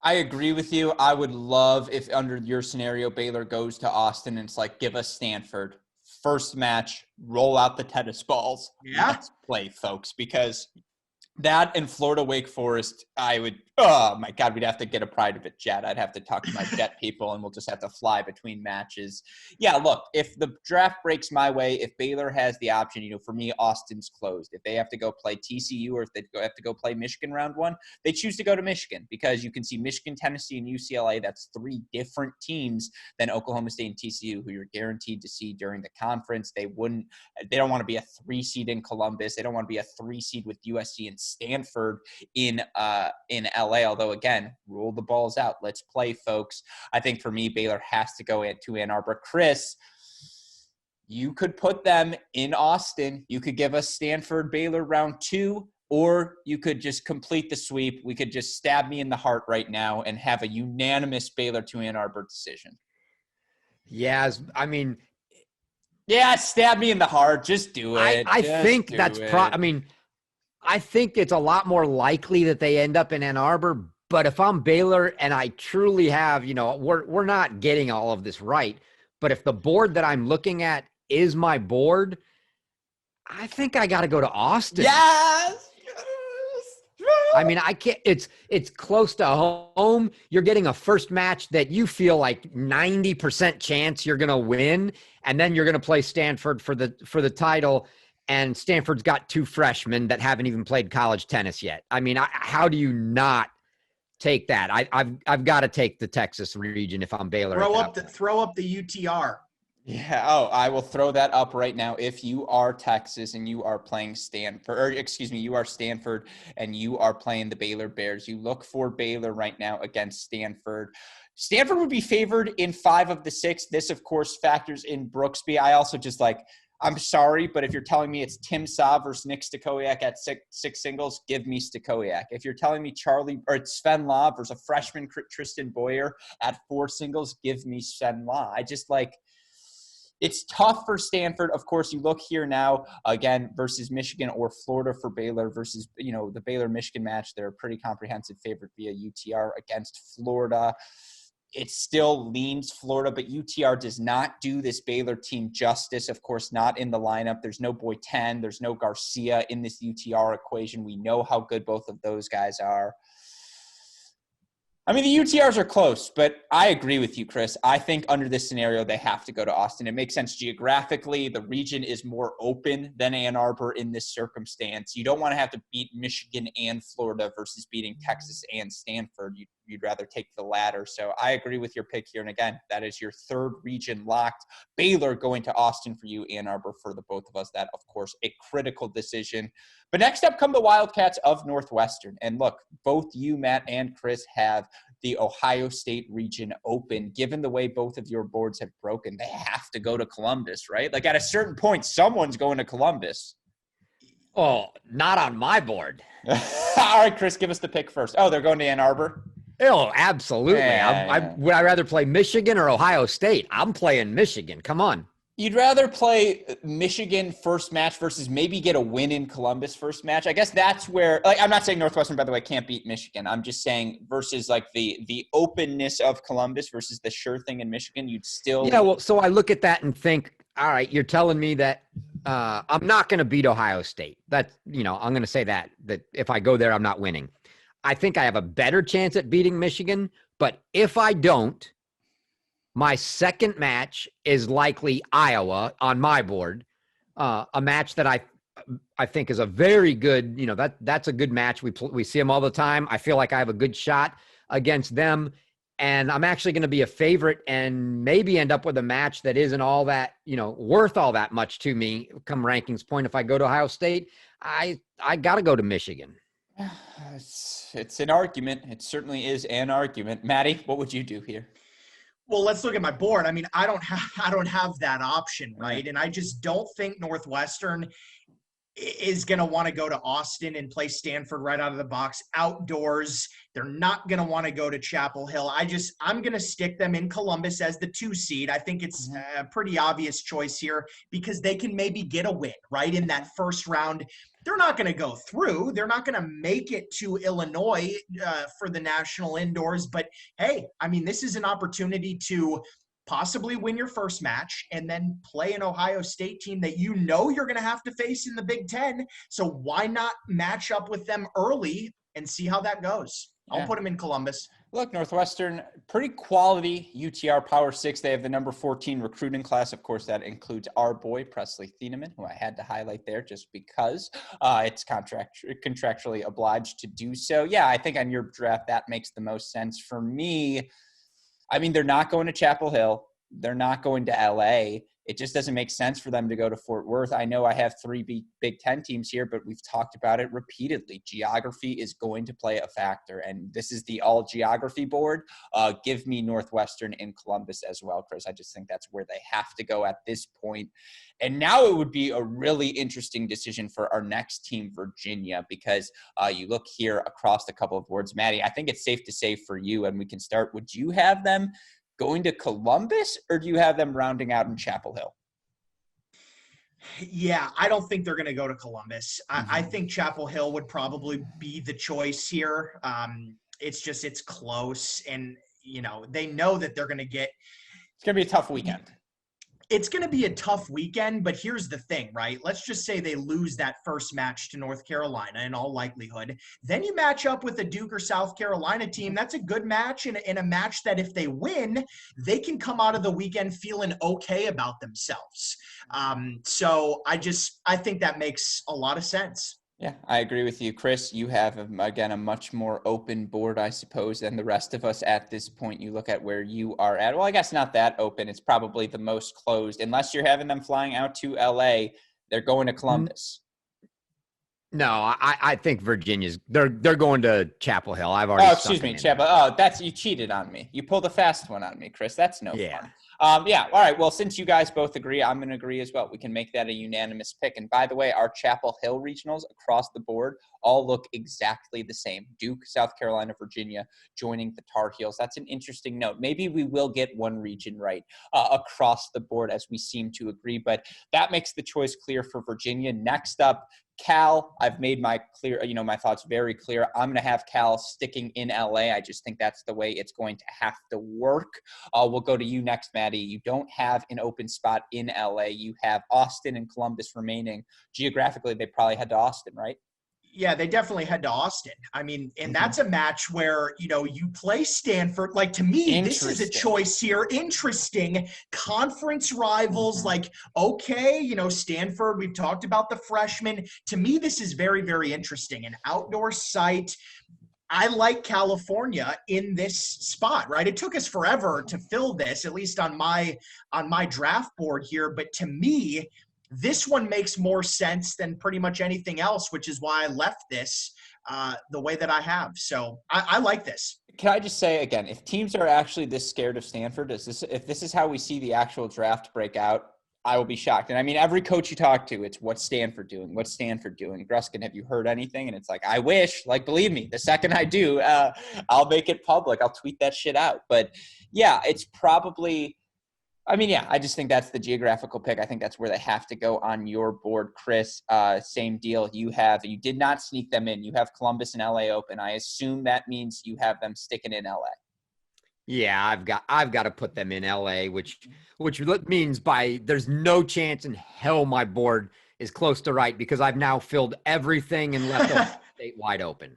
I agree with you. I would love if under your scenario, Baylor goes to Austin and it's like, give us Stanford. First match, roll out the tennis balls. Yeah. Let's play, folks, because that and Florida Wake Forest, oh my God, we'd have to get a private jet. I'd have to talk to my jet people and we'll just have to fly between matches. Yeah, look, if the draft breaks my way, if Baylor has the option, for me, Austin's closed. If they have to go play TCU or if they have to go play Michigan round one, they choose to go to Michigan because you can see Michigan, Tennessee, and UCLA. That's three different teams than Oklahoma State and TCU who you're guaranteed to see during the conference. They don't want to be a 3 seed in Columbus. They don't want to be a 3 seed with USC and Stanford in LA, although again, rule the balls out. Let's play, folks. I think for me, Baylor has to go to Ann Arbor. Chris, you could put them in Austin. You could give us Stanford, Baylor round 2, or you could just complete the sweep. We could just stab me in the heart right now and have a unanimous Baylor to Ann Arbor decision. Yeah, stab me in the heart. Just do it. I think that's I think it's a lot more likely that they end up in Ann Arbor. But if I'm Baylor and I truly have, we're not getting all of this right. But if the board that I'm looking at is my board, I think I got to go to Austin. Yes. I mean, I can't. It's close to home. You're getting a first match that you feel like 90% chance you're going to win, and then you're going to play Stanford for the title. And Stanford's got 2 freshmen that haven't even played college tennis yet. I mean, how do you not take that? I've got to take the Texas region if I'm Baylor. Throw up the UTR. Yeah. Oh, I will throw that up right now. If you are Texas and you are playing you are Stanford and you are playing the Baylor Bears, you look for Baylor right now against Stanford. Stanford would be favored in 5 of the 6. This, of course, factors in Brooksby. I also I'm sorry, but if you're telling me it's Tim Sa versus Nick Stachowiak at six singles, give me Stachowiak. If you're telling me it's Sven Law versus a freshman Tristan Boyer at 4 singles, give me Sven Law. I just it's tough for Stanford. Of course, you look here now, again, versus Michigan or Florida for Baylor versus, the Baylor-Michigan match. They're a pretty comprehensive favorite via UTR against Florida. It still leans Florida, but UTR does not do this Baylor team justice. Of course, not in the lineup. There's no Boyten. There's no Garcia in this UTR equation. We know how good both of those guys are. I mean, the UTRs are close, but I agree with you, Chris. I think under this scenario, they have to go to Austin. It makes sense geographically. The region is more open than Ann Arbor in this circumstance. You don't want to have to beat Michigan and Florida versus beating Texas and Stanford. You'd rather take the latter. So I agree with your pick here. And again, that is your third region locked. Baylor going to Austin for you, Ann Arbor for the both of us. That, of course, a critical decision. But next up come the Wildcats of Northwestern. And look, both you, Matt, and Chris have the Ohio State region open. Given the way both of your boards have broken, they have to go to Columbus, right? Like at a certain point, someone's going to Columbus. Oh, not on my board. All right, Chris, give us the pick first. Oh, they're going to Ann Arbor? Oh, absolutely. Yeah. Would I rather play Michigan or Ohio State? I'm playing Michigan. Come on. You'd rather play Michigan first match versus maybe get a win in Columbus first match. I guess that's where, I'm not saying Northwestern, by the way, can't beat Michigan. I'm just saying versus the openness of Columbus versus the sure thing in Michigan, you'd still. Yeah, well, so I look at that and think, all right, you're telling me that I'm not going to beat Ohio State. That's, I'm going to say that if I go there, I'm not winning. I think I have a better chance at beating Michigan, but if I don't, my second match is likely Iowa on my board, a match that I think is a very good, that's a good match. We see them all the time. I feel like I have a good shot against them, and I'm actually going to be a favorite and maybe end up with a match that isn't all that, worth all that much to me come rankings point. If I go to Ohio State, I got to go to Michigan. It's an argument. It certainly is an argument. Maddie, what would you do here? Well, let's look at my board. I mean, I don't have that option, right? And I just don't think Northwestern is going to want to go to Austin and play Stanford right out of the box outdoors. They're not going to want to go to Chapel Hill. I'm going to stick them in Columbus as the 2 seed. I think it's a pretty obvious choice here because they can maybe get a win, right? In that first round, they're not going to go through. They're not going to make it to Illinois for the national indoors. But hey, I mean, this is an opportunity to possibly win your first match and then play an Ohio State team that you're going to have to face in the Big Ten. So why not match up with them early and see how that goes? I'll put them in Columbus. Look, Northwestern, pretty quality UTR Power 6. They have the number 14 recruiting class. Of course, that includes our boy, Presley Thieneman, who I had to highlight there just because it's contractually obliged to do so. Yeah, I think on your draft, that makes the most sense. For me, I mean, they're not going to Chapel Hill. They're not going to LA. It just doesn't make sense for them to go to Fort Worth. I know I have 3 Big Ten teams here, but we've talked about it repeatedly. Geography is going to play a factor, and this is the all geography board. Give me Northwestern in Columbus as well, Chris. I just think that's where they have to go at this point. And now it would be a really interesting decision for our next team, Virginia, because you look here across a couple of boards. Maddie, I think it's safe to say for you, and we can start, would you have them going to Columbus, or do you have them rounding out in Chapel Hill? Yeah, I don't think they're going to go to Columbus. I think Chapel Hill would probably be the choice here. It's close, and they know that they're going to get. It's going to be a tough weekend. It's going to be a tough weekend, but here's the thing, right? Let's just say they lose that first match to North Carolina in all likelihood. Then you match up with a Duke or South Carolina team. That's a good match and a match that if they win, they can come out of the weekend feeling okay about themselves. So I think that makes a lot of sense. Yeah, I agree with you. Chris, you have, again, a much more open board, I suppose, than the rest of us at this point. You look at where you are at. Well, I guess not that open. It's probably the most closed. Unless you're having them flying out to LA, they're going to Columbus. No, I think Virginia's they're going to Chapel Hill. I've already. Oh, excuse me, Chapel. Oh, you cheated on me. You pulled a fast one on me, Chris. That's no fun. Yeah. All right. Well, since you guys both agree, I'm going to agree as well. We can make that a unanimous pick. And by the way, our Chapel Hill regionals across the board all look exactly the same. Duke, South Carolina, Virginia joining the Tar Heels. That's an interesting note. Maybe we will get one region right across the board as we seem to agree. But that makes the choice clear for Virginia. Next up, Cal. I've made my thoughts very clear. I'm going to have Cal sticking in LA. I just think that's the way it's going to have to work. We'll go to you next, Maddie. You don't have an open spot in LA. You have Austin and Columbus remaining. Geographically, they probably head to Austin, right? Yeah, they definitely head to Austin. I mean, and that's a match where, you play Stanford. Like, to me, this is a choice here. Interesting. Conference rivals, okay, Stanford, we've talked about the freshmen. To me, this is very, very interesting. An outdoor site. I like California in this spot, right? It took us forever to fill this, at least on my draft board here. But to me, this one makes more sense than pretty much anything else, which is why I left this the way that I have. So I like this. Can I just say again, if teams are actually this scared of Stanford, if this is how we see the actual draft break out, I will be shocked. And I mean, every coach you talk to, it's what's Stanford doing? What's Stanford doing? Gruskin, have you heard anything? And it's like, I wish, believe me, the second I do, I'll make it public. I'll tweet that shit out. But yeah, it's probably, I just think that's the geographical pick. I think that's where they have to go on your board, Chris. Same deal. You did not sneak them in. You have Columbus and LA open. I assume that means you have them sticking in LA. Yeah, I've got to put them in LA, which means there's no chance in hell my board is close to right because I've now filled everything and left Ohio State wide open.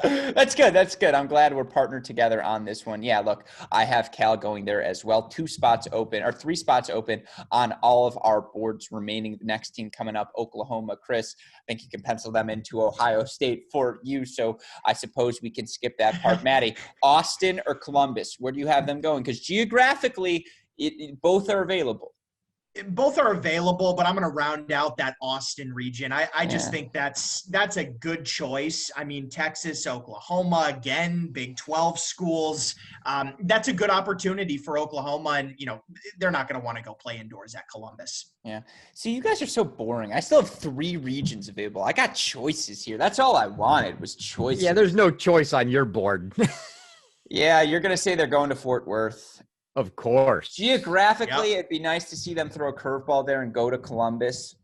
That's good. That's good. I'm glad we're partnered together on this one. Yeah, look, I have Cal going there as well. 3 spots open on all of our boards remaining. The next team coming up, Oklahoma. Chris, I think you can pencil them into Ohio State for you. So I suppose we can skip that part. Maddie, Austin or Columbus? Where do you have them going? Because geographically, both are available. Both are available, but I'm going to round out that Austin region. I just think that's a good choice. I mean, Texas, Oklahoma, again, Big 12 schools. That's a good opportunity for Oklahoma, and, they're not going to want to go play indoors at Columbus. Yeah. See, you guys are so boring. I still have 3 regions available. I got choices here. That's all I wanted was choices. Yeah, there's no choice on your board. Yeah, you're going to say they're going to Fort Worth. Of course. Geographically, It'd be nice to see them throw a curveball there and go to Columbus.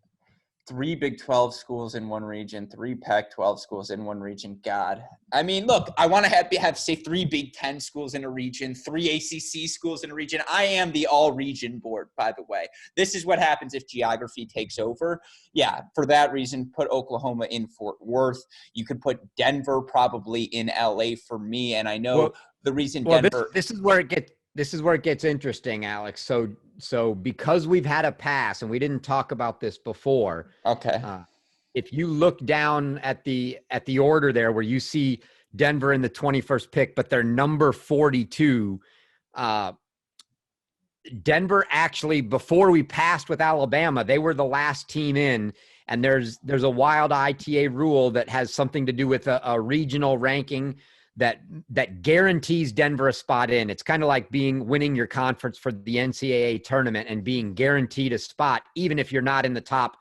3 Big 12 schools in one region, 3 Pac-12 schools in one region. God. I mean, look, I want to have say 3 Big 10 schools in a region, 3 ACC schools in a region. I am the all-region board, by the way. This is what happens if geography takes over. Yeah, for that reason, put Oklahoma in Fort Worth. You could put Denver probably in LA for me, and I know the reason Denver – This is where it gets interesting, Alex. So because we've had a pass and we didn't talk about this before. Okay. If you look down at the order there where you see Denver in the 21st pick, but they're number 42, Denver actually, before we passed with Alabama, they were the last team in. And there's a wild ITA rule that has something to do with a regional ranking that guarantees Denver a spot in. It's kind of like winning your conference for the NCAA tournament and being guaranteed a spot, even if you're not in the top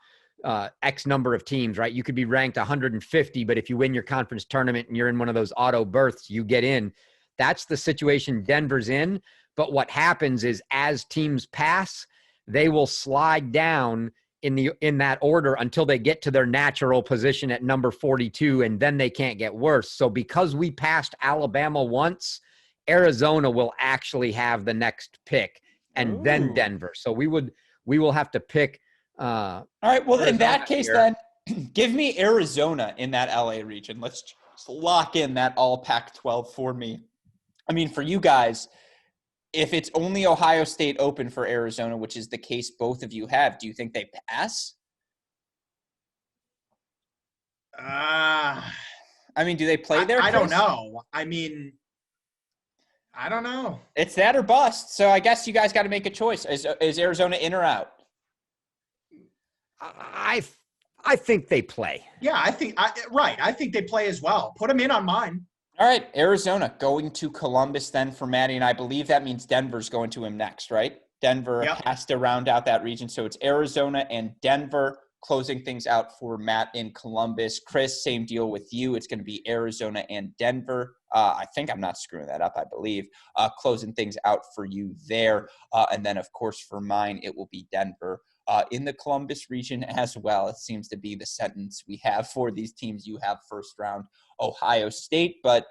X number of teams, right? You could be ranked 150, but if you win your conference tournament and you're in one of those auto berths, you get in. That's the situation Denver's in. But what happens is as teams pass, they will slide down in that order until they get to their natural position at number 42, and then they can't get worse. So because we passed Alabama once, Arizona will actually have the next pick, and then Denver. So we will have to pick. All right. Well, in that case, then give me Arizona in that LA region. Let's just lock in that all Pac-12 for me. I mean, for you guys, if it's only Ohio State open for Arizona, which is the case both of you have, do you think they pass? I mean, do they play there? I don't know. I mean, I don't know. It's that or bust. So I guess you guys got to make a choice. Is Arizona in or out? I think they play. Yeah, I think they play as well. Put them in on mine. All right, Arizona going to Columbus then for Maddie, and I believe that means Denver's going to him next, right? Denver has to round out that region, so it's Arizona and Denver closing things out for Matt in Columbus. Chris, same deal with you. It's going to be Arizona and Denver. I think I'm not screwing that up, I believe. Closing things out for you there. And then, of course, for mine, it will be Denver. In the Columbus region as well, it seems to be the sentence we have for these teams. You have first round Ohio State, but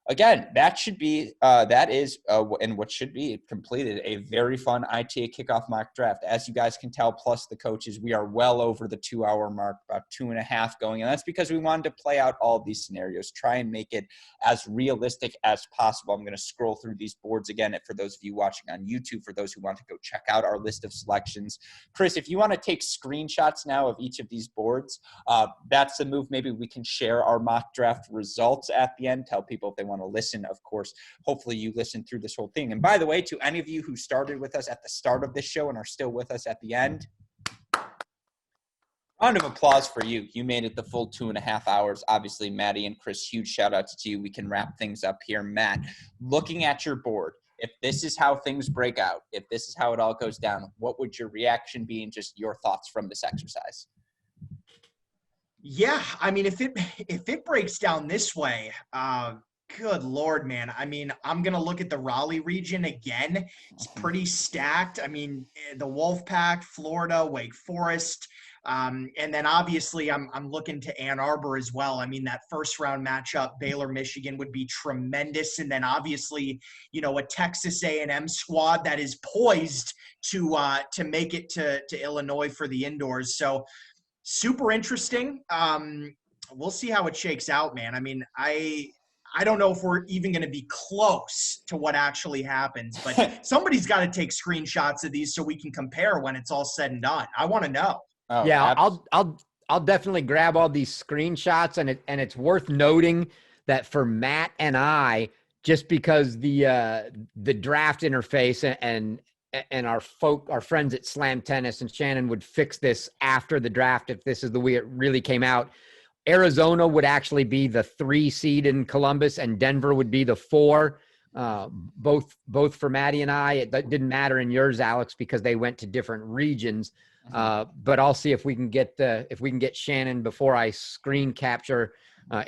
again, that should be and what should be completed a very fun ITA kickoff mock draft. As you guys can tell, plus the coaches, we are well over the 2-hour mark, about 2.5 going, and that's because we wanted to play out all of these scenarios, try and make it as realistic as possible. I'm going to scroll through these boards again for those of you watching on YouTube, for those who want to go check out our list of selections. Chris, if you want to take screenshots now of each of these boards, that's the move. Maybe we can share our mock draft results at the end, tell people if they want to listen. Of course, hopefully you listen through this whole thing. And by the way, to any of you who started with us at the start of this show and are still with us at the end, round of applause for you. You made it the full 2.5 hours. Obviously, Maddie and Chris, huge shout outs to you. We can wrap things up here. Matt, looking at your board, if this is how things break out, if this is how it all goes down, what would your reaction be and just your thoughts from this exercise? Yeah, I mean, if it breaks down this way, good Lord, man. I mean, I'm going to look at the Raleigh region again. It's pretty stacked. I mean, the Wolfpack, Florida, Wake Forest. And then obviously I'm looking to Ann Arbor as well. I mean, that first round matchup, Baylor, Michigan would be tremendous. And then obviously, a Texas A&M squad that is poised to make it to Illinois for the indoors. So super interesting. We'll see how it shakes out, man. I mean, I don't know if we're even going to be close to what actually happens, but somebody's got to take screenshots of these so we can compare when it's all said and done. I want to know. Oh, yeah, I'll definitely grab all these screenshots, and it's worth noting that for Matt and I, just because the draft interface and our friends at Slam Tennis and Shannon would fix this after the draft if this is the way it really came out. Arizona would actually be the 3 seed in Columbus, and Denver would be the 4. Both for Maddie and I. It didn't matter in yours, Alex, because they went to different regions. But I'll see if we can get Shannon before I screen capture.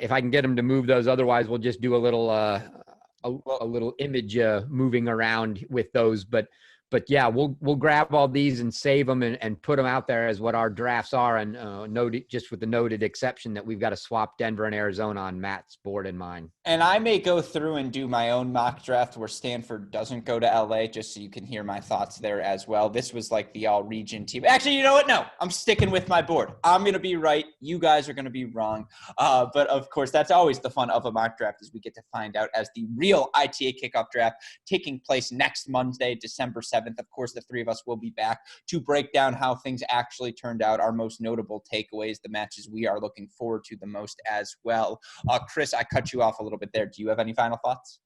If I can get him to move those, otherwise we'll just do a little image moving around with those. But yeah, we'll grab all these and save them and put them out there as what our drafts are, and noted, just with the noted exception that we've got to swap Denver and Arizona on Matt's board and mine. And I may go through and do my own mock draft where Stanford doesn't go to LA, just so you can hear my thoughts there as well. This was like the all region team. Actually, you know what? No, I'm sticking with my board. I'm going to be right. You guys are going to be wrong. But of course, that's always the fun of a mock draft, is we get to find out as the real ITA kickoff draft taking place next Monday, December 7th. Of course, the 3 of us will be back to break down how things actually turned out, our most notable takeaways, the matches we are looking forward to the most as well. Chris, I cut you off a little bit there. Do you have any final thoughts?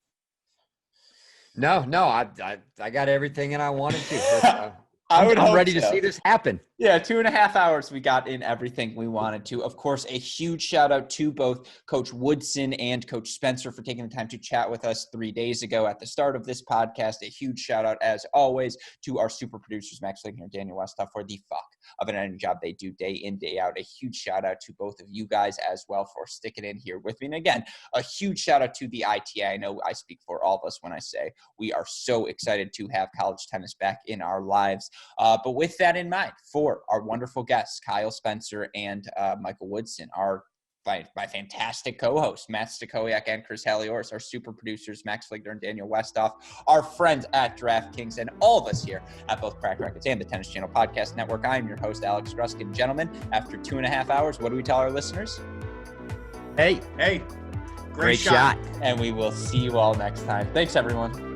No, I got everything and I wanted to. I'm ready to see this happen. Yeah, 2.5 hours, we got in everything we wanted to. Of course, a huge shout out to both Coach Woodson and Coach Spencer for taking the time to chat with us 3 days ago at the start of this podcast. A huge shout out, as always, to our super producers, Max Ligner and Daniel Westhoff, for the fuck of an editing job they do day in, day out. A huge shout out to both of you guys as well for sticking in here with me. And again, a huge shout out to the ITA. I know I speak for all of us when I say we are so excited to have college tennis back in our lives. But with that in mind, for our wonderful guests, Kyle Spencer and Michael Woodson, my fantastic co-hosts, Matt Stachowiak and Chris Halioris, our super producers, Max Ligner and Daniel Westhoff, our friends at DraftKings, and all of us here at both Cracked Racquets and the Tennis Channel Podcast Network. I am your host, Alex Gruskin. Gentlemen, after 2.5 hours, what do we tell our listeners? Hey, great shot. And we will see you all next time. Thanks, everyone.